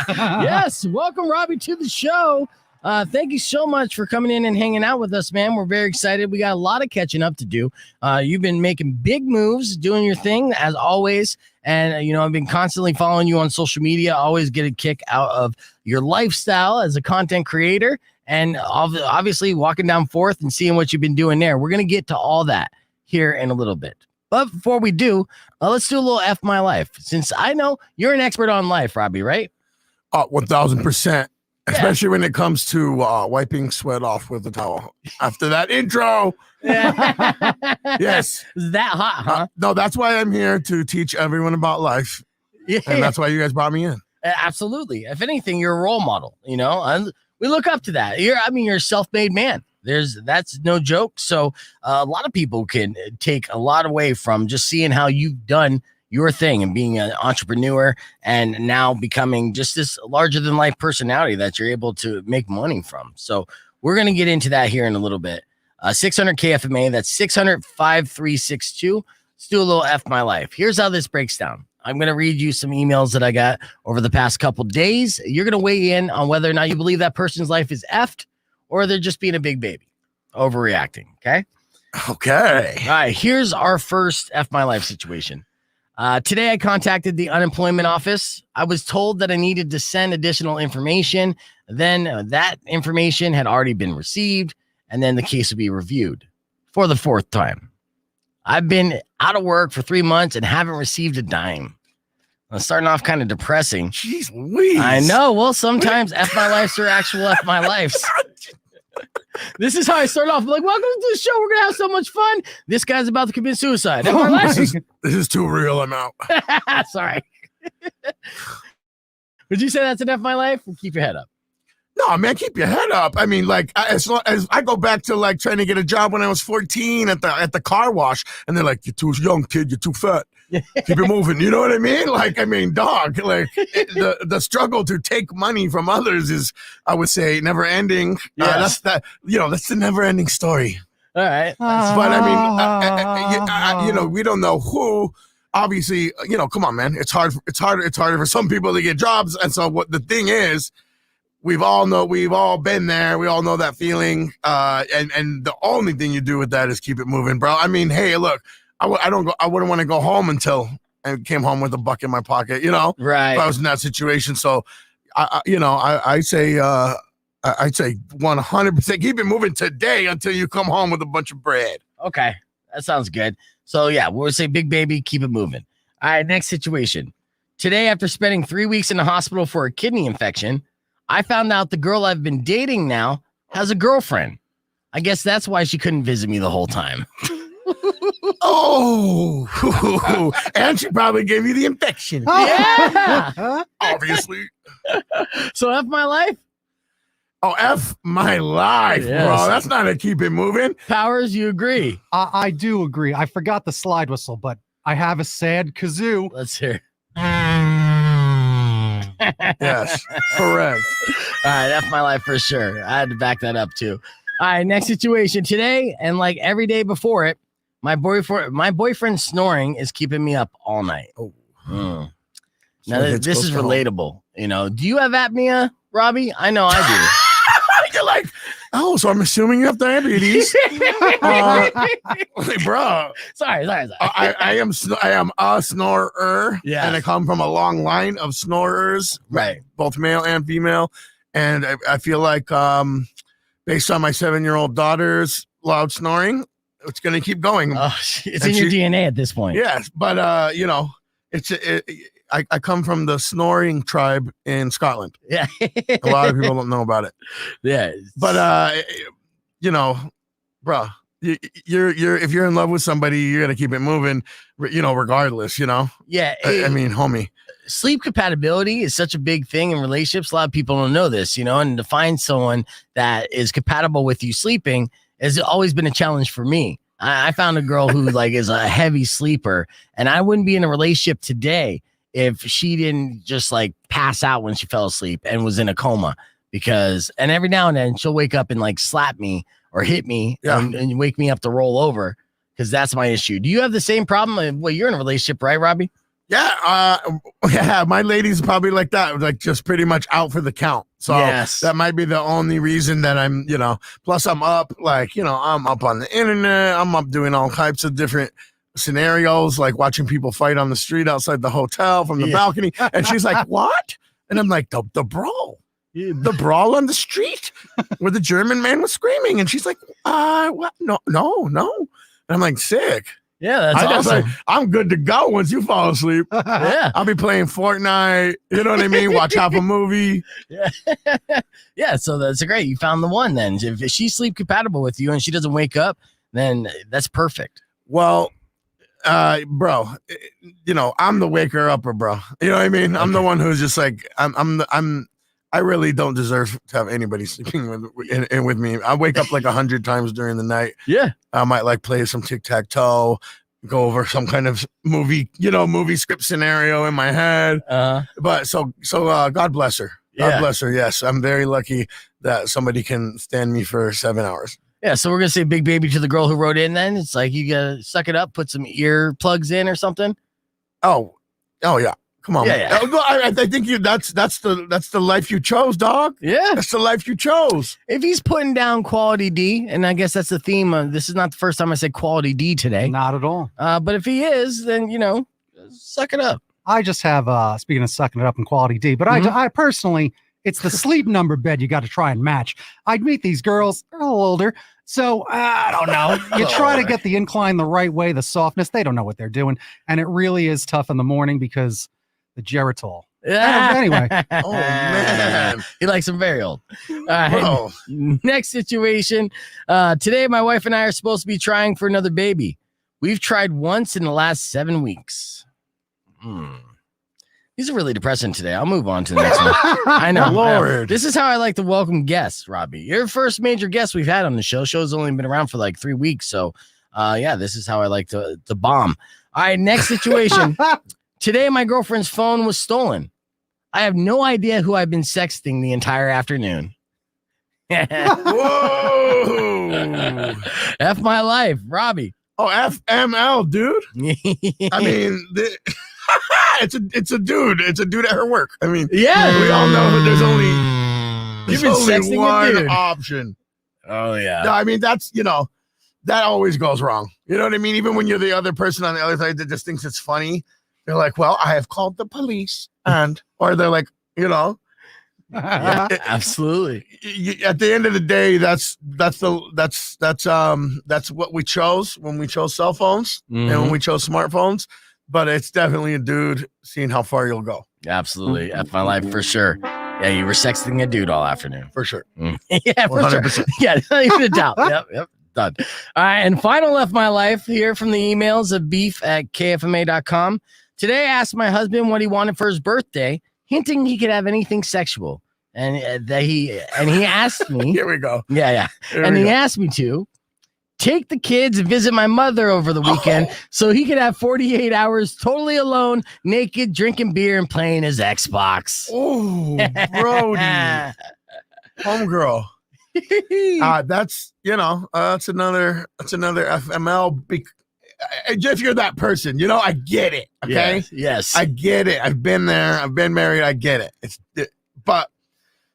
Yes, welcome Robbie to the show. Thank you so much for coming in and hanging out with us, man. We're very excited. We got a lot of catching up to do. You've been making big moves, doing your thing as always. And, I've been constantly following you on social media. Always get a kick out of your lifestyle as a content creator. And obviously walking down 4th and seeing what you've been doing there. We're going to get to all that here in a little bit. But before we do, let's do a little F My Life. Since I know you're an expert on life, Robbie, right? 1,000%. Especially when it comes to wiping sweat off with a towel. After that intro. Yes. Is that hot, huh? No, that's why I'm here, to teach everyone about life. Yeah. And that's why you guys brought me in. Absolutely. If anything, you're a role model, and we look up to that. You're a self-made man. That's no joke. So a lot of people can take a lot away from just seeing how you've done your thing and being an entrepreneur and now becoming just this larger than life personality that you're able to make money from. So we're going to get into that here in a little bit. 600 KFMA, that's 600-5362. Let's do a little F My Life. Here's how this breaks down. I'm going to read you some emails that I got over the past couple days. You're going to weigh in on whether or not you believe that person's life is effed or they're just being a big baby, overreacting. Okay. All right. Here's our first F My Life situation. Today, I contacted the unemployment office. I was told that I needed to send additional information. Then that information had already been received, and then the case would be reviewed for the 4th time. I've been out of work for 3 months and haven't received a dime. I'm starting off kind of depressing. Jeez Louise. I know. Well, sometimes F My Life's are actual F My Lives. This is how I start off. I'm like, welcome to the show. We're going to have so much fun. This guy's about to commit suicide. F My Life. This is too real. I'm out. Sorry. Would you say that's an F My Life? Keep your head up. No, man, keep your head up. I mean, like, as I go back to like trying to get a job when I was 14 at the car wash, and they're like, "You're too young, kid. You're too fat. Keep it moving." You know what I mean? Like, dog. Like, the struggle to take money from others is, I would say, never ending. Yes. That's the never ending story. All right. But I mean, we don't know who. Obviously, come on, man. It's hard. It's harder for some people to get jobs. And so what the thing is, we've all been there. We all know that feeling. And the only thing you do with that is keep it moving, bro. I mean, hey, look, I wouldn't want to go home until I came home with a buck in my pocket, Right. If I was in that situation. So I say 100% keep it moving today until you come home with a bunch of bread. Okay. That sounds good. So yeah, we'll say big baby, keep it moving. All right. Next situation. Today, after spending 3 weeks in the hospital for a kidney infection, I found out the girl I've been dating now has a girlfriend. I guess that's why she couldn't visit me the whole time. Oh, and she probably gave you the infection. Yeah. Obviously. So F My Life? Oh, F My Life, Yes. bro. That's not a keep it moving. Powers, you agree? I do agree. I forgot the slide whistle, but I have a sad kazoo. Let's hear it. Yes, correct. All right, F My Life for sure. I had to back that up too. All right, next situation today, and like every day before it, my boyfriend's snoring is keeping me up all night. Oh. Now So it's this close is to home. relatable. Do you have apnea, Robbie? I know I do. You're like, oh, so I'm assuming you have diabetes. Bro. Sorry. I am a snorer. Yes. And I come from a long line of snorers, Right. both male and female. And I feel like, based on my 7-year-old daughter's loud snoring, it's going to keep going. It's in your DNA at this point. Yes, but I come from the snoring tribe in Scotland. Yeah. A lot of people don't know about it. Yeah. But bro, you're if you're in love with somebody, you're gonna keep it moving, regardless. Yeah. I mean, homie. Sleep compatibility is such a big thing in relationships. A lot of people don't know this, and to find someone that is compatible with you sleeping has always been a challenge for me. I found a girl who is a heavy sleeper, and I wouldn't be in a relationship today if she didn't just pass out when she fell asleep and was in a coma, and every now and then she'll wake up and slap me or hit me and wake me up to roll over. Cause that's my issue. Do you have the same problem? Well, you're in a relationship, right, Robbie? Yeah, my lady's probably like that, just pretty much out for the count. So that might be the only reason that I'm, plus I'm up, I'm up on the internet. I'm up doing all types of different scenarios, like watching people fight on the street outside the hotel from the balcony. And she's like, what? And I'm like, the brawl. The brawl on the street where the German man was screaming. And she's like, what? No. And I'm like, sick. Yeah, that's awesome. I'm good to go once you fall asleep. Yeah. I'll be playing Fortnite. You know what I mean? Watch half a movie. Yeah. Yeah, so that's great. You found the one then. If she's sleep compatible with you and she doesn't wake up, then that's perfect. Well, bro, I'm the waker upper, bro. You know what I mean? I'm the one who's just I really don't deserve to have anybody sleeping with me. I wake up 100 times during the night. Yeah. I might play some tic-tac-toe, go over some kind of movie script scenario in my head. But so God bless her. God bless her. Yes. I'm very lucky that somebody can stand me for 7 hours. Yeah. So we're going to say big baby to the girl who wrote in then. It's you got to suck it up, put some ear plugs in or something. Oh yeah. Come on. Yeah. I think that's the life you chose, dog. Yeah. That's the life you chose. If he's putting down quality D, and I guess that's the theme of this is not the first time I said quality D today. Not at all. But if he is, then suck it up. I just have speaking of sucking it up and quality D, but I personally, it's the sleep number bed you got to try and match. I'd meet these girls, they're a little older. So I don't know. You try to get the incline the right way, the softness. They don't know what they're doing. And it really is tough in the morning because the Geritol. Anyway. Oh, man. He likes them very old. All right. Next situation. Today, my wife and I are supposed to be trying for another baby. We've tried once in the last 7 weeks. These are really depressing today. I'll move on to the next one. I know. Lord. This is how I like to welcome guests, Robbie. You're the first major guest we've had on the show. Show's only been around for 3 weeks. So, this is how I like to bomb. All right, next situation. Today, my girlfriend's phone was stolen. I have no idea who I've been sexting the entire afternoon. Whoa. F my life, Robbie. Oh, FML, dude. I mean, it's a dude. It's a dude at her work. I mean, we all know that there's only one option. Oh, yeah. No, I mean, that's, that always goes wrong. You know what I mean? Even when you're the other person on the other side that just thinks it's funny. They're like, well, I have called the police or they're like, yeah, absolutely. At the end of the day, that's what we chose when we chose cell phones and when we chose smartphones. But it's definitely a dude seeing how far you'll go. Absolutely. F my life for sure. Yeah, you were sexting a dude all afternoon. For sure. Yeah, for 100%. Sure. Yeah, not even a doubt. Yep. Done. All right. And final F my life here from the emails of beef@kfma.com. Today, I asked my husband what he wanted for his birthday, hinting he could have anything sexual. And he asked me. Here we go. Yeah. He asked me to take the kids and visit my mother over the weekend so he could have 48 hours totally alone, naked, drinking beer and playing his Xbox. Oh, Brody. Homegirl. That's another FML. If you're that person, I get it. Okay. Yes. I get it. I've been there. I've been married. I get it. But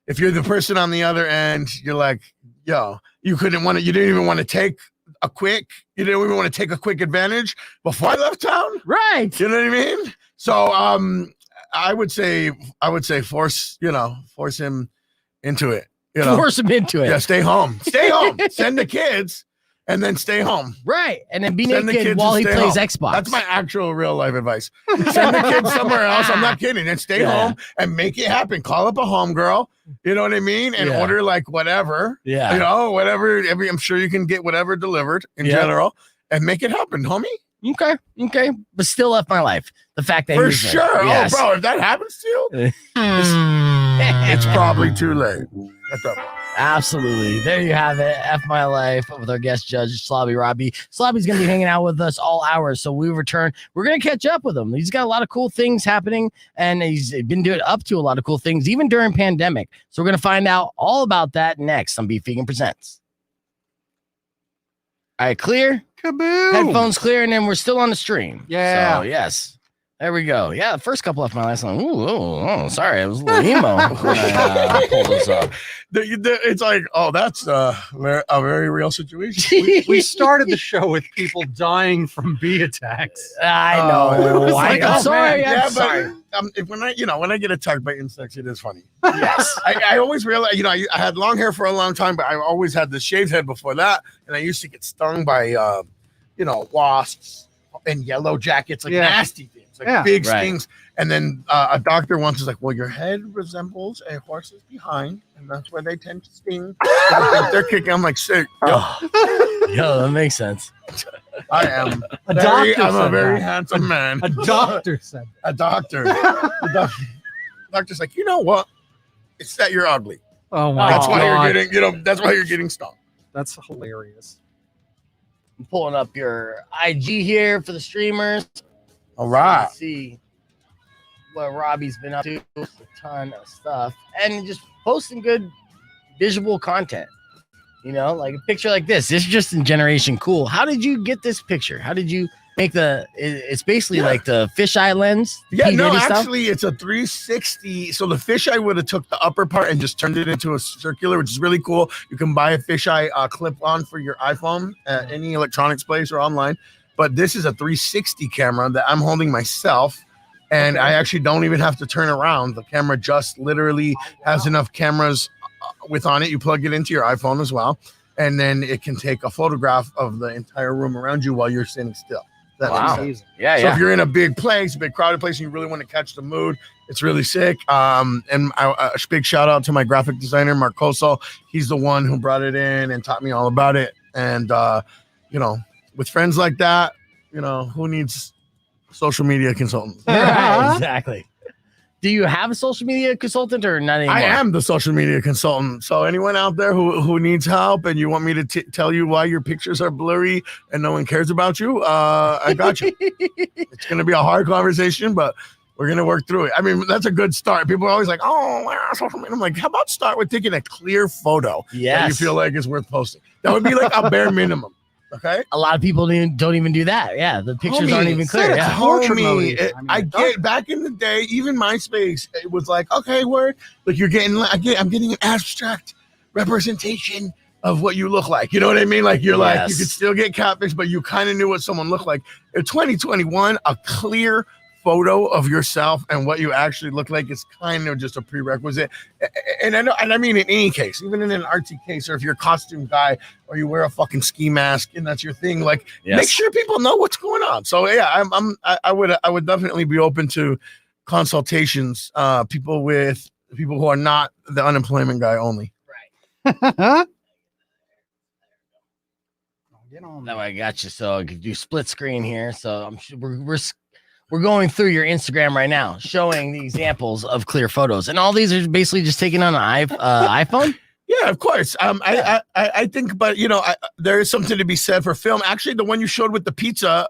if you're the person on the other end, you're like, you didn't even want to take a quick advantage before I left town. Right. You know what I mean? So, I would say force him into it. Force him into it. Yeah. Stay home. Send the kids. and then stay home. Right. And then be Send the naked kids while to he stay plays home. Xbox. That's my actual real life advice. Send the kids somewhere else. I'm not kidding. And stay home and make it happen. Call up a home girl. You know what I mean? And order like whatever. Yeah. You know, whatever. I'm sure you can get whatever delivered in general and make it happen, homie. Okay. But still left my life. The fact that For he was sure. there. Yes. Oh, bro, if that happens to you, it's probably too late. That's up. Absolutely. There you have it. F my life with our guest judge, Slobby Robby. Slobby's going to be hanging out with us all hours. So we return. We're going to catch up with him. He's got a lot of cool things happening, and he's been doing up to a lot of cool things, even during pandemic. So we're going to find out all about that next on Beef Vegan Presents. All right, clear? Kaboom! Headphones clear, and then we're still on the stream. Yeah. So, yes. There we go. Yeah, the first couple of my last one. Oh, sorry. I was a little emo when I pulled this up. It's like, oh, that's a very real situation. We started the show with people dying from bee attacks. I know. I'm sorry. Yeah, I'm sorry. but when I get attacked by insects, it is funny. Yes. I always realized, I had long hair for a long time, but I always had the shaved head before that, and I used to get stung by, wasps and yellow jackets, like nasty things. Like big stings. And then a doctor once was like, well, your head resembles a horse's behind, and that's where they tend to sting. They're kicking. I'm like, sick. Yo, that makes sense. I am. I'm a very handsome man. A doctor said that. A doctor. The doctor's like, you know what? It's that you're ugly. Oh my That's God. why you're getting, that's why you're getting stung. That's hilarious. I'm pulling up your IG here for the streamers. All right. Let's see what Robbie's been up to. A ton of stuff. And just posting good visual content. Like a picture like this. This is just in Generation Cool. How did you get this picture? How did you make it's basically like the fisheye lens? Yeah, no, stuff? actually it's a 360. So the fisheye would have took the upper part and just turned it into a circular, which is really cool. You can buy a fisheye clip on for your iPhone at any electronics place or online. But this is a 360 camera that I'm holding myself. And I actually don't even have to turn around. The camera just literally has enough cameras on it. You plug it into your iPhone as well. And then it can take a photograph of the entire room around you while you're standing still. Wow. Yeah, So if you're in a big place, a big crowded place, and you really want to catch the mood, it's really sick. And a big shout out to my graphic designer, Marcoso. He's the one who brought it in and taught me all about it. And, with friends like that, who needs social media consultants? Right, exactly. Do you have a social media consultant or not anymore? I am the social media consultant. So anyone out there who needs help and you want me to tell you why your pictures are blurry and no one cares about you, I got you. It's going to be a hard conversation, but we're going to work through it. I mean, that's a good start. People are always like, oh, social media. I'm like, how about start with taking a clear photo that you feel like is worth posting? That would be like a bare minimum. Okay. A lot of people don't even do that. Yeah, the pictures aren't even clear. Yeah. I get back in the day, even MySpace, it was like, okay, word, like I'm getting an abstract representation of what you look like. You know what I mean? Like like you could still get catfish, but you kind of knew what someone looked like. In 2021, a clear photo of yourself and what you actually look like is kind of just a prerequisite. And I mean in any case, even in an artsy case, or if you're a costume guy or you wear a fucking ski mask and that's your thing, like make sure people know what's going on. So yeah, I would definitely be open to consultations, people who are not the unemployment guy only. Right. Now I got you. So I could do split screen here. So I'm sure we're going through your Instagram right now, showing the examples of clear photos, and all these are basically just taken on an iPhone. Yeah, of course. I think, but there is something to be said for film. Actually, the one you showed with the pizza,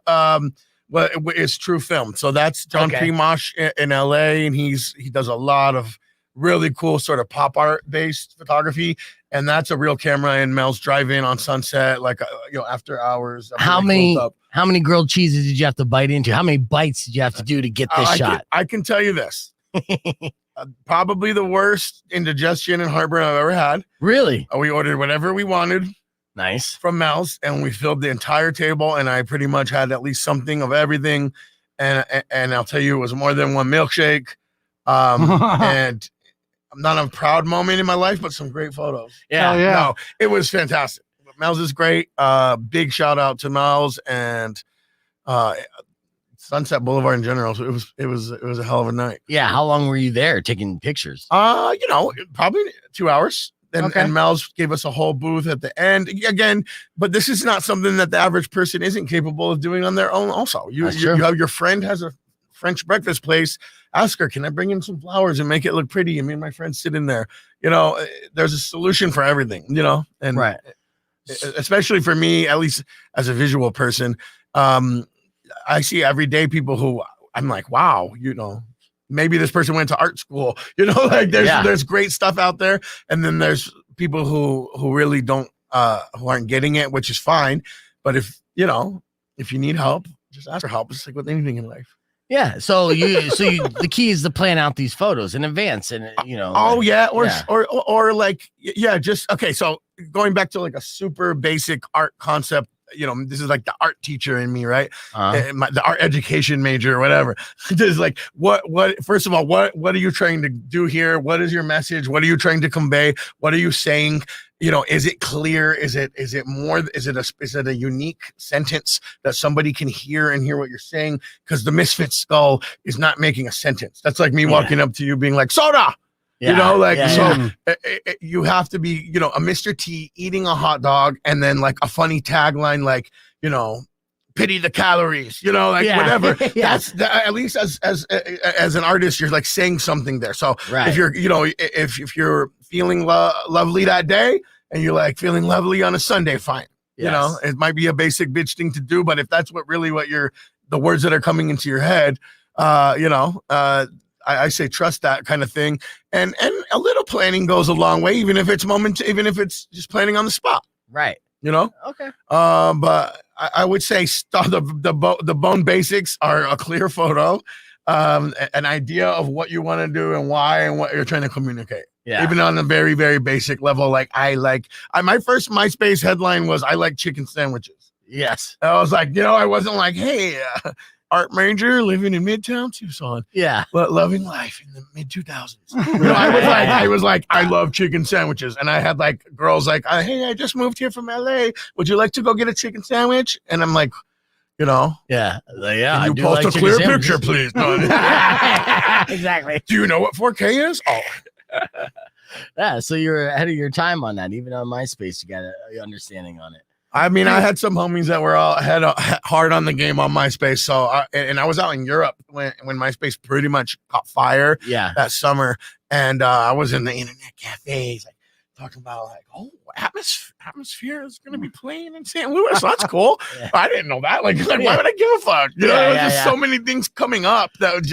is true film. So that's John Primash in LA, and he does a lot of really cool sort of pop art based photography, and that's a real camera in Mel's Drive-In on Sunset, like after hours. How many grilled cheeses did you have to bite into? How many bites did you have to do to get this shot? I can tell you this. Probably the worst indigestion and heartburn I've ever had. Really? We ordered whatever we wanted. Nice. From Mel's, and we filled the entire table, and I pretty much had at least something of everything. And I'll tell you, it was more than one milkshake. And I'm not a proud moment in my life, but some great photos. Yeah. No, it was fantastic. Mel's is great. Big shout out to Mel's and Sunset Boulevard in general. So it was a hell of a night. Yeah. How long were you there taking pictures? Probably 2 hours. Okay. And Mel's gave us a whole booth at the end again, but this is not something that the average person isn't capable of doing on their own. Also, you have your friend has a French breakfast place. Ask her, can I bring in some flowers and make it look pretty? And me and my friends sit in there. There's a solution for everything. And Right. Especially for me, at least as a visual person, I see everyday people who I'm like, wow, maybe this person went to art school, there's great stuff out there. And then there's people who really don't, who aren't getting it, which is fine. But if you need help, just ask for help. It's like with anything in life. Yeah. So the key is to plan out these photos in advance and, just, okay. So going back to like a super basic art concept, this is like the art teacher in me, right? The art education major or whatever. There's like, first of all, what are you trying to do here? What is your message? What are you trying to convey? What are you saying? Is it clear? Is it a unique sentence that somebody can hear and hear what you're saying? Because the misfit skull is not making a sentence. That's like me walking up to you being like, soda. You have to be, a Mr. T eating a hot dog and then like a funny tagline, like, pity the calories, whatever. That's at least as an artist, you're like saying something there. So if you're, if you're feeling lovely that day and you're like feeling lovely on a Sunday, fine. Yes. It might be a basic bitch thing to do, but if that's what the words that are coming into your head, I say trust that kind of thing, and a little planning goes a long way, even if it's just planning on the spot, right? Okay. But I would say the bone basics are a clear photo, an idea of what you want to do and why and what you're trying to communicate. Yeah. Even on a very, very basic level, like my first MySpace headline was I like chicken sandwiches. Yes. I was like, I wasn't like, hey. Art major living in Midtown Tucson. Yeah. But loving life in the mid 2000s. I was like, I love chicken sandwiches. And I had like girls like, hey, I just moved here from LA. Would you like to go get a chicken sandwich? And I'm like, Yeah. Can you post a clear picture, please? Exactly. Do you know what 4K is? Oh. Yeah. So you're ahead of your time on that. Even on MySpace, you got an understanding on it. I mean, I had some homies that were all hard on the game on MySpace. So, I was out in Europe when MySpace pretty much caught fire that summer. And I was in the internet cafes, like talking about like, oh, Atmosphere is going to be playing in St. Louis. That's cool. I didn't know that. Like why would I give a fuck? There was just so many things coming up that would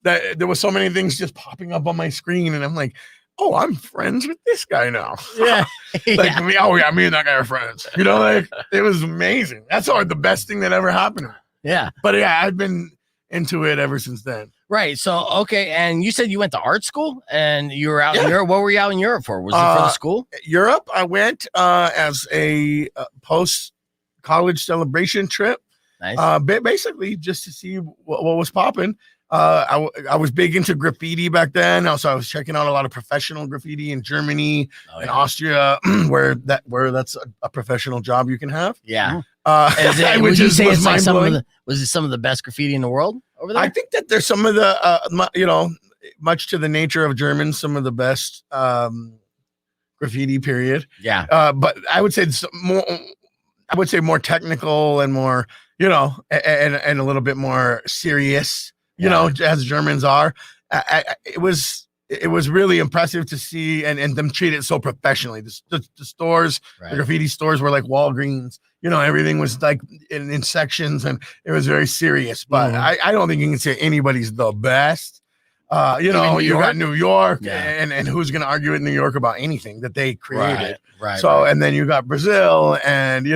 that there was so many things just popping up on my screen. And I'm like, oh, I'm friends with this guy now. Yeah. Me and that guy are friends. It was amazing. That's the best thing that ever happened. Yeah. But I've been into it ever since then. Right. So, okay. And you said you went to art school and you were out in Europe. What were you out in Europe for? Was it for the school? Europe, I went as a post-college celebration trip. Nice. Basically just to see what was popping. I was big into graffiti back then. Also, I was checking out a lot of professional graffiti in Germany and Austria, where that's a professional job you can have. Yeah. Would you say it's like was it some of the best graffiti in the world over there? I think that there's some of the, much to the nature of Germans, some of the best graffiti. Period. Yeah. But I would say more technical and more, and a little bit more serious. As Germans are, it was really impressive to see and them treat it so professionally. The stores, the graffiti stores were like Walgreens. Everything was like in sections, and it was very serious. But I don't think you can say anybody's the best. You got New York, and who's going to argue with New York about anything that they created? Right. So, and then you got Brazil, and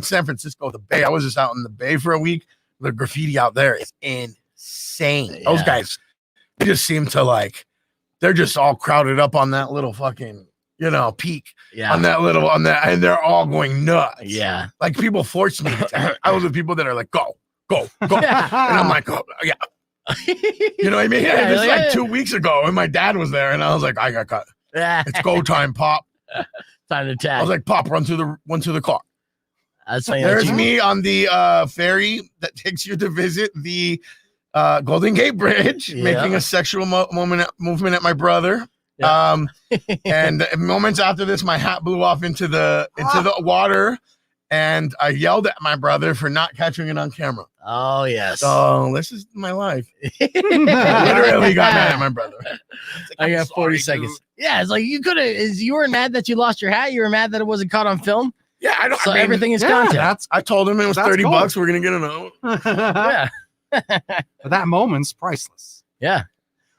San Francisco, the Bay. I was just out in the Bay for a week. The graffiti out there is insane. Yeah. Those guys just seem to they're just all crowded up on that little fucking peak on that and they're all going nuts. Yeah, like people force me I was with people that are like go and I'm like, oh yeah. You know what I mean? It was like 2 weeks ago and my dad was there and I was like, I got cut. It's go time, Pop. Time to I tag. was like, Pop, run to the car. That's funny. There's me on the ferry that takes you to visit the Golden Gate Bridge, Yeah. making a sexual movement at my brother. Yeah. And moments after this, my hat blew off into the water, and I yelled at my brother for not catching it on camera. Oh yes. So this is my life. Literally got mad at my brother. I got 40 seconds. Dude. Yeah, it's like you could have. You weren't mad that you lost your hat. You were mad that it wasn't caught on film. Yeah, I don't. So I mean, everything is Yeah, content. I told him it was That's $30. cool. We're gonna get another. Yeah. But that moment's priceless. Yeah.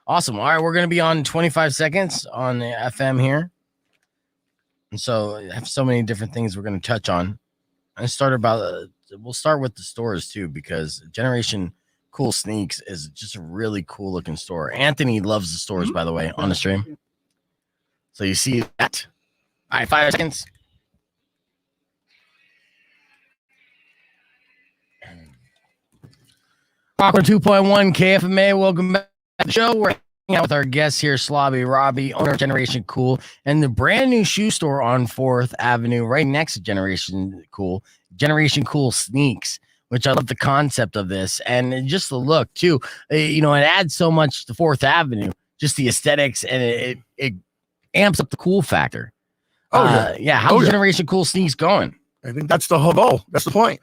Awesome. All right, we're gonna be on 25 seconds on the FM here, and so I have so many different things we're gonna touch on. I started about. We'll start with the stores too, because Generation Cool Sneaks is just a really cool looking store. Anthony loves the stores, by the way, on the stream. So you see that. All right, 5 seconds. Awkward 2.1 KFMA. Welcome back to the show. We're hanging out with our guests here, Slobby Robby, owner of Generation Cool, and the brand new shoe store on 4th Avenue, right next to Generation Cool Sneaks, which I love the concept of this and just the look too. It adds so much to 4th Avenue, just the aesthetics, and it amps up the cool factor. Yeah. How's Generation Cool Sneaks going? I think that's the whole goal. That's the point.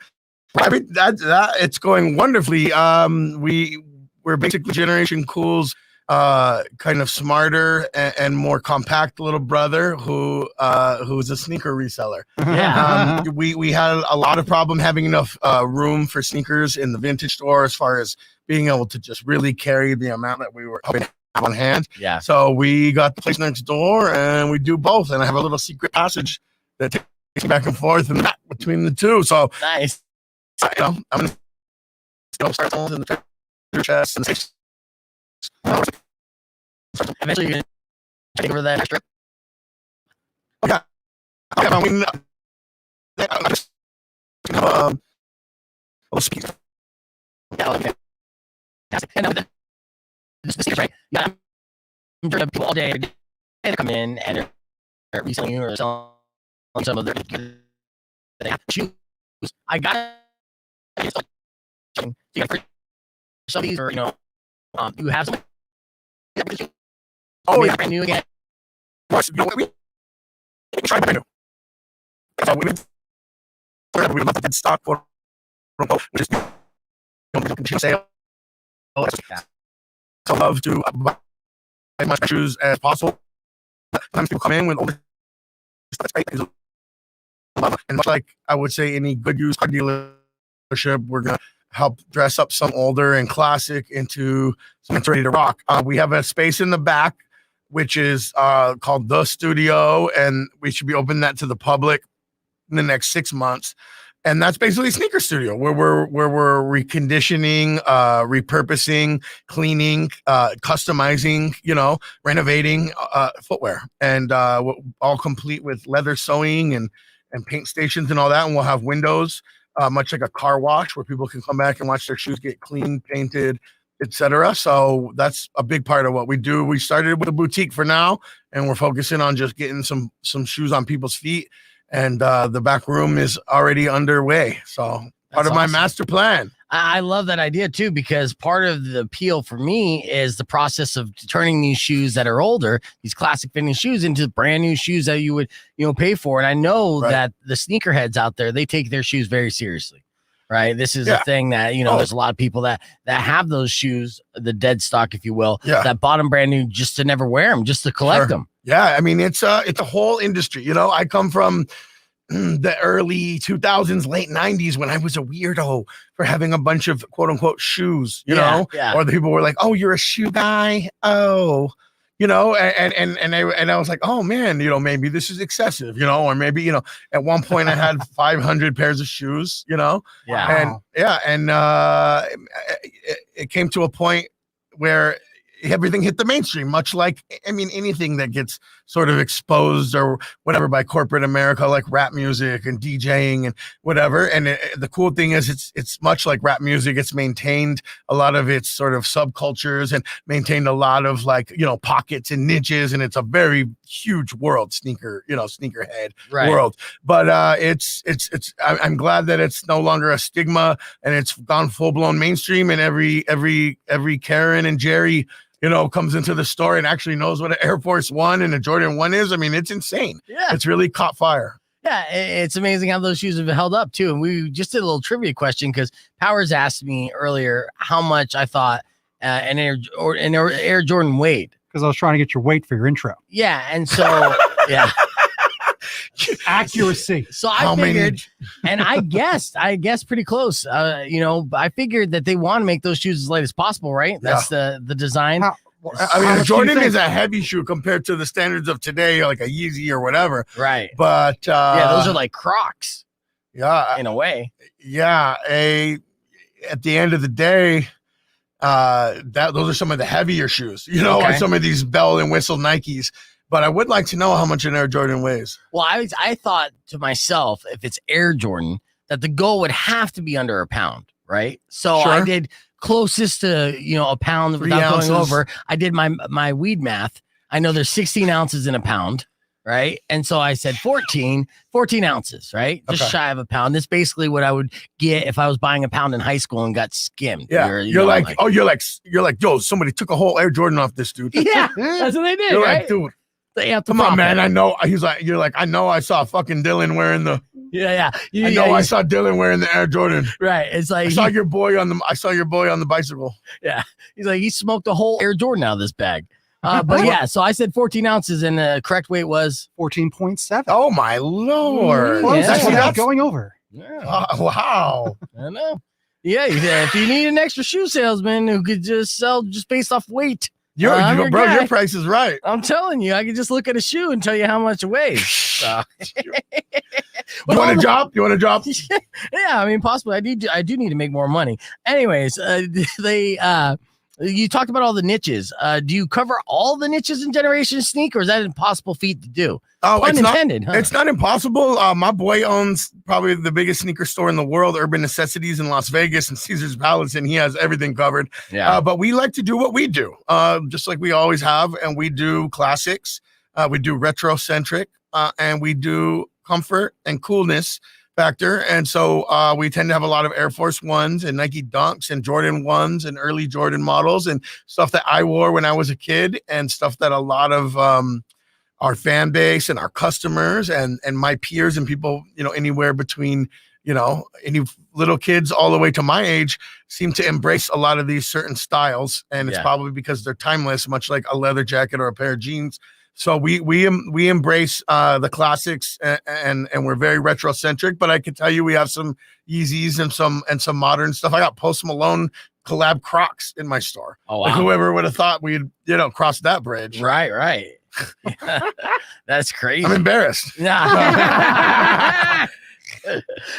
I mean, that it's going wonderfully. We're basically Generation Cool's kind of smarter and more compact little brother who's a sneaker reseller. Yeah. We had a lot of problem having enough room for sneakers in the vintage store, as far as being able to just really carry the amount that we were hoping to have on hand. Yeah. So we got the place next door, and we do both. And I have a little secret passage that takes me back and forth and back between the two. So Nice. I'm gonna start selling in the treasure chest and Eventually, you're gonna take over that strip. okay. I mean, I just little speed. Yeah, okay. Fantastic. And now the sneakers, right? Yeah, I'm sure people all day they come in and they're reselling you or selling some of their shoes. I got you got some of these, or you have some. Oh, yeah. Brand new again. You know what? We tried brand new. So we left the dead stock for which is continue sale. So I love to buy as much shoes as possible. Sometimes people come in with all this stuff, and much like I would say any good used car dealership, we're gonna help dress up some older and classic into something ready to rock. We have a space in the back, which is called The Studio, and we should be opening that to the public in the next 6 months. And that's basically a sneaker studio where we're reconditioning, repurposing, cleaning, customizing, renovating footwear, and all complete with leather sewing and paint stations and all that. And we'll have windows, much like a car wash, where people can come back and watch their shoes get cleaned, painted, etc. So that's a big part of what we do. We started with a boutique for now, and we're focusing on just getting some shoes on people's feet. And the back room is already underway. So part of my master plan. I love that idea too, because part of the appeal for me is the process of turning these shoes that are older, these classic fitting shoes, into brand new shoes that you would, pay for. And I know that the sneakerheads out there, they take their shoes very seriously, right? This is a thing that, there's a lot of people that have those shoes, the dead stock, if you will, that bought them brand new just to never wear them, just to collect them. Yeah. I mean, it's a whole industry. I come from the early 2000s, late 90s, when I was a weirdo for having a bunch of quote unquote shoes, or the people were like, "Oh, you're a shoe guy." Oh, and I was like, "Oh man, maybe this is excessive, or maybe, at one point I had 500 pairs of shoes, and it came to a point where everything hit the mainstream, much like, anything that gets sort of exposed or whatever by corporate America, like rap music and DJing and whatever. And the cool thing is it's much like rap music. It's maintained a lot of its sort of subcultures and maintained a lot of like, pockets and niches. And it's a very huge world, sneakerhead world. But I'm glad that it's no longer a stigma and it's gone full blown mainstream, and every Karen and Jerry comes into the store and actually knows what an Air Force One and a Jordan 1 is. I mean, it's insane. Yeah. It's really caught fire. Yeah, it's amazing how those shoes have held up too. And we just did a little trivia question because Powers asked me earlier how much I thought an Air Jordan weighed. Because I was trying to get your weight for your intro. Yeah, and so yeah. Accuracy. So I figured, and I guessed pretty close. I figured that they want to make those shoes as light as possible, right? That's the design. A Jordan is a heavy shoe compared to the standards of today, like a Yeezy or whatever. Right. But those are like Crocs. Yeah. In a way. Yeah. At the end of the day, those are some of the heavier shoes, like some of these bell and whistle Nikes. But I would like to know how much an Air Jordan weighs. Well, I thought to myself, if it's Air Jordan, that the goal would have to be under a pound, right? So I did closest to, a pound without going over. I did my weed math. I know there's 16 ounces in a pound, right? And so I said 14 ounces, right? Just shy of a pound. That's basically what I would get if I was buying a pound in high school and got skimmed. Yeah. You're like, yo, somebody took a whole Air Jordan off this dude. Yeah, that's what they did. You're right? like, dude. Come on, man. I know. You're like, I know I saw fucking Dylan wearing the. Yeah. I saw Dylan wearing the Air Jordan. Right. It's like I saw your boy on the bicycle. Yeah. He's like, he smoked a whole Air Jordan out of this bag. But yeah, so I said 14 ounces and the correct weight was 14.7. Oh my Lord. That's going over. Yeah. Wow. I know. Yeah. If you need an extra shoe salesman who could just sell just based off weight. Your price is right. I'm telling you, I can just look at a shoe and tell you how much it weighs. So. You want a job? Yeah, I mean, possibly. I do need to make more money. Anyways, you talked about all the niches. Do you cover all the niches in Generation Sneak, or is that an impossible feat to do? Oh, Pun intended. It's not impossible. My boy owns probably the biggest sneaker store in the world, Urban Necessities in Las Vegas and Caesar's Palace, and he has everything covered. Yeah. But we like to do what we do, just like we always have, and we do classics. We do retro-centric, and we do comfort and coolness factor. And so we tend to have a lot of Air Force Ones and Nike Dunks and Jordan 1s and early Jordan models and stuff that I wore when I was a kid and stuff that a lot of our fan base and our customers and my peers and people, anywhere between, any little kids all the way to my age seem to embrace a lot of these certain styles. And it's probably because they're timeless, much like a leather jacket or a pair of jeans. So we embrace the classics and we're very retro centric, but I can tell you we have some Yeezys and some modern stuff. I got Post Malone collab Crocs in my store. Oh, wow. Like whoever would have thought we'd cross that bridge. Right. That's crazy. I'm embarrassed.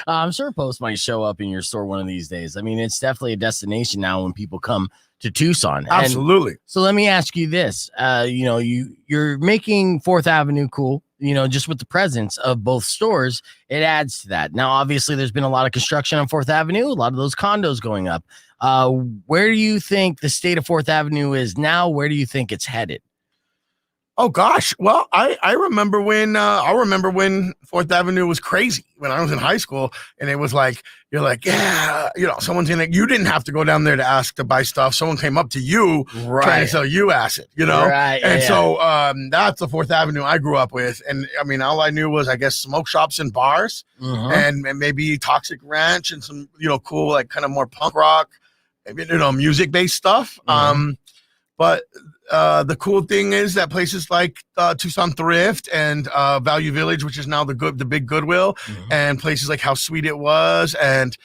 I'm sure Post might show up in your store one of these days. I mean, it's definitely a destination now when people come to Tucson. Absolutely. And so let me ask you this. You're making 4th Avenue cool, just with the presence of both stores, it adds to that. Now, obviously, there's been a lot of construction on 4th Avenue, a lot of those condos going up. Where do you think the state of 4th Avenue is now? Where do you think it's headed? Oh gosh. Well, I remember when 4th Avenue was crazy when I was in high school, and it was like, you're like, yeah, someone's in it. You didn't have to go down there to ask to buy stuff. Someone came up to you trying to sell you acid, Right. And so that's the 4th Avenue I grew up with. And I mean, all I knew was, I guess, smoke shops and bars and maybe Toxic Ranch and some, cool, like kind of more punk rock, music based stuff. But the cool thing is that places like Tucson Thrift and Value Village, which is now the big Goodwill, and places like How Sweet It Was and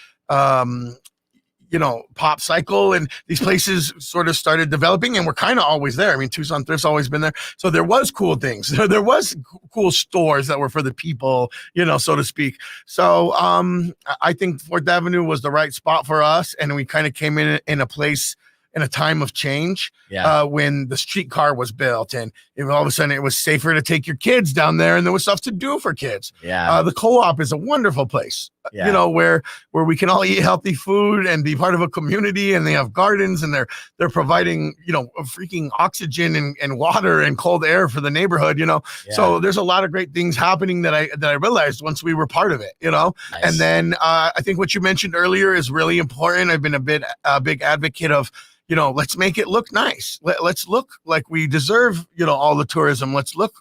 Pop Cycle, and these places sort of started developing, and we're kind of always there. I mean, Tucson Thrift's always been there, so there was cool things. There was cool stores that were for the people, so to speak. So I think 4th Avenue was the right spot for us, and we kind of came in a place in a time of change. Yeah. When the streetcar was built, and all of a sudden it was safer to take your kids down there, and there was stuff to do for kids. Yeah. The co-op is a wonderful place, Yeah. you know, where we can all eat healthy food and be part of a community, and they have gardens, and they're providing, you know, freaking oxygen and water and cold air for the neighborhood, you know. Yeah. So there's a lot of great things happening that I realized once we were part of it, you know. Nice. And then I think what you mentioned earlier is really important. I've been a big advocate of, you know, let's make it look nice. Let's look like we deserve, you know, all the tourism. Let's look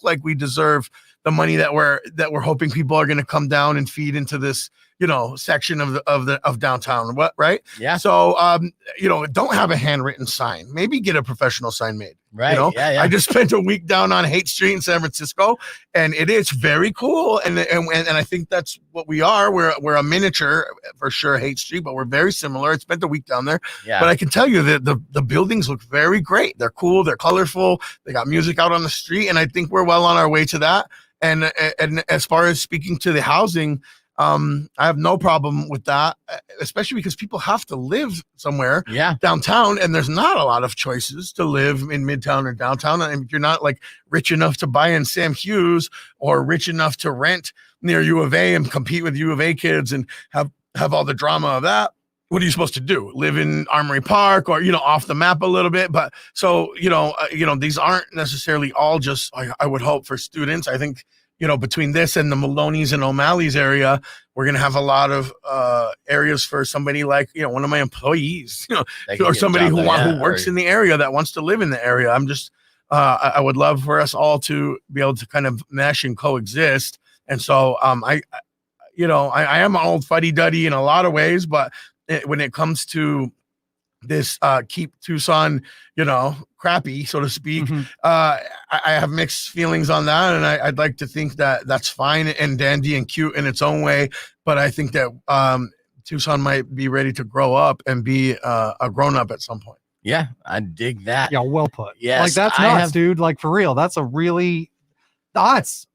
like we deserve the money that we're hoping people are going to come down and feed into this, you know, section of downtown. What, right? Yeah. So, you know, don't have a handwritten sign. Maybe get a professional sign made. Right. You know, Yeah. I just spent a week down on Haight Street in San Francisco, and it is very cool. And I think that's what we are. We're a miniature for sure, Haight Street, but we're very similar. I spent a week down there, Yeah. but I can tell you that the buildings look very great. They're cool. They're colorful. They got music out on the street, and I think we're well on our way to that. And as far as speaking to the housing, I have no problem with that, especially because people have to live somewhere downtown, and there's not a lot of choices to live in Midtown or downtown. And if you're not like rich enough to buy in Sam Hughes or rich enough to rent near U of A and compete with U of A kids and have all the drama of that, what are you supposed to do? Live in Armory Park or, you know, off the map a little bit? But so, you know, these aren't necessarily all just, I would hope, for students. I think, you know, between this and the Maloney's and O'Malley's area, we're going to have a lot of areas for somebody like, you know, one of my employees, you know, or somebody who works in the area that wants to live in the area. I'm just, I would love for us all to be able to kind of mesh and coexist. And so I am an old fuddy-duddy in a lot of ways, but when it comes to this keep Tucson, you know, crappy, so to speak, I have mixed feelings on that, and I'd like to think that that's fine and dandy and cute in its own way, but I think that Tucson might be ready to grow up and be a grown-up at some point. Yeah, I dig that. Yeah, well put. Yes, like that's nuts, dude. Like for real, that's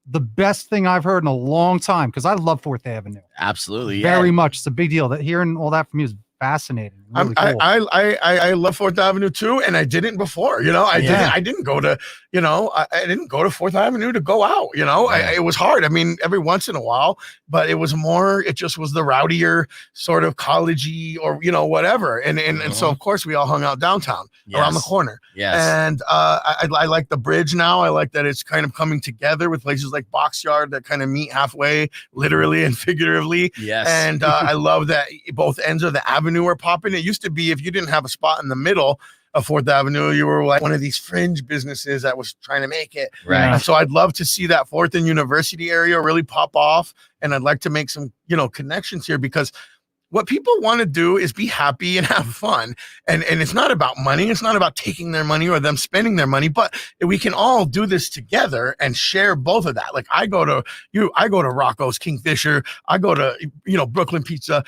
the best thing I've heard in a long time, because I love 4th Avenue. Absolutely, very much. It's a big deal. That hearing all that from you is fascinating. Really cool. I love 4th Avenue too, and I didn't before. You know, I didn't go to, you know, I didn't go to 4th Avenue to go out. You know, it was hard. I mean, every once in a while, but it was more. It just was the rowdier sort of collegey or, you know, whatever. And so of course we all hung out downtown around the corner. Yes. And I like the bridge now. I like that it's kind of coming together with places like Box Yard that kind of meet halfway, literally and figuratively. Yes. And I love that both ends of the avenue are popping. It used to be if you didn't have a spot in the middle of 4th Avenue, you were like one of these fringe businesses that was trying to make it. Right. So I'd love to see that 4th and University area really pop off. And I'd like to make some, you know, connections here, because what people want to do is be happy and have fun. And it's not about money. It's not about taking their money or them spending their money, but we can all do this together and share both of that. Like I go to Rocco's, Kingfisher. I go to, you know, Brooklyn Pizza,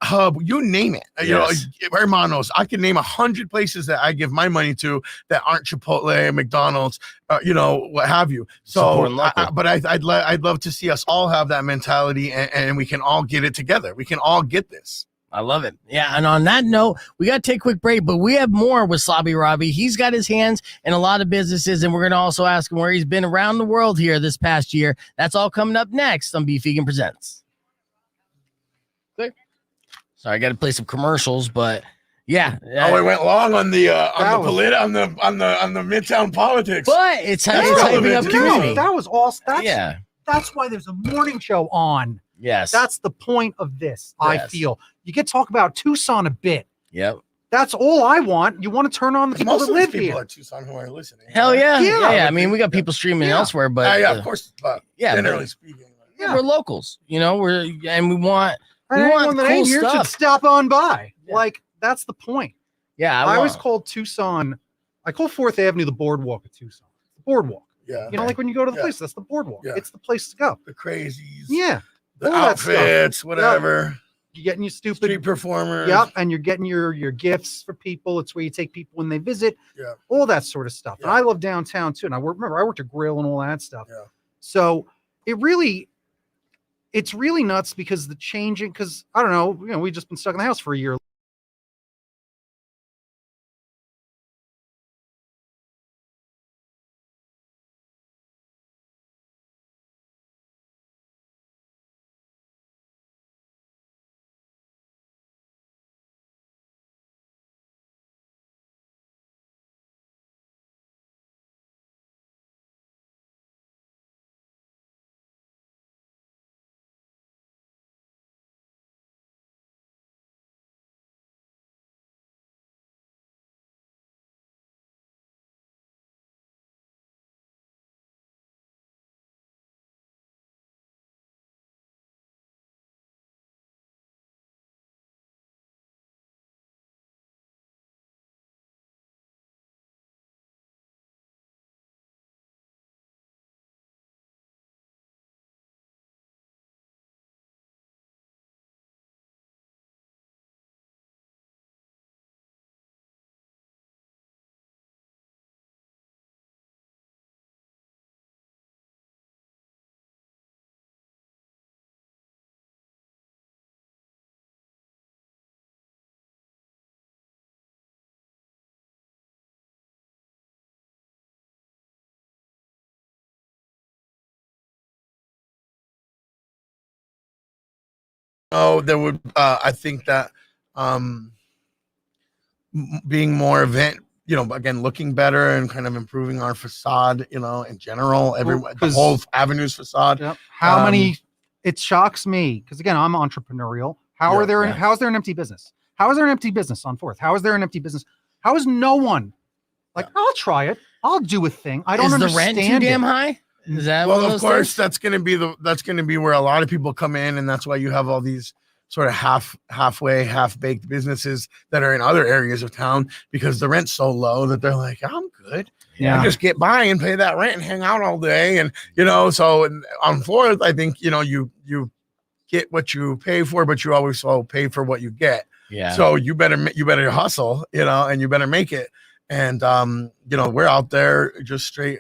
Hub, you name it. You know, Hermanos. I can name 100 places that I give my money to that aren't Chipotle, McDonald's, you know, what have you. So, but I'd love to see us all have that mentality, and we can all get it together. We can all get this. I love it. Yeah. And on that note, we got to take a quick break, but we have more with Slobby Robby. He's got his hands in a lot of businesses, and we're going to also ask him where he's been around the world here this past year. That's all coming up next on Beef Vegan Presents. Good. Sorry, I got to play some commercials, but yeah. Oh, it went long on the Midtown politics. But it's hyping up community. That was awesome. Yeah. That's why there's a morning show on. Yes. That's the point of this, I feel. You get to talk about Tucson a bit. Yep. That's all I want. You want to turn on the people that live here. At Tucson who are listening. Hell yeah. Yeah. I mean, we got people streaming elsewhere, but of course. But generally speaking. Yeah, we're locals, you know, we want anyone that cool ain't here stuff. should stop on by. Yeah. Like, that's the point. Yeah. I always called Tucson, I call 4th Avenue the boardwalk of Tucson. The boardwalk. Yeah. You know, like when you go to the place, that's the boardwalk. Yeah. It's the place to go. The crazies. Yeah. The outfits, whatever. Yep. You're getting your stupid street performers. Yep. And you're getting your gifts for people. It's where you take people when they visit. Yeah. All that sort of stuff. Yeah. And I love downtown too. And I worked at Grill and all that stuff. Yeah. So it's really nuts because because I don't know, we've just been stuck in the house for a year. Oh, there would. I think that being more event, again, looking better and kind of improving our facade, in general, the whole avenue's facade. Yep. How many? It shocks me because again, I'm entrepreneurial. How is there an empty business? How is there an empty business on 4th? How is there an empty business? How is no one like? I'll try it. I'll do a thing. I don't understand. The rent too damn high? Is that well? Of course, that's going to be where a lot of people come in, and that's why you have all these sort of halfway, half-baked businesses that are in other areas of town because the rent's so low that they're like, I'm good. Yeah. I just get by and pay that rent and hang out all day. And, so on 4th, I think, you get what you pay for, but you always pay for what you get. Yeah. So you better hustle, and you better make it. And, we're out there just straight,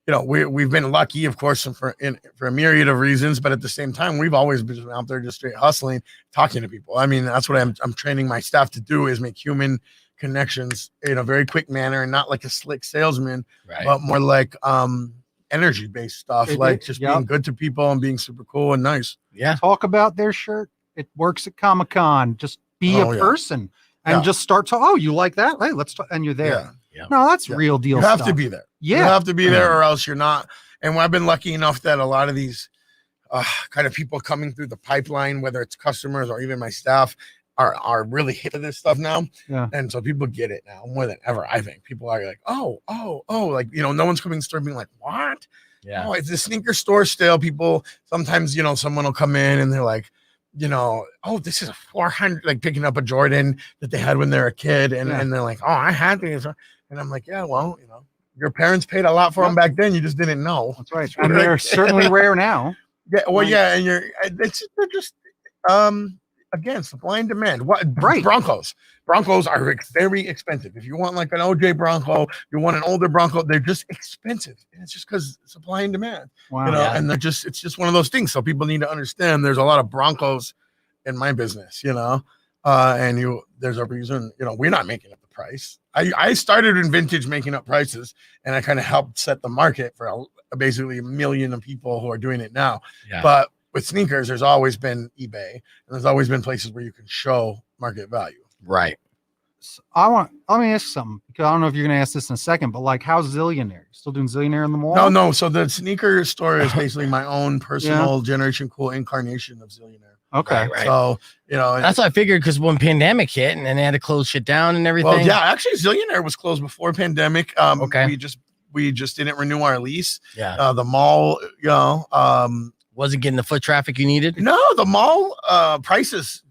we've been lucky, of course, for a myriad of reasons, but at the same time, we've always been out there just straight hustling, talking to people. I mean, that's what I'm training my staff to do, is make human connections in a very quick manner, and not like a slick salesman, but more like energy-based stuff, being good to people and being super cool and nice. Yeah. Talk about their shirt. It works at Comic-Con. Just be a person and just start to. Oh, you like that? Hey, let's talk. And you're there. Yeah. No, that's real deal. You have to be there. Yeah. You have to be there, or else you're not. And I've been lucky enough that a lot of these kind of people coming through the pipeline, whether it's customers or even my staff, are really hip to this stuff now. Yeah. And so people get it now more than ever. I think people are like, oh, like, no one's coming to the store being like, what? Yeah. Oh, it's a sneaker store still. People sometimes, someone will come in and they're like, oh, this is a 400, like picking up a Jordan that they had when they were a kid. And they're like, oh, I had these. And I'm like, yeah, well, your parents paid a lot for them back then. You just didn't know. That's right. And they're certainly rare now. Yeah. Well, yeah. And they're just, again, supply and demand. What? Right. Broncos are very expensive. If you want like an OJ Bronco, you want an older Bronco, they're just expensive. And it's just because supply and demand. Wow. And it's just one of those things. So people need to understand there's a lot of Broncos in my business, and there's a reason, we're not making up the price. I started in vintage making up prices, and I kind of helped set the market for basically 1 million of people who are doing it now. Yeah. But with sneakers, there's always been eBay, and there's always been places where you can show market value. Right. Let me ask something, because I don't know if you're going to ask this in a second, but like, how's Zillionaire? Still doing Zillionaire in the mall? No. So the sneaker store is basically my own personal Generation Cool incarnation of Zillionaire. Okay. Right. So, that's what I figured, because when pandemic hit and then they had to close shit down and everything. Well, yeah, actually Zillionaire was closed before pandemic. Okay. We just didn't renew our lease. Yeah. The mall, wasn't getting the foot traffic you needed. No, the mall prices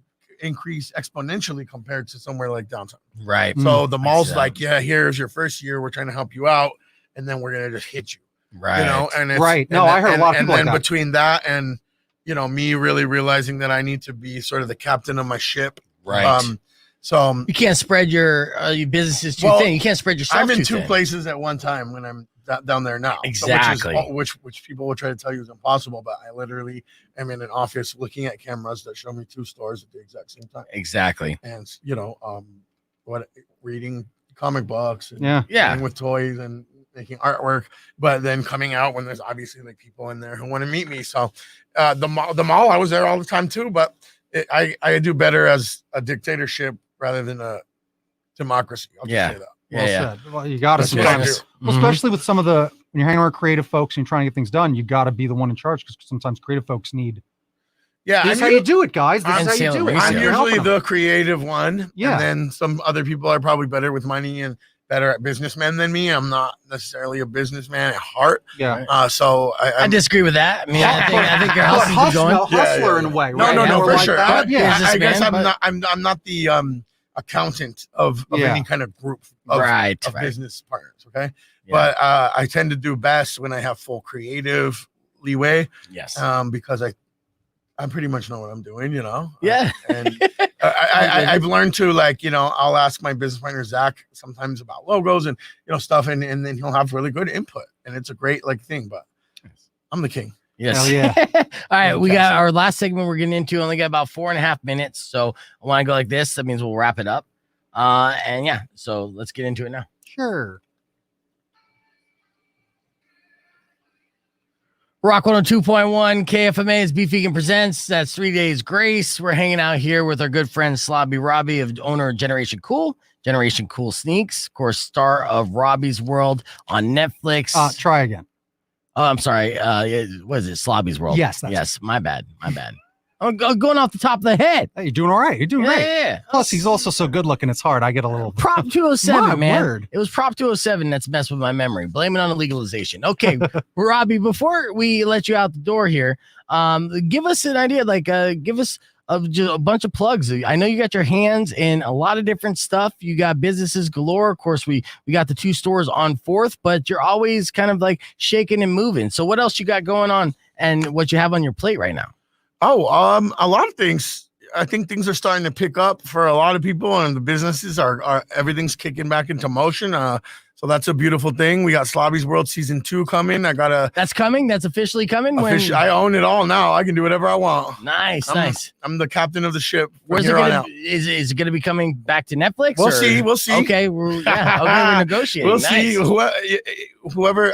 increase exponentially compared to somewhere like downtown. Right. So the mall's like, yeah, here's your first year. We're trying to help you out, and then we're gonna just hit you. Right. And right. No, I heard a lot of people. And then between that and me really realizing that I need to be sort of the captain of my ship. Right. So you can't spread your businesses too thin. You can't spread yourself. I'm in too two thin. places at one time when I'm down there now. Exactly. So which people will try to tell you is impossible, but I literally am in an office looking at cameras that show me 2 stores at the exact same time. Exactly. And reading comic books and playing with toys and making artwork, but then coming out when there's obviously like people in there who want to meet me. So the mall, I was there all the time too, but I do better as a dictatorship rather than a democracy. I'll just say that. Well said. Well, you got to That's well, especially with some of when you're hanging around creative folks and you're trying to get things done, you got to be the one in charge, because sometimes creative folks need. Yeah, this is how you do it, guys. This is how you do it. I'm usually the creative one. Yeah. And then some other people are probably better with money and better at businessmen than me. I'm not necessarily a businessman at heart. Yeah. So I disagree with that. I mean, I think your house is going. Hustler in a way. Right? No, for sure. I guess I'm not the accountant of any kind of group of business partners. Okay. Yeah. But I tend to do best when I have full creative leeway. Yes. Because I pretty much know what I'm doing, Yeah. And I've learned to I'll ask my business partner, Zach, sometimes about logos and, stuff. And then he'll have really good input, and it's a great thing, but I'm the king. Yes. Hell yeah. All right. We got our last segment we're getting into. Only got about 4.5 minutes. So I want to go like this. That means we'll wrap it up. So let's get into it now. Sure. Rock 102.1 KFMA is Beef Vegan Presents. That's 3 Days Grace. We're hanging out here with our good friend Slobby Robby, owner of Generation Cool Sneaks, of course, star of Robbie's World on Netflix. Try again. Oh, I'm sorry. What is it? Slobby's World. Yes. Yes. My bad. I'm going off the top of the head. Hey, you're doing all right. You're doing great. Yeah. Plus, he's also so good looking. It's hard. I get a little Prop 207, My man. word. It was Prop 207 that's messed with my memory. Blame it on the legalization. Okay, Robbie, before we let you out the door here, give us an idea. Give us a bunch of plugs. I know you got your hands in a lot of different stuff. You got businesses galore. Of course, we got the 2 stores on 4th, but you're always kind of like shaking and moving. So what else you got going on and what you have on your plate right now? Oh, a lot of things. I think things are starting to pick up for a lot of people, and the businesses are everything's kicking back into motion. So that's a beautiful thing. We got Slobby's World Season 2 coming. That's coming. That's officially coming. I own it all now. I can do whatever I want. Nice. I'm the captain of the ship. Where's it gonna? Is it going to be coming back to Netflix? We'll see. Okay, we're negotiating. We'll nice. see. Whoever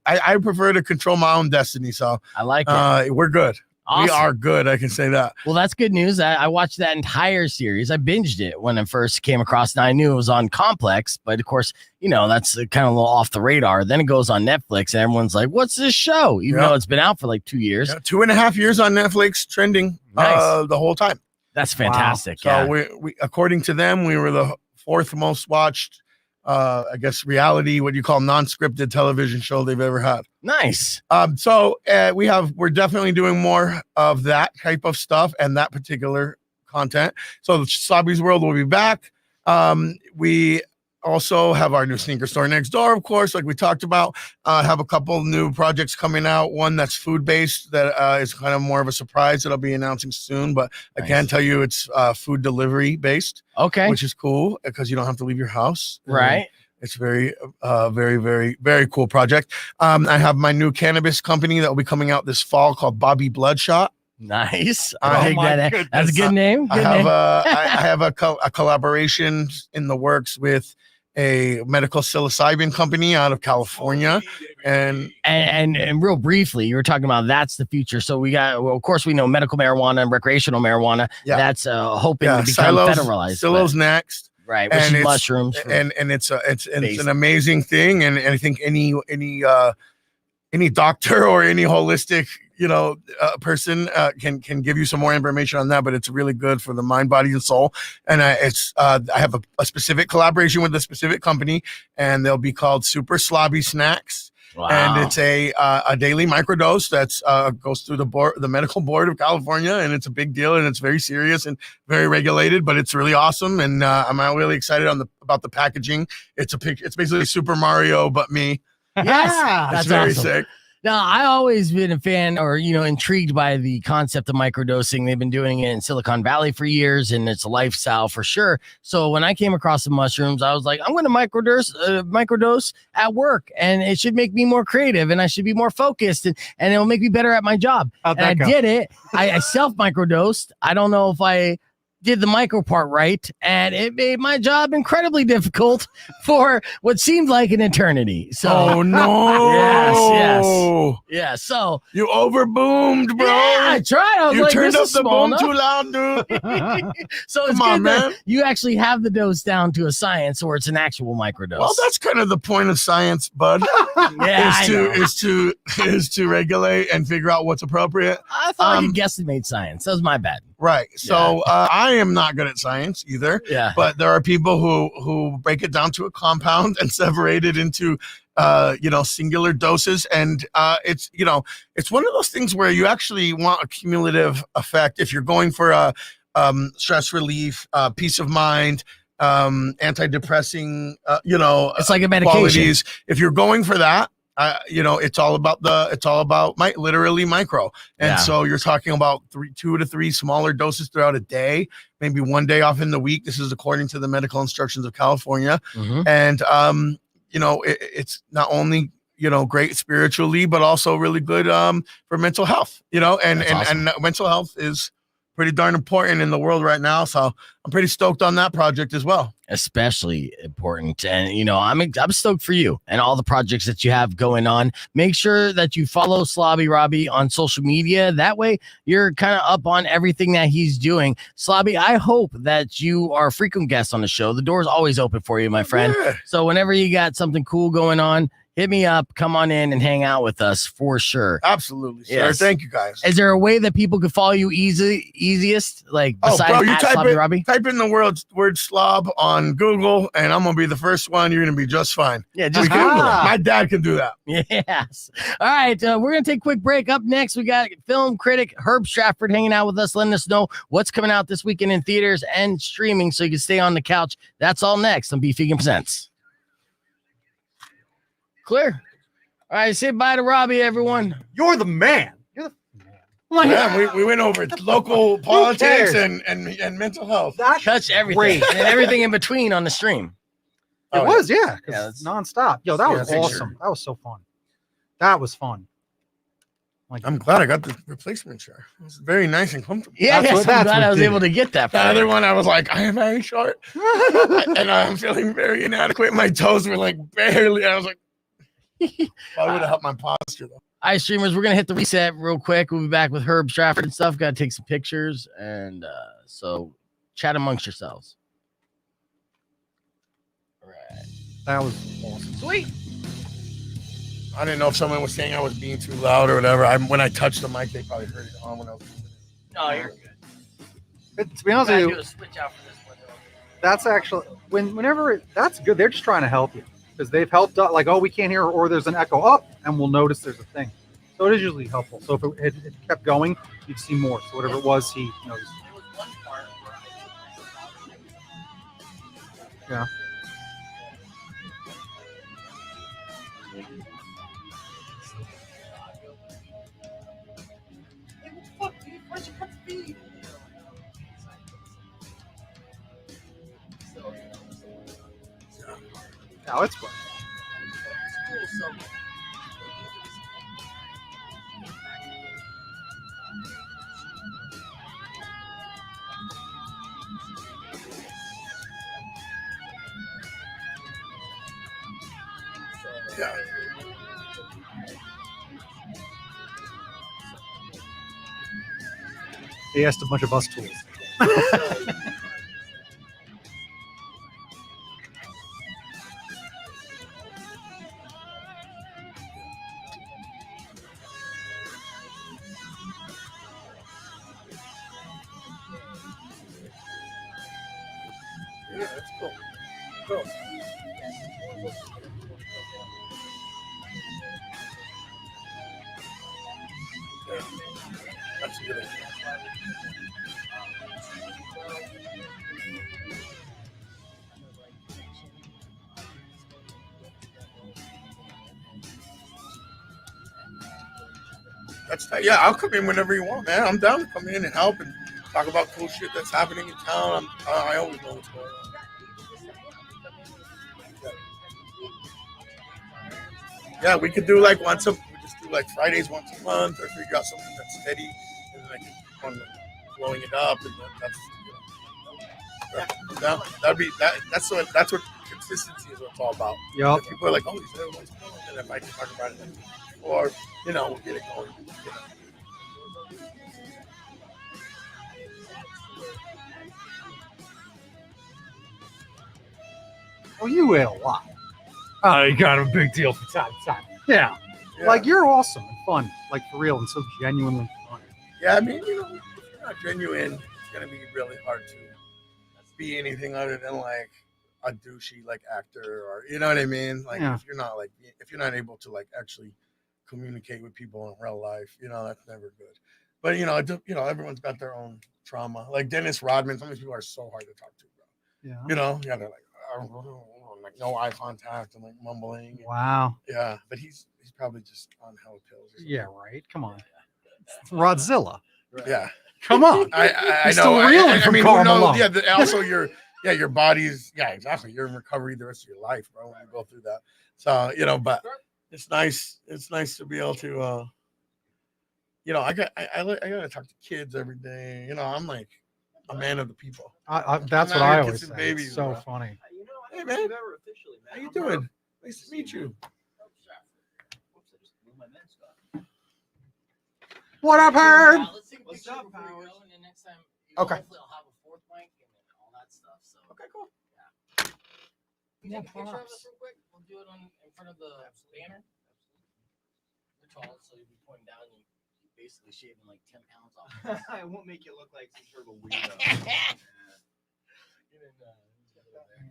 I prefer to control my own destiny. So I like it. We're good. Awesome. We are good. I can say that. Well, that's good news. I watched that entire series. I binged it when I first came across. Now I knew it was on Complex, but of course, that's kind of a little off the radar. Then it goes on Netflix, and everyone's like, "What's this show?" Even though it's been out for like 2 years. 2.5 years on Netflix, trending the whole time. That's fantastic. Wow. Yeah. So we according to them, we were the 4th most watched. I guess reality, what you call non-scripted television show they've ever had. Nice. So we're definitely doing more of that type of stuff and that particular content. So the Slobby's World will be back. We also have our new sneaker store next door, of course, like we talked about. Have a couple new projects coming out. One that's food-based that is kind of more of a surprise that I'll be announcing soon, but I can tell you it's food delivery based. Okay. Which is cool because you don't have to leave your house. Right. It's very, very, very cool project. I have my new cannabis company that will be coming out this fall called Bobby Bloodshot. Nice. That's a good name. I have a collaboration in the works with a medical psilocybin company out of California. And real briefly, you were talking about that's the future. So of course, we know medical marijuana and recreational marijuana. Yeah. That's hoping to become federalized. Psilo's next. Right, which is mushrooms. And it's an amazing thing. And I think any doctor or any holistic person can give you some more information on that, but it's really good for the mind, body, and soul. And I have a specific collaboration with a specific company, and they'll be called Super Slobby Snacks. Wow. And it's a daily microdose that's goes through the medical board of California, and it's a big deal, and it's very serious and very regulated, but it's really awesome. And I'm really excited about the packaging. It's basically Super Mario, but me. Yes, that's very sick. Now, I always been a fan or, intrigued by the concept of microdosing. They've been doing it in Silicon Valley for years, and it's a lifestyle for sure. So when I came across the mushrooms, I was like, I'm going to microdose at work, and it should make me more creative, and I should be more focused, and it'll make me better at my job. And I did it. I self-microdosed. I don't know if I did the micro part right, and it made my job incredibly difficult for what seemed like an eternity. So, oh no! yes. Yeah. So you overboomed, bro. Yeah, I tried. I was you turned up the boom enough. too loud, dude. So it's good that you actually have the dose down to a science, or it's an actual microdose. Well, that's kind of the point of science, bud. is to regulate and figure out what's appropriate. I thought you guesstimated science. That was my bad. Right. So I am not good at science either. Yeah. But there are people who break it down to a compound and separate it into singular doses. And it's one of those things where you actually want a cumulative effect. If you're going for a stress relief, peace of mind, antidepressing, it's like a medication. Qualities. If you're going for that, it's all about literally micro. And so you're talking about 2 to 3 smaller doses throughout a day, maybe one day off in the week. This is according to the medical instructions of California. Mm-hmm. And, it's not only, great spiritually, but also really good for mental health, and mental health is pretty darn important in the world right now. So I'm pretty stoked on that project as well. Especially important. And, I'm stoked for you and all the projects that you have going on. Make sure that you follow Slobby Robby on social media. That way you're kind of up on everything that he's doing. Slobby, I hope that you are a frequent guest on the show. The door's always open for you, my friend. Yeah. So whenever you got something cool going on, hit me up, come on in and hang out with us for sure. Absolutely, sir. Yes. Thank you, guys. Is there a way that people could follow you easiest? Like besides you at type Slobby Robby? in the word slob on Google, and I'm gonna be the first one. You're gonna be just fine. Yeah, just Google Google it. it. My dad can do that. Yes. All right. We're going to take a quick break. Up next, we got film critic Herb Stratford hanging out with us, letting us know what's coming out this weekend in theaters and streaming so you can stay on the couch. That's all next on Beef Vegan Presents. Clear. All right. Say bye to Robbie, everyone. You're the man. You're the man. Yeah, we went over local politics and mental health. Touch everything and everything in between on the stream. It was, yeah. Yeah, It's nonstop. Yo, that was awesome. That was so fun. That was fun. Like, I'm glad I got the replacement chair. It was very nice and comfortable. Yeah, I'm glad I was able to get that. The other one, I was like, I am very short, and I'm feeling very inadequate. My toes were like barely. I was like, I would have helped my posture though. All right, streamers, we're gonna hit the reset real quick. We'll be back with Herb Stratford and stuff. Got to take some pictures, and so chat amongst yourselves. All right, that was awesome. Sweet. I didn't know if someone was saying I was being too loud or whatever. When I touched the mic, they probably heard it on when I was. No, you're good. But to be honest with Do you, a switch out for this one. that's actually that's good. They're just trying to help you because they've helped out. Like, oh, we can't hear, or there's an echo up, and we'll notice there's a thing. So it is usually helpful. So if it kept going, you'd see more. So whatever it was, he noticed. Yeah. No, it's fun. Yeah. He asked a bunch of us tools. Yeah, that's cool. Cool. Yeah, that's a good idea. Yeah, I'll come in whenever you want, man. I'm down to come in and help and talk about cool shit that's happening in town. I always know what's going on. Yeah, we could do like we just do like Fridays once a month, or figure out something that's steady, and then I can keep on blowing it up, and that's what consistency is what it's all about. Yep. If people are like, oh, he's there once a month, and if I can talk about it, or we'll get it going. Oh, you ate a lot. Oh, you got a big deal from time to time. Yeah. Like, you're awesome and fun, like, for real, and so genuinely fun. Yeah, I mean, if you're not genuine, it's gonna be really hard to be anything other than like a douchey like actor, or you know what I mean? Like, if you're not able to like actually communicate with people in real life, that's never good. But everyone's got their own trauma. Like Dennis Rodman, some of these people are so hard to talk to, bro. Yeah. They're like no eye contact and like mumbling. Wow. Yeah, but he's probably just on hell pills. Yeah, right. Come on. Rodzilla. Yeah. Come on. I He's know. still reeling from Karl Malone. Yeah. Also, your body's exactly. You're in recovery the rest of your life, bro. When you go through that, so but it's nice. It's nice to be able to. I gotta talk to kids every day. I'm like, a man of the people. That's I'm what out I here always kissing say. babies, It's so bro. funny. Hey, man. How you doing? Nice to meet you. What up, Herb? What's up, Howard? And then next time, Okay. hopefully I'll have a fourth mic and all that stuff. So. Okay, cool. Can you take a picture of us real quick? We'll do it in front of the banner. You're tall, so you'll be pointing down. You basically shaving like 10 pounds off. I won't make you look like some sort of a weirdo.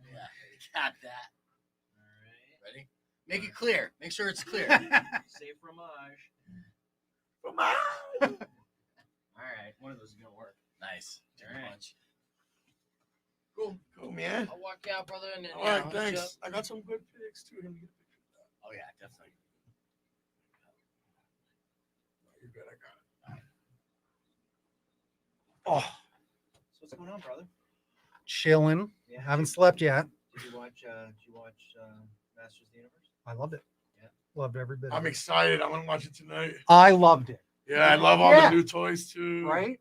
Yeah, got that. All right. Ready? Make it clear. Make sure it's clear. Say fromage. All right. One of those is going to work. Nice. Take a bunch. Cool, man. I'll walk you out, brother. And then, All right, thanks. I got some good pics too. Let me get a picture of that. Oh, yeah, definitely. You're good. I got it. Oh, So what's going on, brother? chilling. Yeah. Haven't slept yet. Did you watch Masters of the Universe? I loved it. Yeah. Loved every bit. I'm of it. excited. I'm gonna watch it tonight. I loved it. Yeah, I love all Yeah. the new toys too. Right?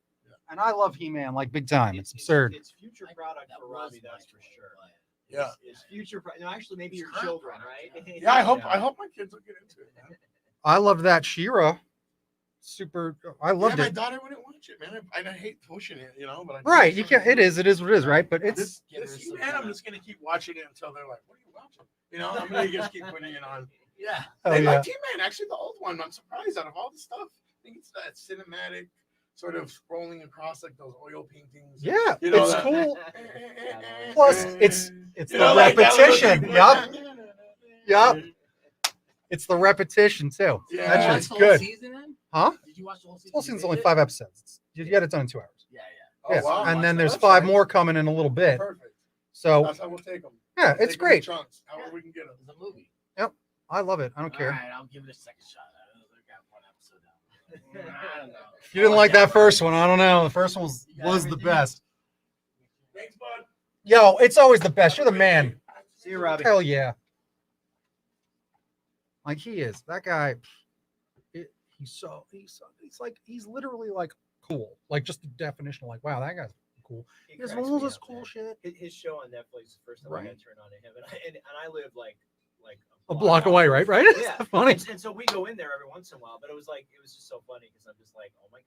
And I love He-Man like big time. It's absurd. It's future product for Robbie, that's for sure. Yeah. It's future. No, actually, maybe your It's current children, product, right? Yeah, I hope my kids will get into it, man. I loved that She-Ra. Super. I loved Yeah, my it. daughter wouldn't watch it, man. I hate pushing it, you know. But I Right. You can't. It is what it is. Right. But it's. This He-Man, I'm just gonna keep watching it until they're like, "What are you watching?" You know, I'm gonna just keep putting it on. Yeah. Oh, They yeah. like He-Man, actually, the old one. I'm surprised out of all the stuff. I think it's that cinematic sort of scrolling across like those oil paintings. Yeah. You know It's that- cool. Plus, it's You the know, like that little repetition. thing. Yup. Yup. It's the repetition too. Yeah. That Watch shit's the whole good. season then? Huh? Did you watch the whole season? The whole season's only 5 episodes. You get it done in 2 hours. Yeah, Oh, Yeah. wow. And then there's That's 5 nice. more coming in a little bit. Perfect. So That's how we'll take them. yeah, it's great. Chunks, however we can get them. It's a movie. I love it. I don't care. All right, I'll give it a second shot. I got one episode down. I don't know. If you didn't like that first one, I don't know. The first one was the everything? best. Thanks, bud. Yo, it's always the best. You're the man. See you, Robbie. Hell yeah. Like he is. That guy. He's literally like cool. Like just the definition of like, wow, that guy's cool. He has cracks all me this up, cool man. shit. His show on Netflix is the first time Right. I got turned on to him, and I live like A block away, right? Right? It's Yeah. funny. And so we go in there every once in a while, but it was just so funny because I'm just like, oh my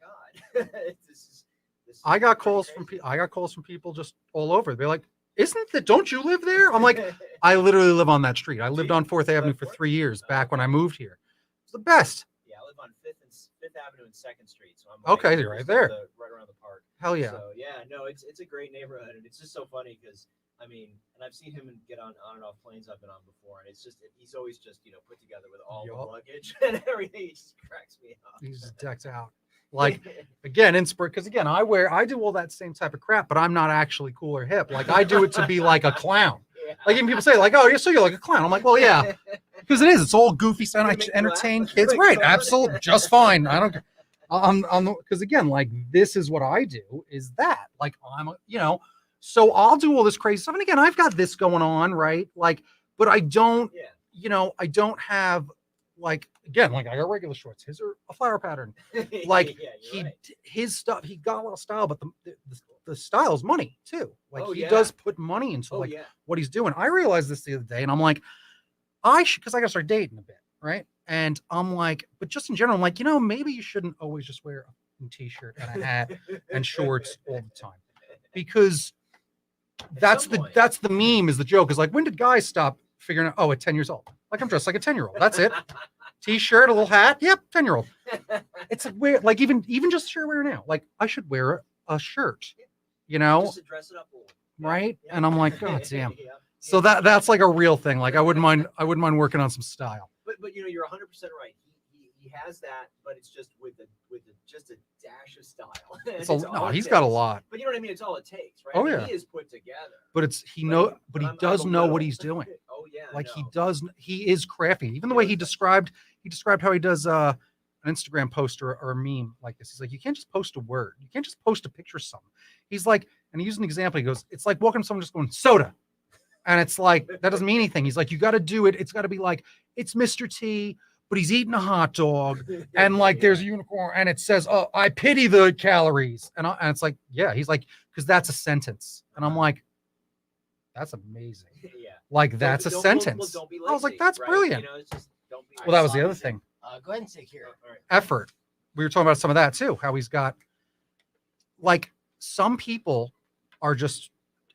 god, this is I got pretty calls crazy. from I got calls from people just all over. They're like, "Isn't that? Don't you live there?" I'm like, "I literally live on that street. I lived on 4th Avenue for 3 years back when I moved here. It's the best. Yeah, I live on Fifth Avenue and Second Street, so I'm Okay, you're right there. right around the park. Hell yeah." So yeah, no, it's a great neighborhood, and it's just so funny because I mean, and I've seen him get on and off planes I've been on before, and it's just he's always just put together with all the Yup. luggage and everything. He just cracks me up. He's just decked out. Like again, because again, I do all that same type of crap, but I'm not actually cool or hip. Like I do it to be like a clown. Yeah. Like even people say, like, "Oh, you're like a clown." I'm like, "Well, yeah." Because it is. It's all goofy stuff. I Make you entertain laugh. kids. Right. Absolutely. Just fine. I don't. Because again, like this is what I do. Is that like so I'll do all this crazy stuff. And again, I've got this going on, right? Like, but I don't. Yeah. I don't have like again, like I got regular shorts. His are a flower pattern. Like Yeah, his stuff. He got a lot of style, but the style's money too. Like Oh, he yeah. does put money into oh like yeah. what he's doing. I realized this the other day, and I'm like, I should, because I got to start dating a bit, right? And I'm like, but just in general, I'm like, maybe you shouldn't always just wear a t-shirt and a hat and shorts all the time, because that's the meme is the joke is like, when did guys stop figuring out? Oh, at 10 years old, like I'm dressed like a 10-year-old. That's it. T-shirt, a little hat. Yep, 10-year-old. It's like weird. Like even just the shirt I wear now. Like I should wear a shirt, Just to dress it up a little. right? And I'm like, God damn. Yeah. So that's like a real thing. Like I wouldn't mind working on some style. But you're 100% right. He has that, but it's just with just a dash of style. It's It's no, all it he's got a takes. lot. But you know what I mean? It's all it takes, right? Oh, I mean, yeah. He is put together. But he does I'm a know what little. he's doing. Oh yeah. Like no. he is crafty. Even the way he described how he does an Instagram post or a meme like this. He's like, you can't just post a word. You can't just post a picture of something. He's like, and he used an example. He goes, it's like walking to someone just going soda. And it's like, that doesn't mean anything. He's like, you got to do it. It's got to be like, it's Mr. T, but he's eating a hot dog, and like there's a unicorn, and it says, "Oh, I pity the calories," and it's like, yeah, he's like, because that's a sentence, and I'm like, that's amazing. Yeah. Like that's a sentence. Don't be I was like, lazy, that's right? brilliant. You know, it's just, don't be Well, that was the other thing. Go ahead and take here. Effort. We were talking about some of that too. How he's got, like, some people are just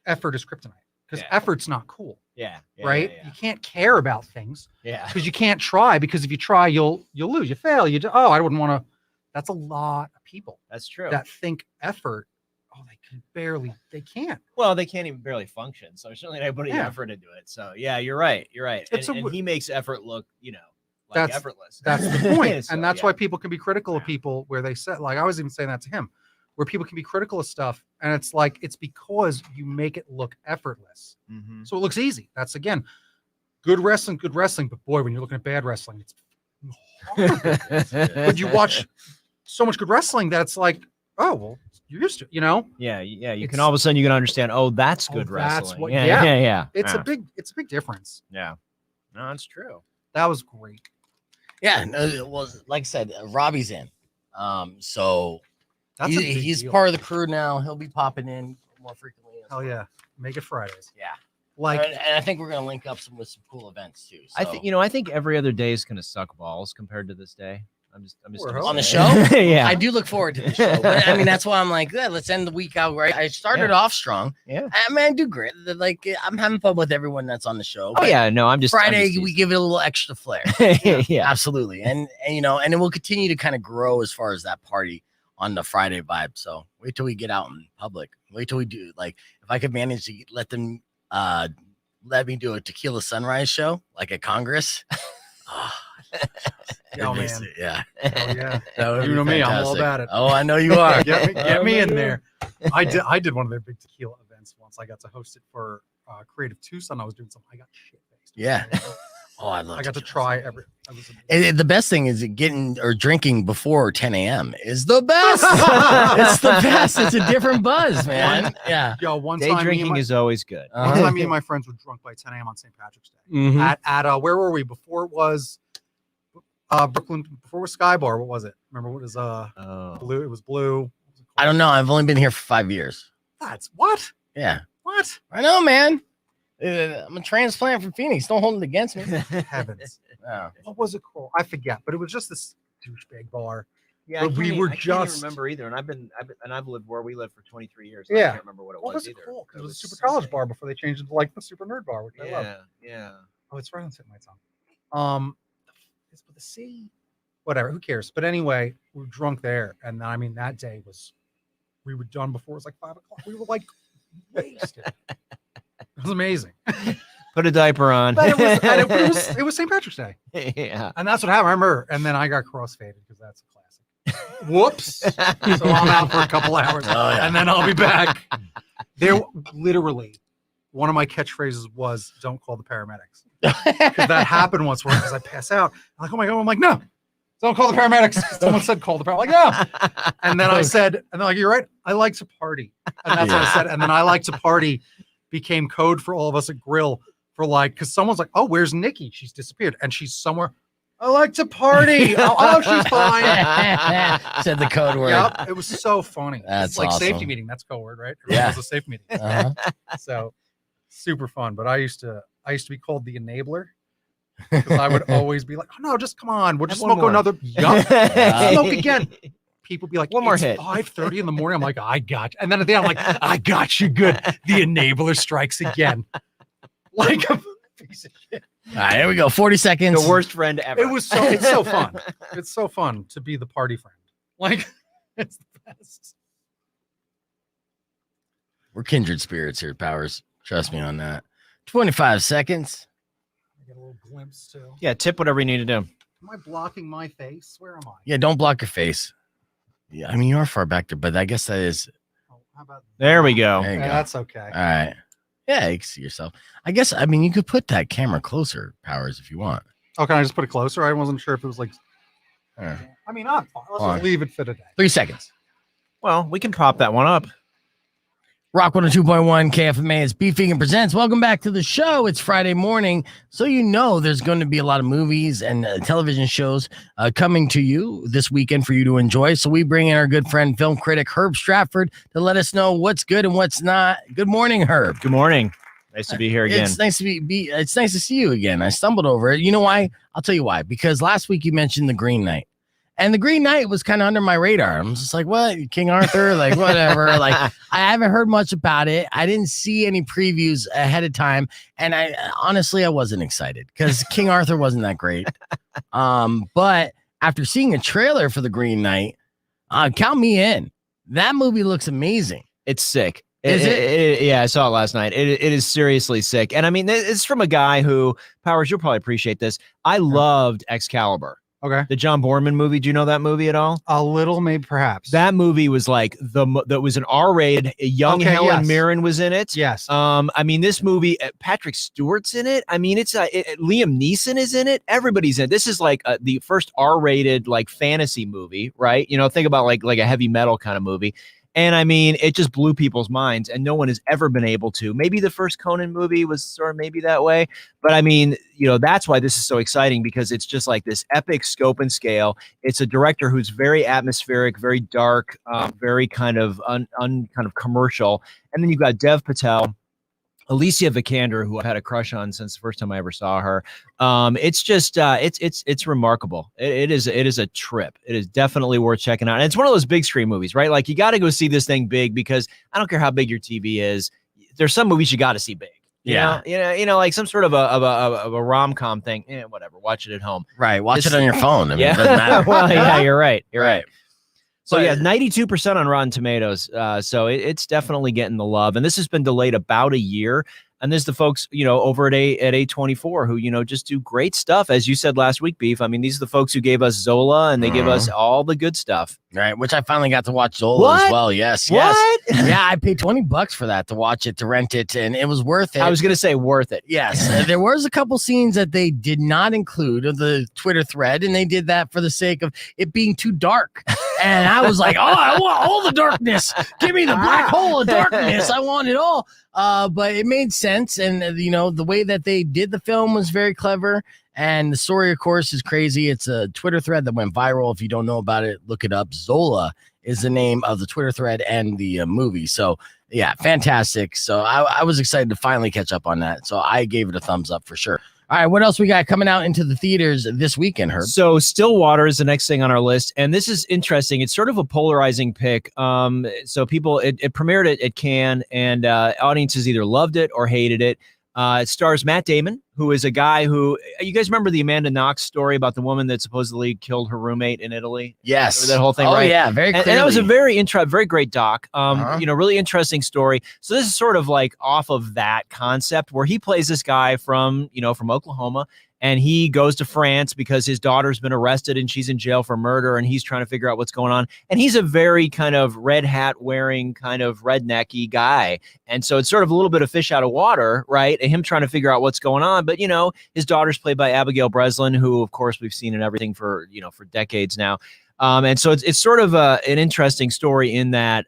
effort is kryptonite because effort's not cool. Yeah. Right. You can't care about things. Yeah. Because you can't try. Because if you try, you'll lose. You fail. I wouldn't want to. That's a lot of people. That's true. That think effort. Oh, they can barely. They can't. Well, they can't even barely function. So certainly not putting effort into it. So yeah, you're right. You're right. And he makes effort look, like effortless. That's the point. So, and that's why people can be critical of people where they said, like, I was even saying that to him, where people can be critical of stuff. And it's like, it's because you make it look effortless. Mm-hmm. So it looks easy. That's, again, good wrestling. But boy, when you're looking at bad wrestling, it's hard. But you watch so much good wrestling that it's like, oh, well, you're used to, Yeah. You can all of a sudden you can understand. Oh, that's good wrestling. That's what, yeah. It's a big difference. Yeah. No, that's true. That was great. Yeah. No, well, like I said, Robbie's in. So that's he's part of the crew now. He'll be popping in more frequently. Hell yeah. Make it Fridays. Yeah. Like, and I think we're gonna link up with some cool events too. So. I think every other day is gonna suck balls compared to this day. I'm just on the show. Yeah, I do look forward to the show. But, I mean, that's why I'm like, let's end the week out right. I started off strong. Yeah, I mean, I do great. Like, I'm having fun with everyone that's on the show. Oh yeah, no, I'm just Friday. We give it a little extra flair. Yeah, absolutely. And and it will continue to kind of grow as far as that party on the Friday vibe. So wait till we get out in public. Wait till we do. Like, if I could manage to let them let me do a tequila sunrise show like at Congress. Oh man, yeah. Oh yeah. You know me, I'm all about it. Oh, I know you are. Get me in there. I did one of their big tequila events once. I got to host it for Creative Tucson. I was doing something. I got shit faced. Yeah. Oh, I love. I got to try every. And the best thing is getting or drinking before 10 a.m. is the best. It's the best. It's a different buzz, man. Yeah. Yo, one day time drinking is always good. One time, me and my friends were drunk by 10 a.m. on St. Patrick's Day. At where were we before? It was Brooklyn. Before it was Sky Bar. What was it? Remember what was blue? It was blue. I don't know. I've only been here for 5 years. That's what? Yeah. What? I know, man. I'm a transplant from Phoenix. Don't hold it against me. Heavens. Oh. What was it called? I forget, but it was just this douchebag bar. Yeah, but we were just. I can't even remember either, and I've lived where we lived for 23 years. So Yeah. I can't remember what it was either. Called? It was a super college bar before they changed it to like the super nerd bar, which I love. Yeah. Oh, it's right on the tip of my tongue. It's with the C. Whatever. Who cares? But anyway, we were drunk there, and I mean that day we were done before it was like 5 o'clock. We were like wasted. It was amazing. Put a diaper on. But it was St. Patrick's Day. Yeah. And that's what happened. I remember. And then I got crossfaded because that's a classic. Whoops. So I'm out for a couple hours. And then I'll be back. There literally one of my catchphrases was don't call the paramedics. Because that happened once where I pass out. I'm like, oh my God. I'm like, no. Don't call the paramedics. Someone said call the paramedics. Like, no. And then I said, and they're like, you're right. I like to party. And that's what I said. And then I like to party became code for all of us at Grill for like, because someone's like, oh, where's Nikki? She's disappeared. And she's somewhere. I like to party. Oh, she's fine. Said the code word. Yep. It was so funny. That's it's like awesome. safety meeting. That's code word, right? Yeah. It was a safe meeting. So super fun. But I used to be called the enabler. Because I would always be like, oh no, just come on. We'll just smoke another. Smoke again. People be like, one more it's hit. 5:30 in the morning. I'm like, I got you. And then at the end, I'm like, I got you good. The enabler strikes again. Like a piece of shit. All right, here we go. 40 seconds. The worst friend ever. It's so fun. It's so fun to be the party friend. Like, it's the best. We're kindred spirits here, Powers. Trust me on that. 25 seconds. I get a little glimpse too. Yeah, tip whatever you need to do. Am I blocking my face? Where am I? Yeah, don't block your face. Yeah, I mean, you are far back there, but I guess that is. Oh, how about There we go. There you go. That's okay. All right. Yeah, you can see yourself. I guess, I mean, you could put that camera closer, Powers, if you want. Oh, can I just put it closer? I wasn't sure if it was like. Yeah. I mean, I'm fine. Let's just leave it for today. 3 seconds. Well, we can prop that one up. Rock 102.1 KFMA is Beefing and Presents. Welcome back to the show. It's Friday morning, so you know there's going to be a lot of movies and television shows coming to you this weekend for you to enjoy. So we bring in our good friend, film critic Herb Stratford, to let us know what's good and what's not. Good morning, Herb. Good morning. Nice to be here again. It's nice to it's nice to see you again. I stumbled over it. You know why? I'll tell you why. Because last week you mentioned The Green Knight. And The Green Knight was kind of under my radar. I'm just like, what? King Arthur? Like, whatever. Like, I haven't heard much about it. I didn't see any previews ahead of time. And I honestly wasn't excited because King Arthur wasn't that great. But after seeing a trailer for The Green Knight, count me in. That movie looks amazing. It's sick. Is it? Yeah, I saw it last night. It is seriously sick. And I mean, it's from a guy who, Powers, you'll probably appreciate this. I loved Excalibur. Okay. The John Boorman movie. Do you know that movie at all? A little, maybe, perhaps. That movie was like that was an R-rated. Young Helen Mirren was in it. Yes. I mean, this movie, Patrick Stewart's in it. I mean, it's Liam Neeson is in it. Everybody's in it. This is like the first R-rated like fantasy movie, right? You know, think about like a heavy metal kind of movie. And I mean, it just blew people's minds, and no one has ever been able to. Maybe the first Conan movie was sort of maybe that way, but I mean, you know, that's why this is so exciting, because it's just like this epic scope and scale. It's a director who's very atmospheric, very dark, very kind of kind of commercial. And then you've got Dev Patel, Alicia Vikander, who I had a crush on since the first time I ever saw her. It's just it's remarkable. It is a trip. It is definitely worth checking out. And it's one of those big screen movies, right? Like, you got to go see this thing big, because I don't care how big your TV is. There's some movies you got to see big. You know, like some sort of a rom-com thing. Whatever. Watch it at home. Right. Watch it on your phone. I mean, yeah. it doesn't matter. Well, yeah, you're right. You're right. So But- yeah, 92% on Rotten Tomatoes. So it's definitely getting the love. And this has been delayed about a year. And there's the folks, you know, over at A24 who, you know, just do great stuff. As you said last week, Beef. I mean, these are the folks who gave us Zola, and they give us all the good stuff. Right, which I finally got to watch Zola as well. Yes. Yeah, I paid $20 for that to watch it, to rent it, and it was worth it. I was going to say worth it. Yes. There was a couple scenes that they did not include of the Twitter thread, and they did that for the sake of it being too dark. And I was like, oh, I want all the darkness. Give me the black hole of darkness. I want it all. But it made sense. And, you know, the way that they did the film was very clever. And the story, of course, is crazy. It's a Twitter thread that went viral. If you don't know about it, look it up. Zola is the name of the Twitter thread and the movie. So, yeah, fantastic. So I was excited to finally catch up on that. So I gave it a thumbs up for sure. All right, what else we got coming out into the theaters this weekend, Herb? So Stillwater is the next thing on our list, and this is interesting. It's sort of a polarizing pick. So people, it premiered at Cannes, and audiences either loved it or hated it. It stars Matt Damon, who is a guy who, you guys remember the Amanda Knox story about the woman that supposedly killed her roommate in Italy? Yes. Remember that whole thing, oh, right? Yeah, very clearly. And that was a very great doc. You know, really interesting story. So this is sort of like off of that concept, where he plays this guy from Oklahoma, and he goes to France because his daughter's been arrested and she's in jail for murder, and he's trying to figure out what's going on. And he's a very kind of red hat wearing, kind of rednecky guy. And so it's sort of a little bit of fish out of water, right? And him trying to figure out what's going on. But, you know, his daughter's played by Abigail Breslin, who, of course, we've seen in everything for decades now. And so it's sort of an interesting story in that,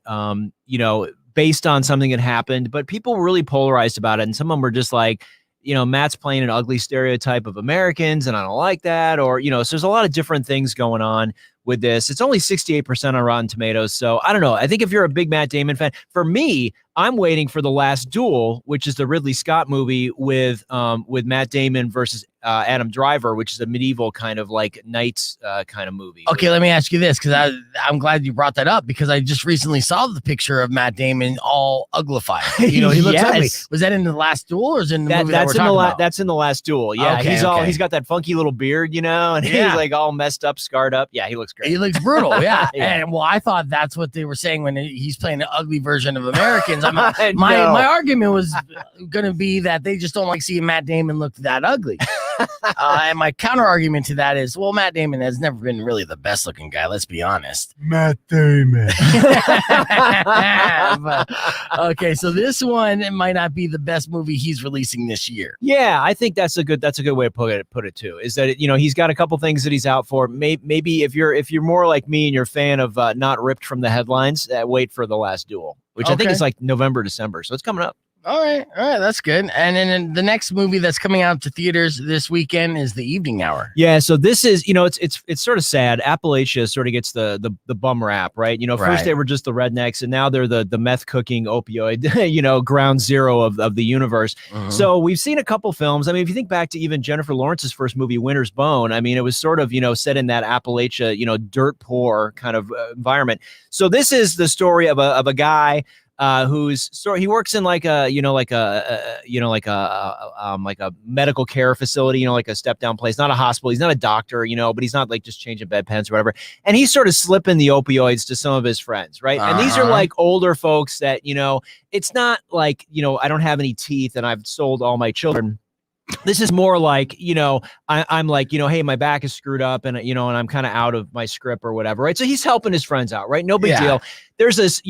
you know, based on something that happened, but people were really polarized about it. And some of them were just like, you know, Matt's playing an ugly stereotype of Americans, and I don't like that. Or, you know, so there's a lot of different things going on with this. It's only 68% on Rotten Tomatoes. So I don't know. I think if you're a big Matt Damon fan, for me, I'm waiting for The Last Duel, which is the Ridley Scott movie with Matt Damon versus Adam Driver, which is a medieval kind of like knights kind of movie. Okay, let me ask you this, because I'm glad you brought that up, because I just recently saw the picture of Matt Damon all uglified. You know, he looks ugly. Was that in The Last Duel, or is it in the movie that we're talking about? That's in The Last Duel. Yeah, Okay, he's got that funky little beard, you know, and he's like all messed up, scarred up. Yeah, he looks great. He looks brutal. Yeah. Yeah. And well, I thought that's what they were saying when he's playing the ugly version of Americans. My argument was going to be that they just don't like seeing Matt Damon look that ugly. And my counter argument to that is, well, Matt Damon has never been really the best looking guy. Let's be honest. Matt Damon. But, okay, so this one it might not be the best movie he's releasing this year. Yeah, I think that's a good way to put it too. Is that he's got a couple things that he's out for. Maybe if you're more like me and you're a fan of not ripped from the headlines, wait for The Last Duel, which I think is like November, December. So it's coming up. All right, that's good. And then the next movie that's coming out to theaters this weekend is The Evening Hour. Yeah, so this is, it's sort of sad. Appalachia sort of gets the bum rap, right? First they were just the rednecks, and now they're the meth cooking opioid, ground zero of the universe. So we've seen a couple films. I mean, if you think back to even Jennifer Lawrence's first movie, Winter's Bone, I mean, it was sort of set in that Appalachia, dirt poor kind of environment. So this is the story of a guy. He works in like a medical care facility, like a step down place, not a hospital. He's not a doctor, but he's not like just changing bedpans or whatever. And he's sort of slipping the opioids to some of his friends, right? And these are like older folks that, it's not like, I don't have any teeth and I've sold all my children. This is more like, I'm like, hey, my back is screwed up and, and I'm kind of out of my script or whatever, right? So he's helping his friends out, right? No big deal. There's this,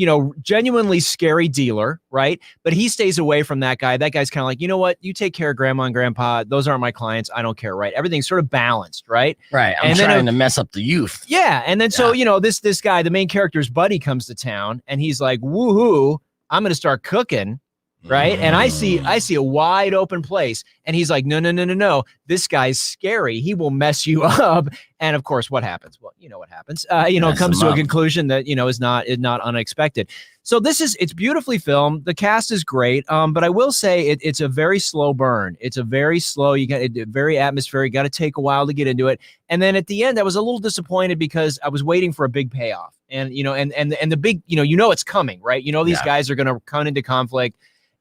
genuinely scary dealer, right? But he stays away from that guy. That guy's kind of like, you know what? You take care of grandma and grandpa. Those aren't my clients. I don't care, right? Everything's sort of balanced, right? Right. I'm trying to mess up the youth. Yeah. And then so, this guy, the main character's buddy comes to town and he's like, woohoo, I'm going to start cooking. Right. And I see a wide open place and he's like, no. This guy's scary. He will mess you up. And of course, what happens? Well, you know what happens. It comes to a conclusion that, is not unexpected. So it's beautifully filmed. The cast is great. But I will say it's a very slow burn. It's a very slow, very atmospheric. Got to take a while to get into it. And then at the end, I was a little disappointed because I was waiting for a big payoff. And, and the big, it's coming, right? These guys are going to come into conflict.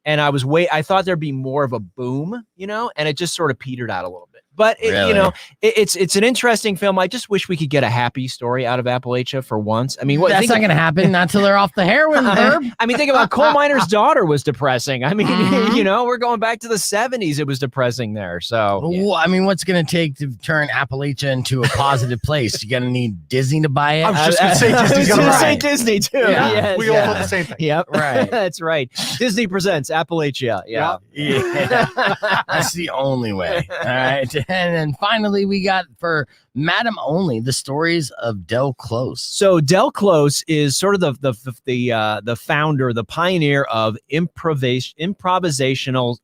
And I thought there'd be more of a boom, and it just sort of petered out a little bit. But it's an interesting film. I just wish we could get a happy story out of Appalachia for once. I mean, that's not going to happen. Not till they're off the heroin, Herb. I mean, think about Coal Miner's Daughter was depressing. I mean, we're going back to the 70s. It was depressing there. So, well, I mean, what's going to take to turn Appalachia into a positive place? You going to need Disney to buy it. I was just going to say Disney's going to say Disney too. Yeah. Yes, we all thought the same thing. Yep, right. That's right. Disney presents Appalachia. Yeah. That's the only way. All right. And then finally, we got for Madam Only, the stories of Del Close. So Del Close is sort of the founder, the pioneer of improvisational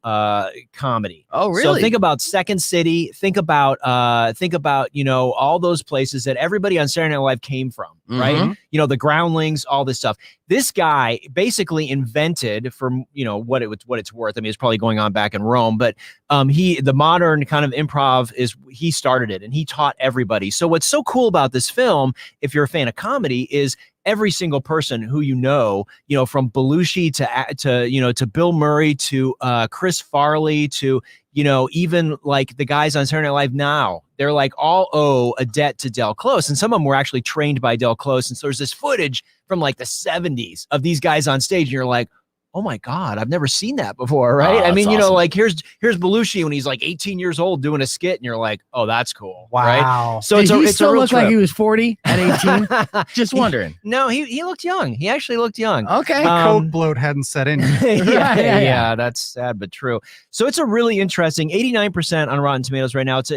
comedy. Oh, really? So think about Second City. Think about all those places that everybody on Saturday Night Live came from, right? The Groundlings, all this stuff. This guy basically invented, for what it's worth. I mean, it's probably going on back in Rome, but the modern kind of improv he started it and he taught everybody. So what's so cool about this film, if you're a fan of comedy, is every single person who from Belushi to Bill Murray to Chris Farley to even like the guys on Saturday Night Live now, they're like all owe a debt to Del Close, and some of them were actually trained by Del Close. And so there's this footage from like the 70s of these guys on stage, and you're like, oh my God, I've never seen that before, right? I mean, awesome. Like here's Belushi when he's like 18 years old doing a skit, and you're like, oh, that's cool. Wow. Right? So Did he still look like he was was 40 at 18? Just wondering. No, he looked young. He actually looked young. Okay. Coke bloat hadn't set in yet. yeah, that's sad but true. So it's a really interesting 89% on Rotten Tomatoes right now. It's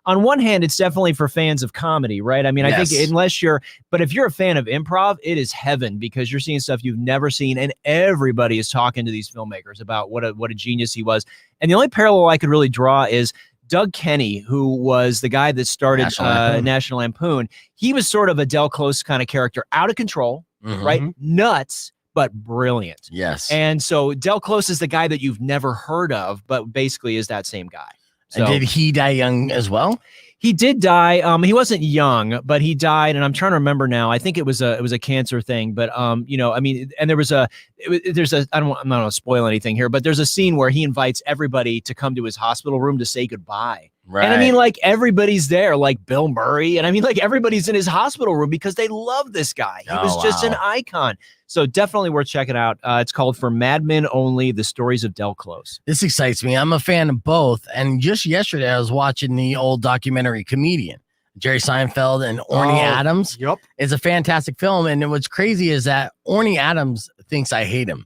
on one hand, it's definitely for fans of comedy, right? I mean, I think but if you're a fan of improv, it is heaven because you're seeing stuff you've never seen, and everybody is talking to these filmmakers about what a genius he was. And the only parallel I could really draw is Doug Kenny, who was the guy that started National Lampoon. He was sort of a Del Close kind of character, out of control, right? Nuts, but brilliant. Yes. And so Del Close is the guy that you've never heard of, but basically is that same guy. So, and did he die young as well? He did die. He wasn't young, but he died, and I'm trying to remember now. I think it was a cancer thing, but you know, I mean, and there's a I'm not going to spoil anything here, but there's a scene where he invites everybody to come to his hospital room to say goodbye. Right. And I mean, like, everybody's there, like Bill Murray, and I mean, like, everybody's in his hospital room because they love this guy. He was just an icon. So definitely worth checking out. It's called For Madmen Only: The Stories of Del Close. This excites me. I'm a fan of both. And just yesterday, I was watching the old documentary Comedian. Jerry Seinfeld and Orny Adams. Yep. It's a fantastic film. And what's crazy is that Orny Adams thinks I hate him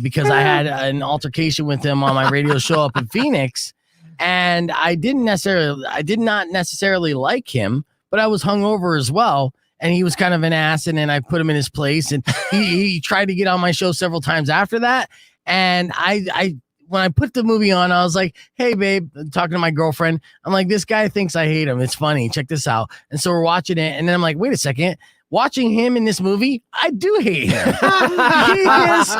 because I had an altercation with him on my radio show up in Phoenix. And I did not necessarily like him, but I was hungover as well. And he was kind of an ass, and then I put him in his place. And he tried to get on my show several times after that. And when I put the movie on, I was like, hey, babe, talking to my girlfriend. I'm like, this guy thinks I hate him. It's funny. Check this out. And so we're watching it. And then I'm like, wait a second. Watching him in this movie, I do hate him. He is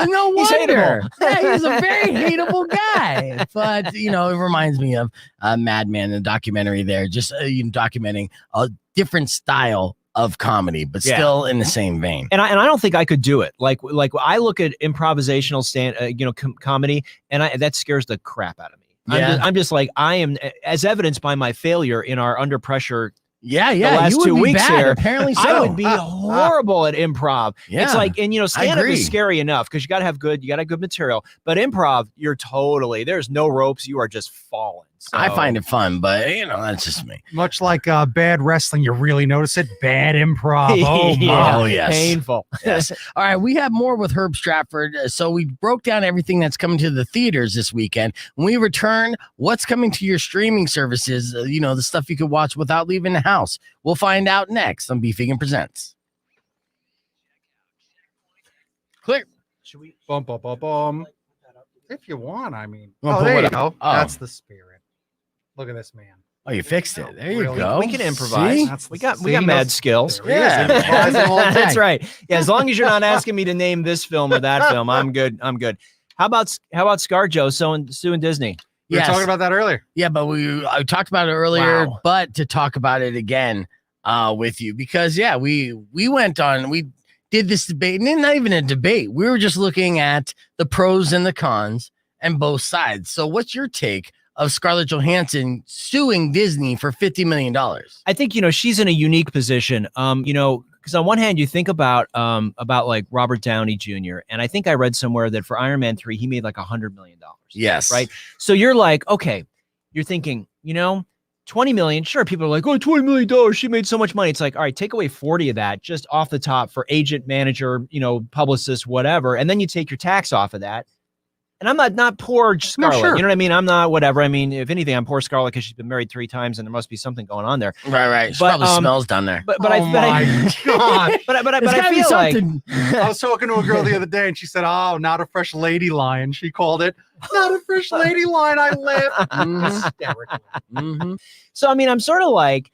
no wonder. Yeah, he's a very hateable guy. But, you know, it reminds me of Mad Men, the documentary there, just documenting a different style of comedy, but still in the same vein. And I don't think I could do it. Like I look at improvisational comedy, and that scares the crap out of me. Yeah. I'm just like, I am, as evidenced by my failure in our Under Pressure. Yeah. The last 2 weeks here, apparently so. I would be horrible at improv. Yeah, it's like, and stand-up is scary enough because you got to have good material. But improv, there's no ropes. You are just falling. So. I find it fun, but that's just me. Much like bad wrestling, you really notice it. Bad improv. Oh, yeah. Oh, yes. Painful. Yes. All right. We have more with Herb Stratford. So we broke down everything that's coming to the theaters this weekend. When we return, what's coming to your streaming services? The stuff you could watch without leaving the house. We'll find out next on Beef Vegan Presents. Clear. Should we bum? If you want, I mean. Well, there you go. Oh. That's the spirit. Look at this man. Oh, you fixed it. There you Really? go. We can improvise. See? We got mad skills. Yeah. That's right. Yeah, as long as you're not asking me to name this film or that film, I'm good. How about ScarJo suing Disney? We were talking about that earlier. Yeah, but I talked about it earlier, Wow. but to talk about it again with you because we did this debate, and not even a debate. We were just looking at the pros and the cons and both sides. So what's your take of Scarlett Johansson suing Disney for $50 million? I think, she's in a unique position. Because on one hand, you think about like Robert Downey Jr. And I think I read somewhere that for Iron Man 3, he made like $100 million. Yes. Right. So you're like, okay, you're thinking, 20 million. Sure. People are like, oh, $20 million. She made so much money. It's like, all right, take away 40 of that just off the top for agent, manager, publicist, whatever. And then you take your tax off of that. And I'm not poor Scarlett. No, sure. You know what I mean? I'm not whatever. I mean, if anything, I'm poor Scarlett because she's been married 3 times and there must be something going on there. Right. She But, probably smells down there. But Oh my God. but I There's gotta be feel like something. I was talking to a girl the other day, and she said, "Oh, not a fresh lady line." She called it "not a fresh lady line." I laughed hysterically. so. I mean, I'm sort of like,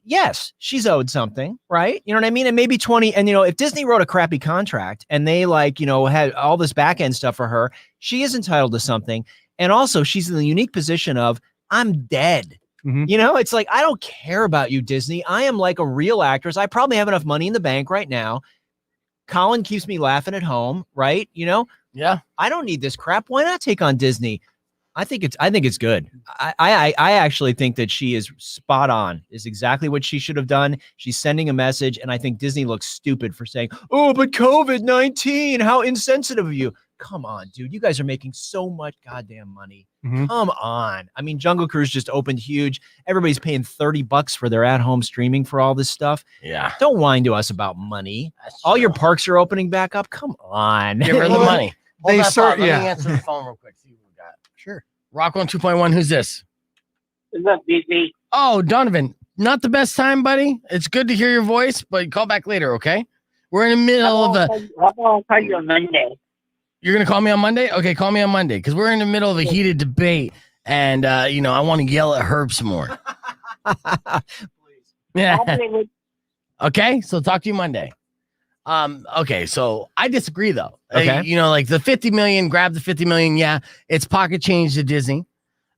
yes, she's owed something, right? You know what I mean? And maybe 20. And if Disney wrote a crappy contract and they had all this back end stuff for her, she is entitled to something. And also, she's in the unique position of I'm dead. Mhm. It's like, I don't care about you, Disney. I am like a real actress. I probably have enough money in the bank right now. Colin keeps me laughing at home, right? Yeah. I don't need this crap. Why not take on Disney? I think it's good. I actually think that she is spot on, is exactly what she should have done. She's sending a message, and I think Disney looks stupid for saying, oh, but COVID-19, how insensitive of you. Come on, dude. You guys are making so much goddamn money. Mhm. Come on. I mean, Jungle Cruise just opened huge. Everybody's paying $30 for their at-home streaming for all this stuff. Yeah. Don't whine to us about money. All your parks are opening back up. Come on. Give her the money. They Hold that thought. Let me yeah. answer the phone real quick. See what we got. Sure. Rock 1 2.1. Who's this? What's up, BB? Oh, Donovan. Not the best time, buddy. It's good to hear your voice, but call back later, okay? We're in the middle of a. How about I'll call you on Monday? You're gonna call me on Monday? Okay, call me on Monday because we're in the middle of a heated debate, and I want to yell at Herb some more. Yeah. Okay, so talk to you Monday. Okay, so I disagree though. Okay. Like the 50 million, grab the 50 million. Yeah, it's pocket change to Disney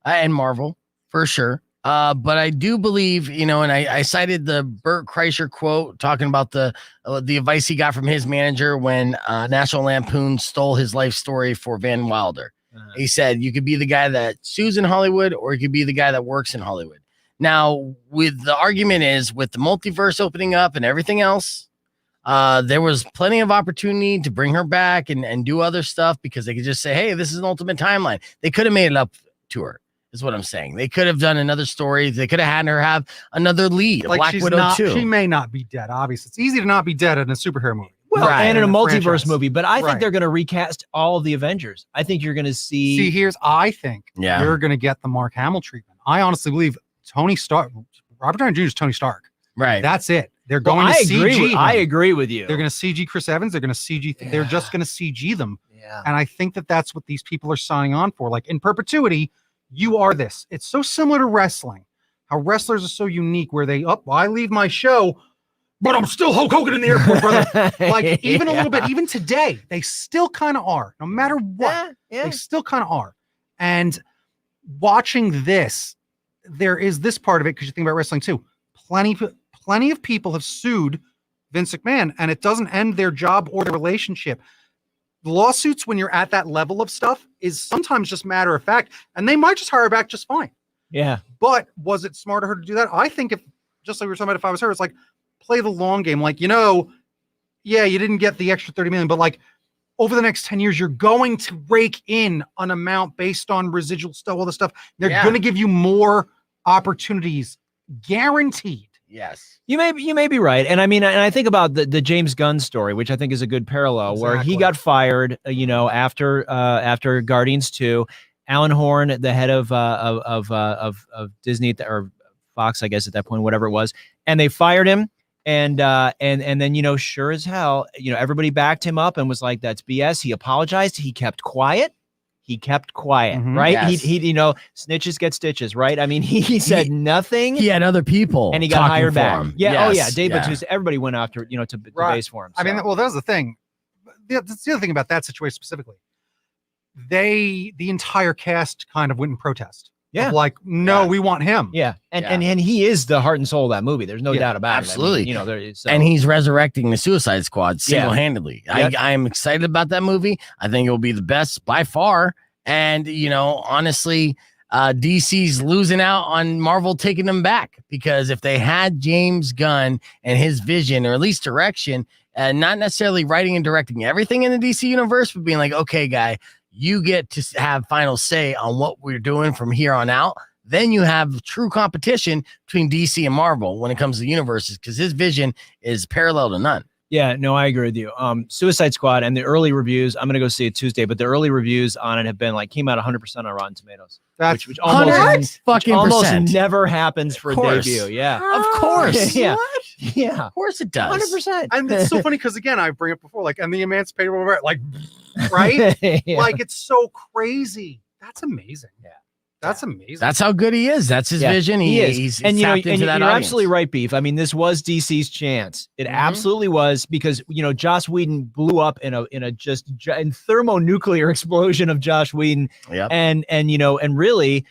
and Marvel for sure. But I do believe, and I cited the Bert Kreischer quote talking about the advice he got from his manager when National Lampoon stole his life story for Van Wilder. He said, you could be the guy that sues in Hollywood, or you could be the guy that works in Hollywood. Now, with the argument is with the multiverse opening up and everything else, there was plenty of opportunity to bring her back and do other stuff because they could just say, hey, this is an ultimate timeline. They could have made it up to her. Is what I'm saying. They could have done another story. They could have had her have another lead. Like Black Widow 2. She may not be dead. Obviously, it's easy to not be dead in a superhero movie. Well, Right. and in a multiverse franchise. movie, but I think Right. they're going to recast all of the Avengers. I think you're going to see. I think Yeah. you're going to get the Mark Hamill treatment. I honestly believe Tony Stark, Robert Downey Jr. is Tony Stark. Right. That's it. They're Well, going to CG. I agree with you. They're going to CG Chris Evans. They're going to CG. They're just going to CG them. Yeah. And I think that that's what these people are signing on for. Like in perpetuity, you are this. It's so similar to wrestling. How wrestlers are so unique where I leave my show, but I'm still Hulk Hogan in the airport, brother. Like even a little bit, even today, they still kind of are. No matter what, they still kind of are. And watching this, there is this part of it because you think about wrestling too. Plenty of people have sued Vince McMahon, and it doesn't end their job or their relationship. Lawsuits, when you're at that level of stuff, is sometimes just matter of fact, and they might just hire her back just fine. Yeah. But was it smart of her to do that? I think if, just like we were talking about, if I was her, it's like play the long game. Like, yeah, you didn't get the extra 30 million, but like over the next 10 years, you're going to rake in an amount based on residual stuff, all the stuff. They're going to give you more opportunities, guaranteed. Yes. You may be right. And I mean, and I think about the James Gunn story, which I think is a good parallel, where he got fired, after Guardians 2. Alan Horn, the head of Disney or Fox, I guess at that point, whatever it was, and they fired him. And then, sure as hell, everybody backed him up and was like, that's BS. He apologized. He kept quiet. Right? Yes. He snitches get stitches, right? I mean, he said nothing. He had other people And he got talking hired for back. him. Yeah. Yes. Oh yeah. Dave Yeah. Bautista. Everybody went after, to base for him. I mean, well, that's the thing. That's the other thing about that situation specifically. The entire cast kind of went in protest. Yeah. Of like, no, we want him. Yeah. And he is the heart and soul of that movie. There's no doubt about absolutely. it. I mean, and he's resurrecting the Suicide Squad single-handedly. Yeah. I am excited about that movie. I think it will be the best by far. And, honestly, DC's losing out on Marvel taking them back, because if they had James Gunn and his vision, or at least direction, and not necessarily writing and directing everything in the DC universe, but being like, okay, guy, you get to have final say on what we're doing from here on out. Then you have true competition between DC and Marvel when it comes to universes, because his vision is parallel to none. Yeah, no, I agree with you. Suicide Squad and the early reviews, I'm going to go see it Tuesday, but the early reviews on it have been came out 100% on Rotten Tomatoes. That's which almost percent. never happens for a course. debut. Yeah. Of course. Yeah. What? Yeah. Of course it does. 100%. And it's so funny because, again, I bring it before, and the Emancipated Woman, right? Yeah. It's so crazy. That's amazing. Yeah. That's amazing. That's how good he is. That's his vision. He is. He's And tapped into that you're audience. absolutely right, Beef. I mean, this was DC's chance. It absolutely was, because Joss Whedon blew up in a thermonuclear explosion of Joss Whedon. Yep. And really,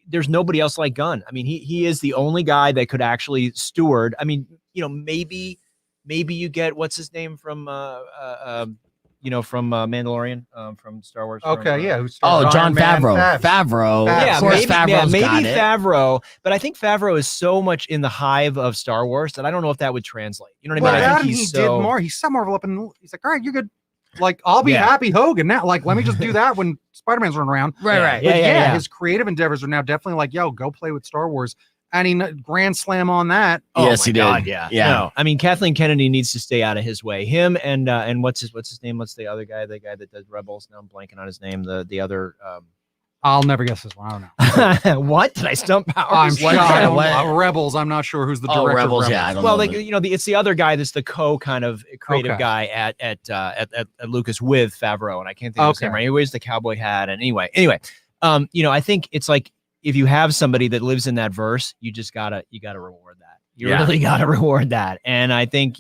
there's nobody else like Gunn. I mean, he is the only guy that could actually steward. I mean, maybe you get what's his name from from Mandalorian, from Star Wars. Okay, yeah. John Favreau. Favreau. Yeah, of course, Favreau's maybe got it. Favreau, but I think Favreau is so much in the hive of Star Wars that I don't know if that would translate. You know what I mean? I think he did more. He set Marvel up, and he's like, all right, you're good. I'll be Happy Hogan now. Let me just do that when Spider-Man's running around. Right. But his creative endeavors are now definitely go play with Star Wars. And he grand slam on that. Yes, he did. God, yeah. No, I mean, Kathleen Kennedy needs to stay out of his way. Him and what's his name? What's the other guy? The guy that does Rebels. Now I'm blanking on his name. The other. I'll never guess this one. I don't know. What did I stump out? I'm sure. Rebels. I'm not sure who's the director. Rebels. Of Rebels. Yeah, I don't well, know. it's the other guy that's the kind of creative guy at Lucas with Favreau, and I can't think of his name. Right? He wears the cowboy hat, and anyway, I think it's like, if you have somebody that lives in that verse, you gotta reward that. You really gotta reward that. And I think,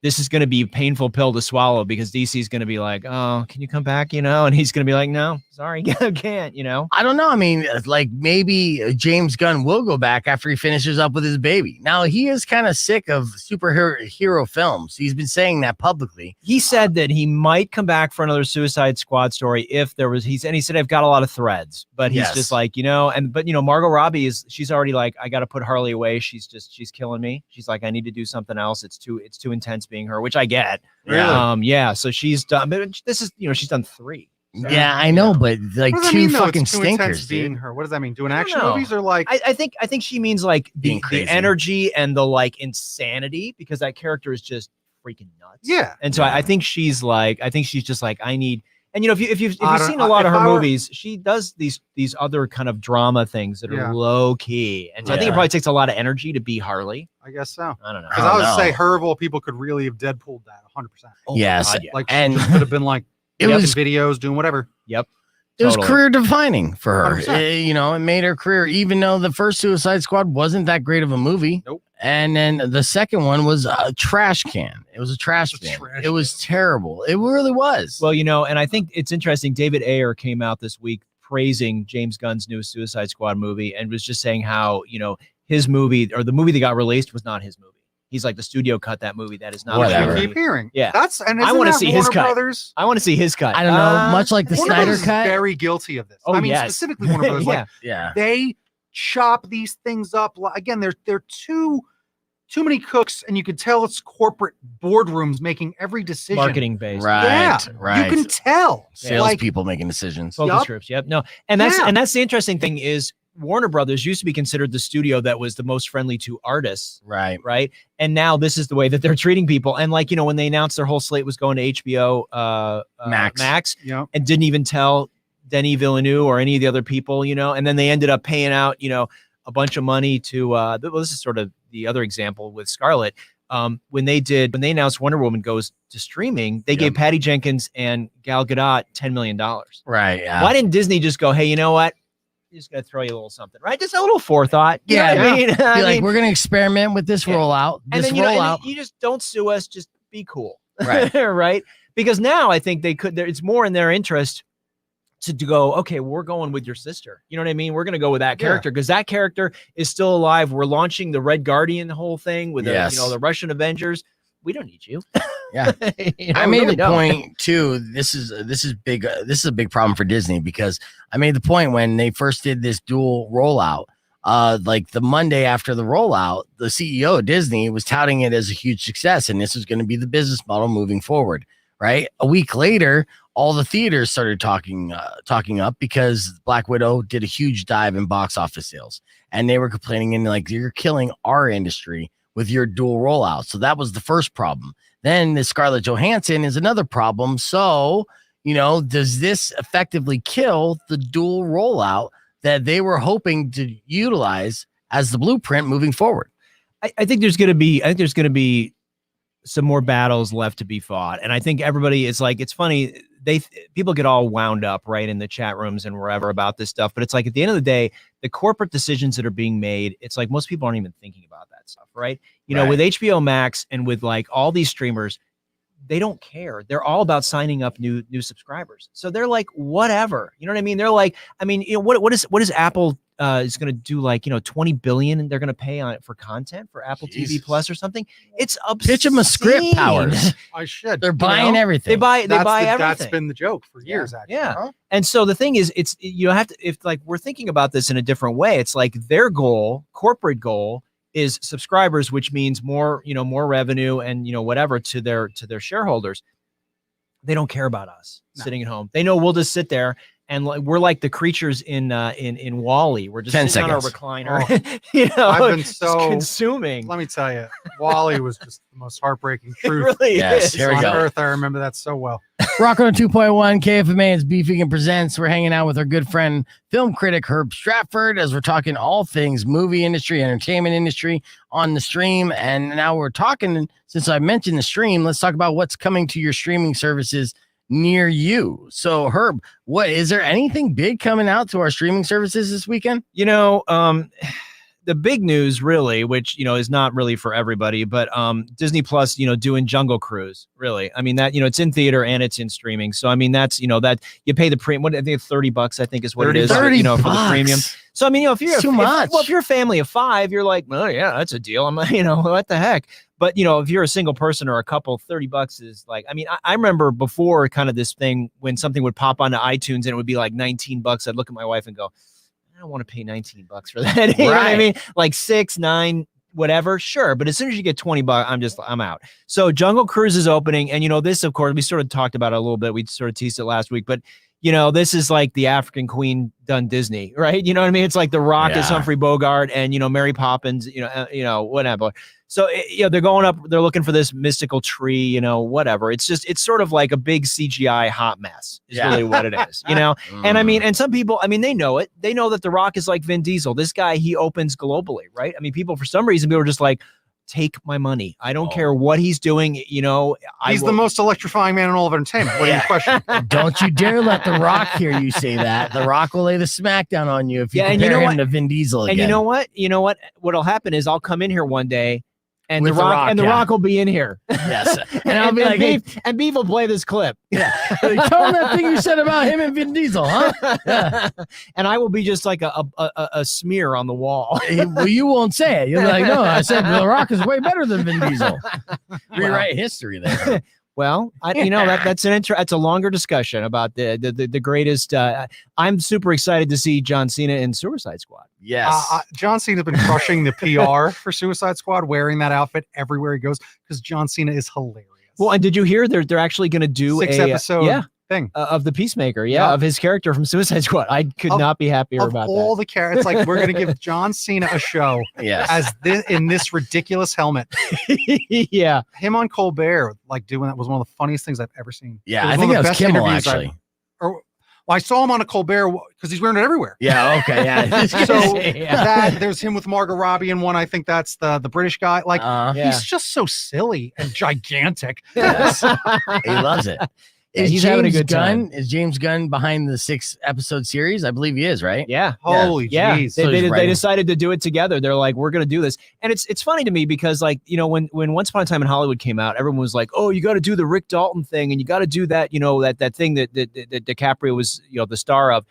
this is going to be a painful pill to swallow because DC's going to be like, oh, can you come back? And he's going to be like, no, sorry, I can't, I don't know. I mean, like maybe James Gunn will go back after he finishes up with his baby. Now, he is kind of sick of superhero films. He's been saying that publicly. He said that he might come back for another Suicide Squad story if there was, he said, I've got a lot of threads, but he's just like, but Margot Robbie she's already like, I got to put Harley away. She's killing me. She's like, I need to do something else. It's too intense being her, which I get. Really? So she's done, but this is, she's done 3. So, yeah, I know, but like two fucking stinkers, being dude. her. What does that mean? Doing action movies or like? I think she means like the energy and the like insanity, because that character is just freaking nuts. Yeah. And so I think she's just like, I need. And if you've seen a lot of her movies, she does these other kind of drama things that are low key. And so I think it probably takes a lot of energy to be Harley. I guess so. I don't know. Because I would say Herb, people could really have Deadpooled that 100%. Yes. God, like she just could have been like videos, doing whatever. Yep. It was career defining for her. 100%. It made her career, even though the first Suicide Squad wasn't that great of a movie. Nope. And then the second one was a trash can. It was a trash can. It was terrible. It really was. Well, and I think it's interesting. David Ayer came out this week praising James Gunn's new Suicide Squad movie and was just saying how, his movie or the movie that got released was not his movie. He's like, the studio cut that movie. That is not whatever. We keep hearing. Yeah. I want to see his cut. Brothers? I want to see his cut. I don't know. Much like the Warner Snyder Brothers cut. Is very guilty of this. Oh, I mean, yes. specifically Warner Brothers. Yeah. They chop these things up. Again, they're too many cooks, and you could tell it's corporate boardrooms making every decision. Marketing based. Right. You can tell. Salespeople making decisions. Focus groups. Yep. No. And that's the interesting thing is Warner Brothers used to be considered the studio that was the most friendly to artists. Right. Right. And now this is the way that they're treating people. And like, when they announced their whole slate was going to HBO Max and didn't even tell Denis Villeneuve or any of the other people, and then they ended up paying out, a bunch of money to this is sort of the other example with Scarlett. When they announced Wonder Woman goes to streaming, they gave Patty Jenkins and Gal Gadot $10 million. Right. Yeah. Why didn't Disney just go, hey, you know what? Just gonna throw you a little something, right? Just a little forethought. You know what I mean? I mean, we're gonna experiment with this rollout. This rollout. You just don't sue us. Just be cool, right? Right? Because now I think they could. It's more in their interest to go. Okay, we're going with your sister. You know what I mean? We're gonna go with that character because that character is still alive. We're launching the Red Guardian whole thing with the Russian Avengers. We don't need you. Yeah, I made the point too. This is big. This is a big problem for Disney because I made the point when they first did this dual rollout. Like the Monday after the rollout, the CEO of Disney was touting it as a huge success, and this was going to be the business model moving forward. Right. A week later, all the theaters started talking up because Black Widow did a huge dive in box office sales, and they were complaining and like, you're killing our industry with your dual rollout. So that was the first problem. Then the Scarlett Johansson is another problem. So, does this effectively kill the dual rollout that they were hoping to utilize as the blueprint moving forward? I think there's going to be some more battles left to be fought. And I think everybody is like, it's funny. People get all wound up right in the chat rooms and wherever about this stuff. But it's like, at the end of the day, the corporate decisions that are being made, it's like most people aren't even thinking about that stuff. Right. With HBO Max and with like all these streamers, they don't care. They're all about signing up new subscribers. So they're like, whatever, you know what I mean? They're like, what is Apple is going to do, like, 20 billion and they're going to pay on it for content for Apple TV Plus or something. It's obscene. Pitch them a script powers. I should. They're buying everything. They buy everything. That's been the joke for years, actually. Yeah. Huh? And so the thing is, it's, you have to, if like we're thinking about this in a different way, it's like their goal, corporate goal, is subscribers, which means more, more revenue and, whatever to their shareholders. They don't care about us sitting at home. They know we'll just sit there and we're like the creatures in WALL-E. We're just sitting on our recliner. Oh. I've been so consuming. Let me tell you, WALL-E was just the most heartbreaking truth. It really is. Here we go. On Earth, I remember that so well. Rock on 2.1 KFMA is Beefing and Presents. We're hanging out with our good friend, film critic Herb Stratford, as we're talking all things movie industry, entertainment industry on the stream. And now we're talking, since I mentioned the stream, let's talk about what's coming to your streaming services near you. So Herb, what is there anything big coming out to our streaming services this weekend? the big news really, which, is not really for everybody, but Disney Plus, doing Jungle Cruise, really. I mean, that, it's in theater and it's in streaming. So, I mean, that's, that you pay the premium, I think $30, I think is what it is, for the premium. So, I mean, if you're if you're a family of 5, you're like, well, yeah, that's a deal. I'm what the heck? But, if you're a single person or a couple, $30 is like, I mean, I remember before kind of this thing when something would pop onto iTunes and it would be like $19. I'd look at my wife and go, I don't want to pay $19 for that. You know what I mean? Like 6, 9, whatever. Sure. But as soon as you get $20, I'm out. So Jungle Cruise is opening. And, this, of course, we sort of talked about it a little bit. We sort of teased it last week, but this is like the African Queen done Disney, right? You know what I mean? It's like The Rock is Humphrey Bogart and, Mary Poppins, whatever. So, they're going up, they're looking for this mystical tree, whatever. It's sort of like a big CGI hot mess is really what it is, And I mean, and some people, I mean, they know it. They know that The Rock is like Vin Diesel. This guy, he opens globally, right? I mean, for some reason, people are just like, take my money. I don't care what he's doing. He's the most electrifying man in all of entertainment. What do you question? Don't you dare let The Rock hear you say that. The Rock will lay the smackdown on you if you compare him to Vin Diesel again. And you know what? What'll happen is I'll come in here one day and The Rock will be in here. Yes. And I'll be like, and Beef will play this clip. Yeah. Tell him that thing you said about him and Vin Diesel, huh? Yeah. And I will be just like a smear on the wall. Well, you won't say it. You'll be like, no, I said The Rock is way better than Vin Diesel. Rewrite history there. Well, that's a longer discussion about the greatest. I'm super excited to see John Cena in Suicide Squad. Yes, John Cena's been crushing the PR for Suicide Squad, wearing that outfit everywhere he goes because John Cena is hilarious. Well, and did you hear they're actually going to do 6 episode thing of the Peacemaker? Of his character from Suicide Squad. I could not be happier about all that. The characters, like we're going to give John Cena a show as in this ridiculous helmet. Yeah, him on Colbert, like doing that was one of the funniest things I've ever seen. Yeah, I think that was Kimmel actually. I saw him on a Colbert because he's wearing it everywhere. Yeah, okay, yeah. So there's him with Margot Robbie in one. I think that's the British guy. Like he's just so silly and gigantic. Yes. He loves it. He's having a good time. Is James Gunn behind the 6-episode series? I believe he is, right? Yeah. Holy jeez. They decided to do it together. They're like, we're going to do this. And it's funny to me because, like, when Once Upon a Time in Hollywood came out, everyone was like, oh, you got to do the Rick Dalton thing and you got to do that, that thing that DiCaprio was, the star of.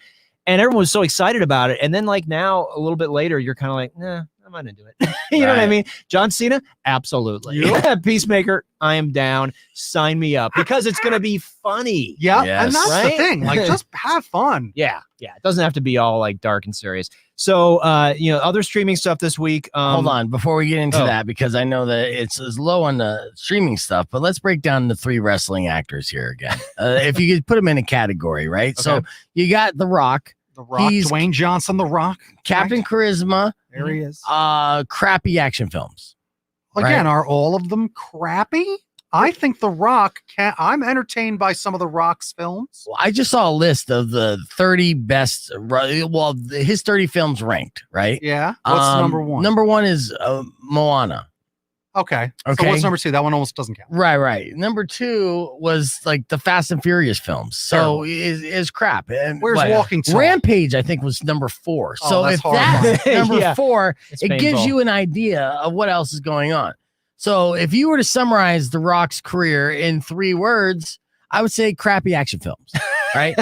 And everyone was so excited about it. And then, like, now, a little bit later, you're kind of like, nah, I'm not into it. You know what I mean? John Cena? Absolutely. Yep. Peacemaker? I am down. Sign me up because it's going to be funny. Yeah. Yes. And that's the thing. Like, just have fun. Yeah. Yeah. It doesn't have to be all like dark and serious. So, other streaming stuff this week. Hold on before we get into that, because I know that it's low on the streaming stuff, but let's break down the 3 wrestling actors here again. If you could put them in a category, right? Okay. So you got The Rock. He's Dwayne Johnson, The Rock. Captain Charisma. There he is. Crappy action films. Again, are all of them crappy? I think The Rock I'm entertained by some of The Rock's films. Well, I just saw a list of the 30 best, his 30 films ranked, right? Yeah. What's number 1? Number 1 is Moana. Okay. So what's number 2? That one almost doesn't count. Right. Number 2 was like the Fast and Furious films. So is crap. And where's Walking Tall? Rampage, I think, was number 4. So if that's number 4, it gives you an idea of what else is going on. So if you were to summarize The Rock's career in 3 words, I would say crappy action films, right?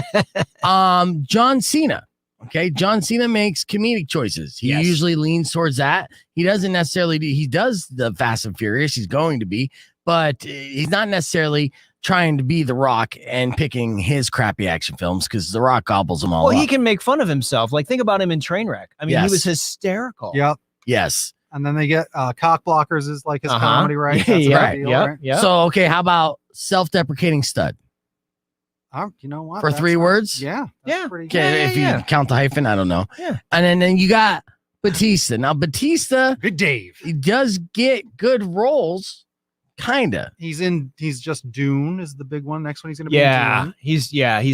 John Cena. Okay, John Cena makes comedic choices. He usually leans towards that. He doesn't necessarily he does the Fast and Furious. He's going to be, but he's not necessarily trying to be The Rock and picking his crappy action films because The Rock gobbles them all up. Well, he can make fun of himself. Like, think about him in Trainwreck. I mean, he was hysterical. Yep. Yes. And then they get Cock Blockers is like his comedy, right? That's right. So, okay, how about self-deprecating stud? You know what? For 3 words? Yeah. Okay, if you count the hyphen, I don't know. Yeah. And then you got Batista. Now, Batista, Big Dave, he does get good roles, Kinda. He's just Dune is the big one. Next one he's gonna be. Yeah, Dune. he's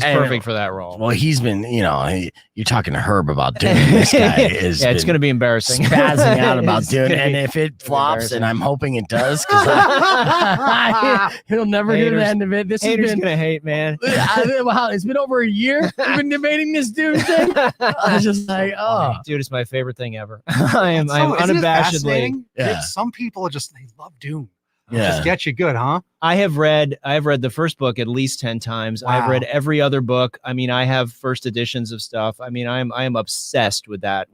perfect for that role. Well, he's been, you're talking to Herb about Dune. This guy is. Yeah, it's going to be embarrassing. Spazzing out about It's Dune, gonna and be- if it flops, and I'm hoping it does, because he'll never hear the end of it. This has Haters been gonna hate, man. wow, it's been over a year. We've been debating this Dune thing. I was just like, oh, dude, it's my favorite thing ever. I'm Isn't it unabashedly. fascinating? Yeah. Some people are just they love Dune. Yeah. Just get you good, huh? I have read the first book at least 10 times. I've Wow. read every other book. I mean, I have first editions of stuff. I mean, I am obsessed with that,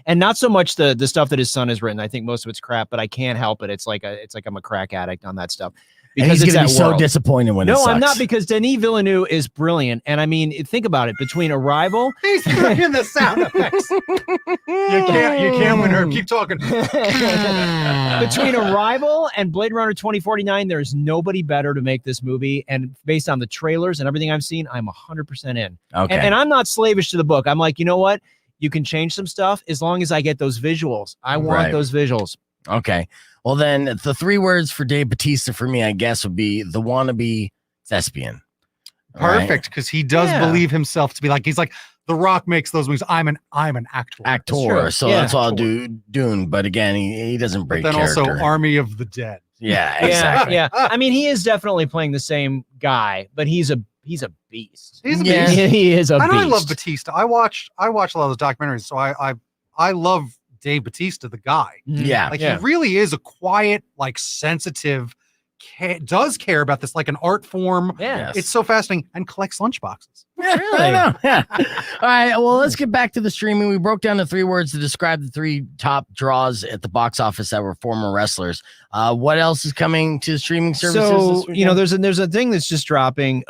and not so much the stuff that his son has written. I think most of it's crap, but I can't help it. It's like I'm a crack addict on that stuff. and he's it's gonna be that so world. disappointed when it No, sucks. I'm not, because Denis Villeneuve is brilliant. And I mean, think about it. Between Arrival, He's doing the sound effects. You can't win her. Keep talking. between Arrival and Blade Runner 2049, there's nobody better to make this movie. And based on the trailers and everything I've seen, I'm 100% in. Okay. And I'm not slavish to the book. I'm like, you know what? You can change some stuff as long as I get those visuals. I want Right. those visuals. Okay. Well, then the 3 words for Dave Bautista for me, I guess, would be the wannabe thespian. All right? Perfect, because he does Yeah. believe himself to be like, he's like, The Rock makes those movies. I'm an actor. Actor. So Yeah. that's all I'll do Dune. But again, he doesn't break Then character. also Army of the Dead. Yeah, exactly. Yeah. I mean, he is definitely playing the same guy, but he's a beast. He's a Yeah. beast. He is a I beast. know I love Batista. I watch a lot of those documentaries, so I love Dave Batista, the guy. Yeah. Like Yeah. he really is a quiet, like sensitive, does care about this like an art form. Yeah. Yes. It's so fascinating, and collects lunchboxes. Yeah, I know. Yeah. All right. Well, let's get back to the streaming. We broke down the 3 words to describe the 3 top draws at the box office that were former wrestlers. What else is coming to streaming services? So this weekend? there's a thing that's just dropping.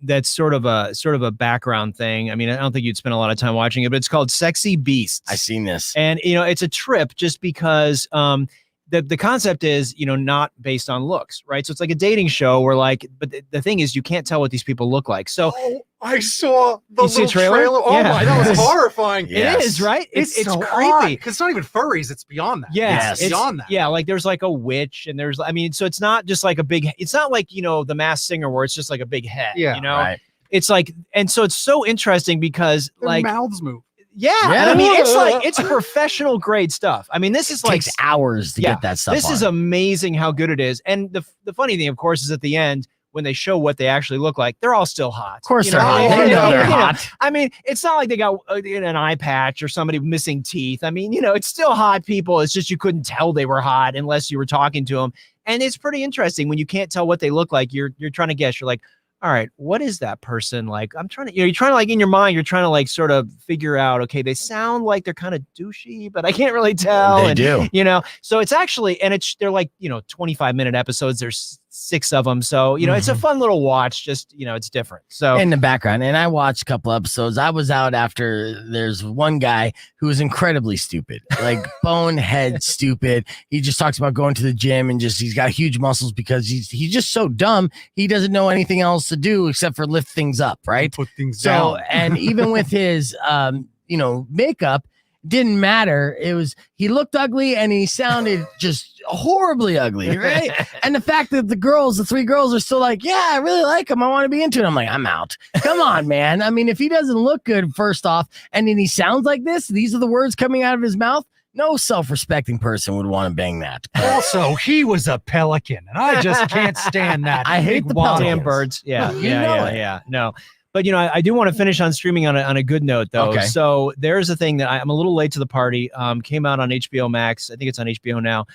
That's sort of a background thing. I mean, I don't think you'd spend a lot of time watching it, but it's called Sexy Beasts. I seen this. And it's a trip just because the concept is not based on looks, right? So it's like a dating show where but the thing is you can't tell what these people look like. So Oh, I saw the You see a little trailer? Oh Yeah. my, that was horrifying. Yeah. it is, right? It's so creepy. because it's not even furries. It's beyond that. Yes, it's beyond that. Yeah, like there's like a witch, and there's, I mean, so it's not just like a big. It's not like the Masked Singer where it's just like a big head. Yeah, Right. It's like, and so it's so interesting because Their like, mouths move. yeah, Yeah. and I mean, it's professional grade stuff. I mean, this is It like takes hours to get that stuff. This is on. amazing how good it is. And the funny thing, of course, is at the end when they show what they actually look like, they're all still hot. Of course You they're know? hot. They know they're hot. I mean, it's not like they got an eye patch or somebody missing teeth. I mean, it's still hot people. It's just you couldn't tell they were hot unless you were talking to them. And it's pretty interesting when you can't tell what they look like. You're trying to guess. You're like, all right, what is that person like? I'm trying to, you're trying to like in your mind, you're trying to like sort of figure out, okay, they sound like they're kind of douchey, but I can't really tell. They do. So it's actually, and they're like, 25-minute episodes. There's 6 of them. So, it's a fun little watch. Just, it's different. So in the background. And I watched a couple episodes. I was out after there's one guy who was incredibly stupid, like bonehead stupid. He just talks about going to the gym and he's got huge muscles because he's just so dumb. He doesn't know anything else to do except for lift things up. Right. Put things So, down. and even with his, makeup, didn't matter. He looked ugly and he sounded just horribly ugly, right? And the fact that the 3 girls are still like, yeah, I really like him. I want to be into it. I'm like, I'm out. Come on, man. I mean, if he doesn't look good, first off, and then he sounds like this, these are the words coming out of his mouth. No self-respecting person would want to bang that. Also, he was a pelican, and I just can't stand that. I hate Big the waddles. damn birds. Yeah. You know it. Yeah. No. But I do want to finish on streaming on a good note though. Okay. So there's a thing that I'm a little late to the party. Came out on HBO Max. I think it's on HBO now.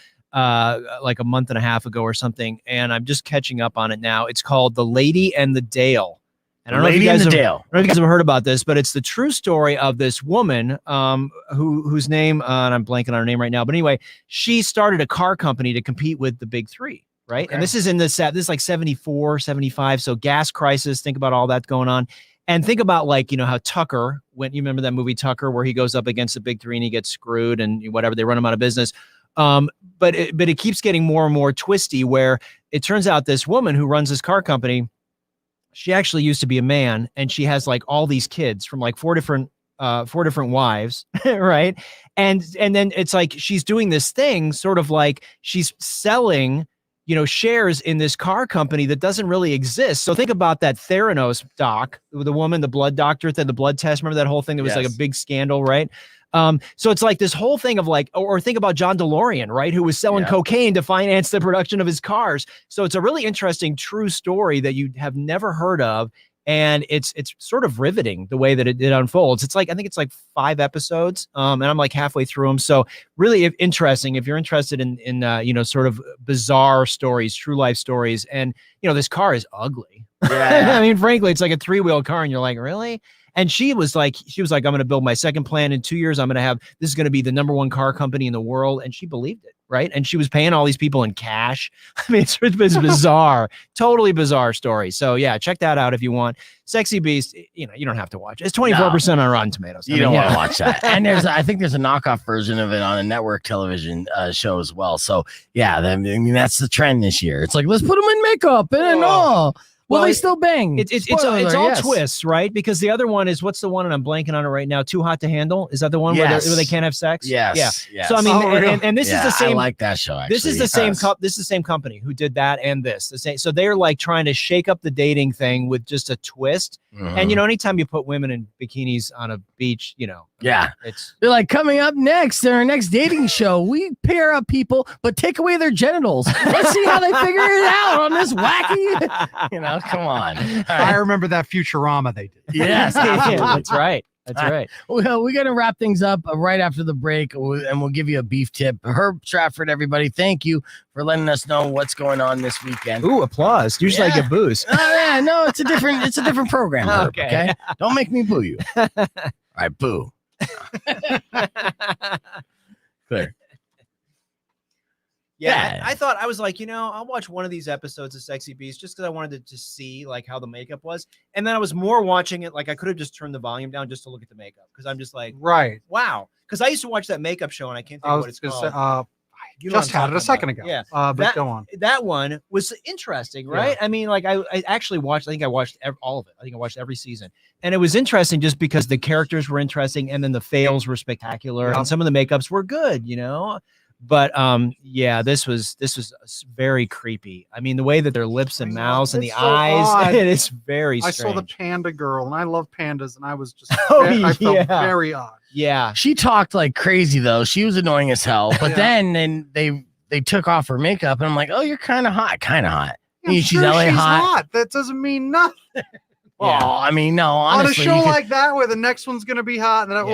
Like a month and a half ago or something, and I'm just catching up on it now. It's called The Lady and the Dale. And I don't know if you guys have heard about this, but it's the true story of this woman whose name and I'm blanking on her name right now. But anyway, she started a car company to compete with the big 3. Right. Okay. And this is this is like 74, 75. So gas crisis. Think about all that going on. And think about how Tucker, when you remember that movie Tucker, where he goes up against the big 3 and he gets screwed and whatever, they run him out of business. But it keeps getting more and more twisty, where it turns out this woman who runs this car company, she actually used to be a man, and she has like all these kids from like 4 different wives, right? And then it's like she's doing this thing, sort of like she's selling shares in this car company that doesn't really exist. So think about that Theranos doc, the woman, the blood doctor, the blood test. Remember that whole thing that was like a big scandal, right? So it's like this whole thing of like, or think about John DeLorean, right? Who was selling cocaine to finance the production of his cars. So it's a really interesting, true story that you have never heard of. And it's sort of riveting the way that it unfolds. It's like, I think it's like 5 episodes, and I'm like halfway through them. So really interesting if you're interested in sort of bizarre stories, true life stories. And, this car is ugly. Yeah. I mean, frankly, it's like a 3-wheel car and you're like, really? And she was like, I'm going to build my second plant in 2 years. This is going to be the #1 car company in the world. And she believed it. Right. And she was paying all these people in cash. I mean, it's bizarre, totally bizarre story. So yeah, check that out if you want. Sexy Beast, you don't have to watch it. It's 24% on Rotten Tomatoes. You don't want to watch that. And I think there's a knockoff version of it on a network television show as well. So yeah, that's the trend this year. It's like, let's put them in makeup and all. Well, they still bang. It's all twists, right? Because the other one is, what's the one, and I'm blanking on it right now, Too Hot to Handle? Is that the one where they can't have sex? Yes. Yeah. So I mean, and this is the same. I like that show, actually. This is the same this is the same company who did that and this. The same. So they're like trying to shake up the dating thing with just a twist. Mm-hmm. And anytime you put women in bikinis on a beach, they're like, coming up next in our next dating show, we pair up people but take away their genitals. Let's see how they figure it out on this wacky. Come on. I remember that Futurama they did. Yes, that's right. That's right. Well, we're going to wrap things up right after the break, and we'll give you a beef tip. Herb Stratford, everybody, thank you for letting us know what's going on this weekend. Ooh, applause. Usually I get boos. No, it's a different program. Herb, okay. Don't make me boo you. All right, boo. Clear. Yeah, I thought, I was like, I'll watch one of these episodes of Sexy Beast just because I wanted to just see like how the makeup was. And then I was more watching it. Like I could have just turned the volume down just to look at the makeup. Cause I'm just like, right. Wow. Cause I used to watch that makeup show and I can't think of what it's called. I just had it a second ago. Yeah. But go on. That one was interesting, right? Yeah. I mean, like I actually watched, I think I watched all of it. I think I watched every season. And it was interesting just because the characters were interesting and then the fails were spectacular and some of the makeups were good, But this was very creepy. I mean, the way that their lips and mouths and the eyes, it is very strange. I saw the panda girl, and I love pandas, and I was just I felt very odd. Yeah, she talked like crazy though. She was annoying as hell. But then they took off her makeup, and I'm like, oh, you're kind of hot. Yeah, she's LA hot. That doesn't mean nothing. Well, I mean, no, honestly, on a show like that where the next one's gonna be hot, and then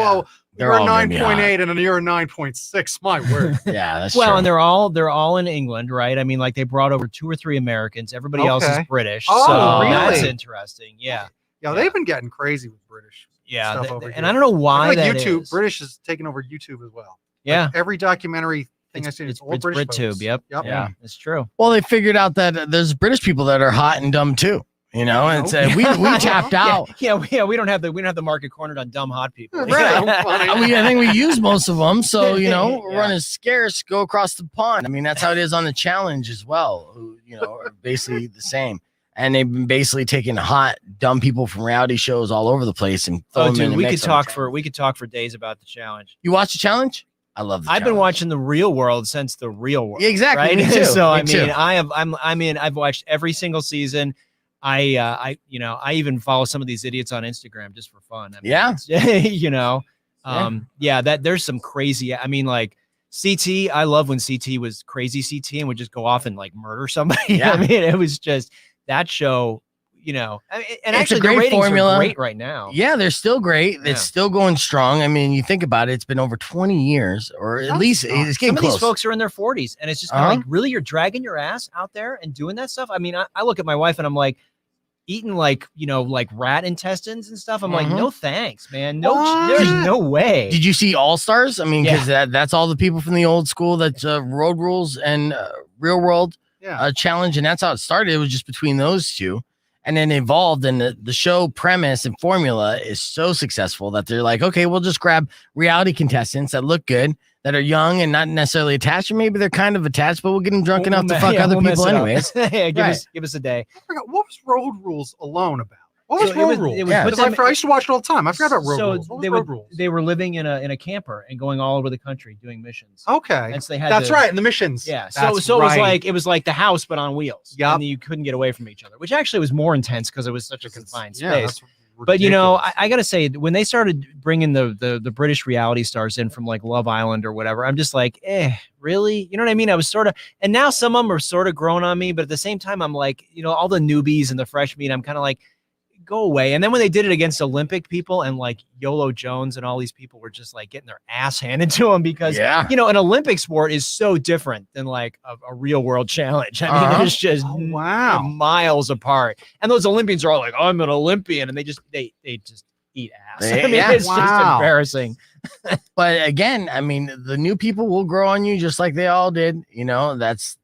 you're a 9.8 and you're a 9.6. My word. Yeah, that's true. And they're all in England, right? I mean, like they brought over 2 or 3 Americans. Everybody else is British. Oh, so really? That's interesting. Yeah. Yeah, they've been getting crazy with British. Yeah, stuff over and here. I don't know why like that YouTube. is. British is taking over YouTube as well. Yeah. Like every documentary thing I see, it's all British BritTube. Yep. Yeah, it's true. Well, they figured out that there's British people that are hot and dumb too. And we tapped out. Yeah, we don't have the market cornered on dumb hot people. Right. I think we use most of them. So, run is scarce, go across the pond. I mean, that's how it is on the challenge as well. Who, are basically the same. And they've been basically taking hot, dumb people from reality shows all over the place and throw them in. We could talk for days about the challenge. You watch the challenge? I love the I've been watching The Real World since The Real World. Yeah, exactly. Right? Me too. So Me too. I've watched every single season. I even follow some of these idiots on Instagram just for fun. I mean, there's some crazy. I mean, like CT. I love when CT was crazy CT and would just go off and like murder somebody. Yeah. I mean, it was just that show. And actually, the ratings are great right now. Yeah, they're still great. Yeah. It's still going strong. I mean, you think about it; it's been over 20 years, or at least it's getting close. Some of these folks are in their 40s, and it's just kind of like, really, you're dragging your ass out there and doing that stuff. I mean, I look at my wife and I'm like, eating like rat intestines and stuff. I'm like, no thanks, man. There's no way. Did you see All Stars? I mean, because that's all the people from the old school. That's Road Rules and Real World Challenge, and that's how it started. It was just between those two. And then evolved, and the show premise and formula is so successful that they're like, okay, we'll just grab reality contestants that look good, that are young and not necessarily attached, or maybe they're kind of attached, but we'll get them drunk enough to fuck other people anyways. Give us a day. I forgot, what was Road Rules alone about? What was So Road Rules? yeah. Because I used to watch it all the time. I forgot about Road so Rules. What was they Road were Rules? they were living in a camper and going all over the country doing missions. Okay. And so they had That's to- right. In the missions. Yeah. So That's so right. it was like the house but on wheels. Yep. And you couldn't get away from each other, which actually was more intense because it was such a confined Yeah, space. that's But you know, ridiculous. I gotta say, when they started bringing the British reality stars in from like Love Island or whatever, I'm just like, really? You know what I mean? I was sort of, and now some of them are sort of grown on me, but at the same time, I'm like, you know, all the newbies and the fresh meat, I'm kind of like, go away. And then when they did it against Olympic people and like Yolo Jones and all these people were just like getting their ass handed to them because, you know, an Olympic sport is so different than like a real world challenge. I mean, it's just miles apart. And those Olympians are all like, I'm an Olympian. And they just eat ass. I mean, it's just embarrassing. But again, I mean, the new people will grow on you just like they all did. You know, that's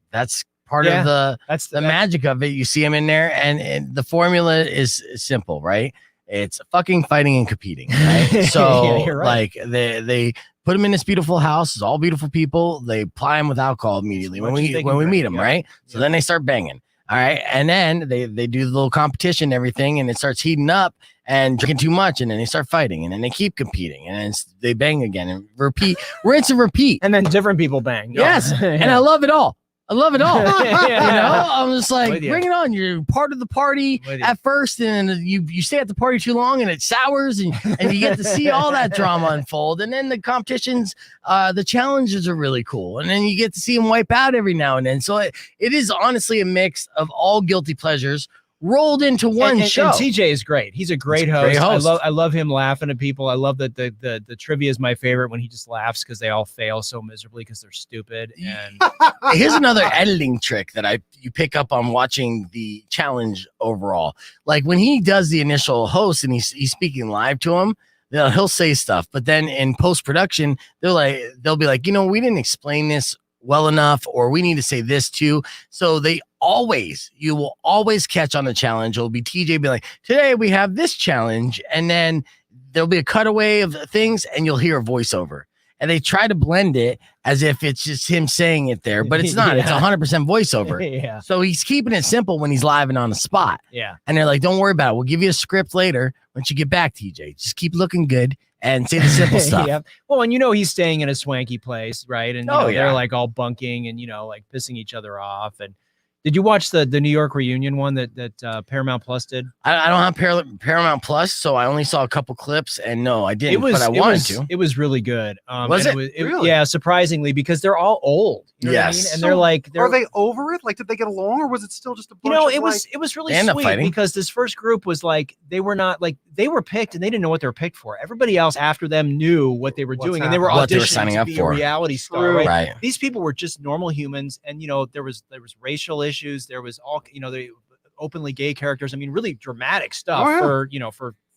part of the magic of it. You see them in there, and the formula is simple, right? It's fucking fighting and competing, right? So Yeah, you're right. like they put them in this beautiful house. It's all beautiful people. They ply them with alcohol immediately when we meet them, right? So then they start banging. All right. And then they do the little competition and everything, and it starts heating up and drinking too much. And then they start fighting, and then they keep competing, and then they bang again and repeat, rinse and repeat. And then different people bang. Yes. And I love it all. I love it all. Yeah. You know, I'm just like, With you. bring it on. You're part of the party at first, and you stay at the party too long, and it sours, and you get to see all that drama unfold. And then the competitions, the challenges are really cool, and then you get to see them wipe out every now and then. So it is honestly a mix of all guilty pleasures rolled into one show. And TJ is great. He's a great host. Great host. I love him laughing at people. I love that the trivia is my favorite when he just laughs because they all fail so miserably because they're stupid. And Here's another editing trick that you pick up on watching the challenge overall. Like when he does the initial host and he's speaking live to him, he'll say stuff, but then in post-production, they'll be like, you know, we didn't explain this well enough, or we need to say this too. So you will always catch on the challenge. It'll be TJ be like, today we have this challenge, and then there'll be a cutaway of things and you'll hear a voiceover. And they try to blend it as if it's just him saying it there, but it's not. It's 100% voiceover. Yeah. So he's keeping it simple when he's live and on the spot. Yeah. And they're like, don't worry about it. We'll give you a script later once you get back, TJ. Just keep looking good and say the simple stuff. Yeah. Well, and you know he's staying in a swanky place, right? And you know, they're like all bunking and, you know, like pissing each other off. And did you watch the New York reunion one that Paramount Plus did? I don't have Paramount Plus, so I only saw a couple clips, and no, I didn't. But I wanted to. It was really good. Was and it? Really? Yeah, surprisingly, because they're all old. You know what I mean? And they're like, are they over it? Like, did they get along, or was it still just a bunch You know, of, it was really They end up sweet fighting. because this first group was like they were not like they were picked and they didn't know what they were picked for. Everybody else after them knew what they were doing, and they were What they were auditioning signing to up be for. a reality star. True. Right? Right. These people were just normal humans, and you know there was racial issues. There was all the openly gay characters. I mean, really dramatic stuff for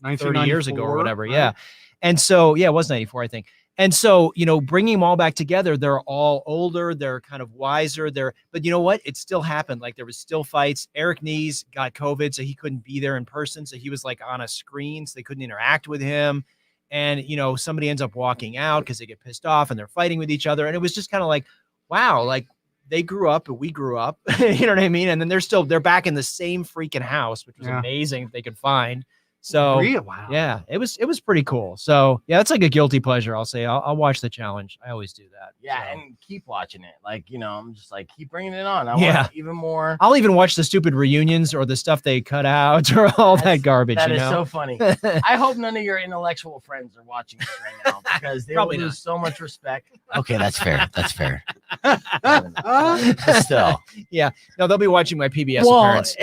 30 years ago or whatever. right? Yeah. And so, it was 94, I think. And so, bringing them all back together, they're all older, they're kind of wiser. But you know what? It still happened. Like there was still fights. Eric Nees got COVID, so he couldn't be there in person. So he was like on a screen, so they couldn't interact with him. And, somebody ends up walking out because they get pissed off and they're fighting with each other. And it was just kind of like, wow, like they grew up and we grew up, you know what I mean? And then they're back in the same freaking house, which was amazing if they could find. So yeah, it was pretty cool. So yeah, it's like a guilty pleasure. I'll say I'll watch the challenge. I always do that. Yeah, so. and keep watching it. Like, I'm just like, keep bringing it on. I want even more. I'll even watch the stupid reunions or the stuff they cut out or all that garbage. That is know? so funny. I hope none of your intellectual friends are watching this right now because they will Probably lose not. so much respect. Okay, that's fair. That's fair. But still. Yeah. No, they'll be watching my PBS Well, appearance.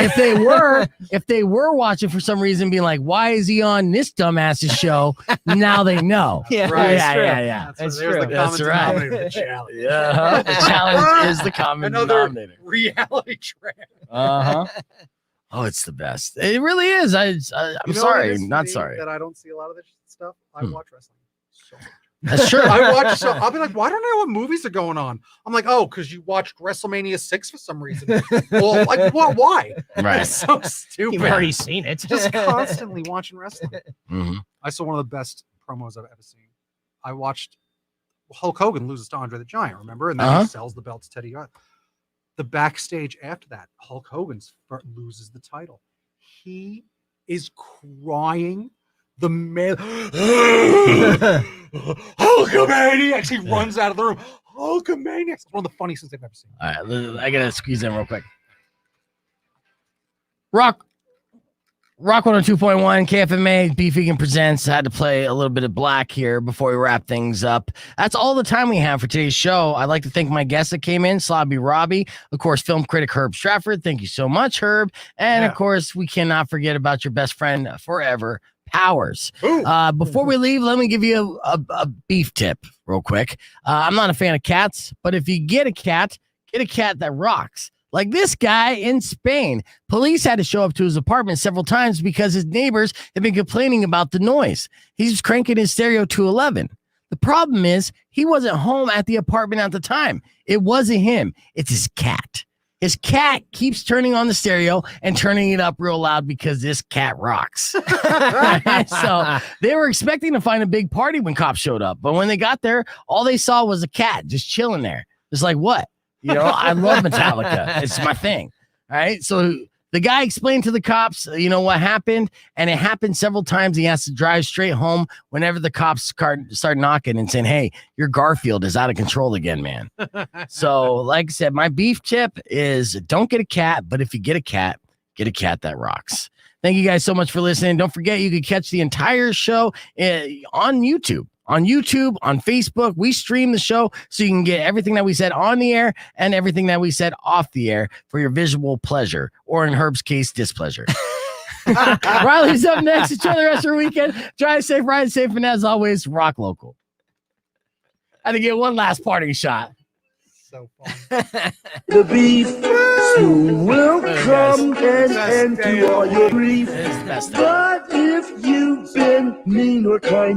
if they were watching for some reason, being like, why is he on this dumbass's show? Now they know. Yeah, Right. Yeah. That's There's true. the That's common right. denominator, the challenge. Yeah, the challenge is the common Another denominator. reality trap. Oh, it's the best. It really is. I'm You know what it sorry, is for not me sorry. that I don't see a lot of this stuff. I watch wrestling so much. That's true. I watch so I'll be like, why don't I know what movies are going on? I'm like, oh, because you watched WrestleMania 6 for some reason. Well, like, what? Why? Right. It's so stupid. You've already seen it. Just constantly watching wrestling. Mhm. I saw one of the best promos I've ever seen. I watched Hulk Hogan loses to Andre the Giant, remember? And then he sells the belt to Teddy Hart. The backstage after that, Hulk Hogan loses the title. He is crying. The man, Hulkamaniacs. He runs out of the room. Hulkamaniacs. It's one of the funniest things I've ever seen. All right, I gotta squeeze in real quick. Rock 102.1 KFMA Beef Vegan presents. I had to play a little bit of black here before we wrap things up. That's all the time we have for today's show. I'd like to thank my guests that came in, Slobby Robby, of course, film critic Herb Stratford. Thank you so much, Herb. And of course, we cannot forget about your best friend forever, Powers. Before we leave, let me give you a beef tip real quick. I'm not a fan of cats, but if you get a cat that rocks. Like this guy in Spain. Police had to show up to his apartment several times because his neighbors had been complaining about the noise. He's cranking his stereo to 11. The problem is he wasn't home at the apartment at the time. It wasn't him. It's his cat. His cat keeps turning on the stereo and turning it up real loud because this cat rocks. So they were expecting to find a big party when cops showed up. But when they got there, all they saw was a cat just chilling there. It's like, what? You know, I love Metallica. It's my thing. All right. So the guy explained to the cops, what happened. And it happened several times. He has to drive straight home whenever the cops start knocking and saying, hey, your Garfield is out of control again, man. So like I said, my beef tip is don't get a cat. But if you get a cat that rocks. Thank you guys so much for listening. Don't forget, you can catch the entire show on YouTube. On YouTube, on Facebook, we stream the show so you can get everything that we said on the air and everything that we said off the air for your visual pleasure, or in Herb's case, displeasure. Riley's up next. Enjoy the rest of your weekend. Drive safe, ride safe, and as always, rock local. I had to get one last parting shot. So fun. The beef soon will come and end to all your grief. But if you've been mean or kind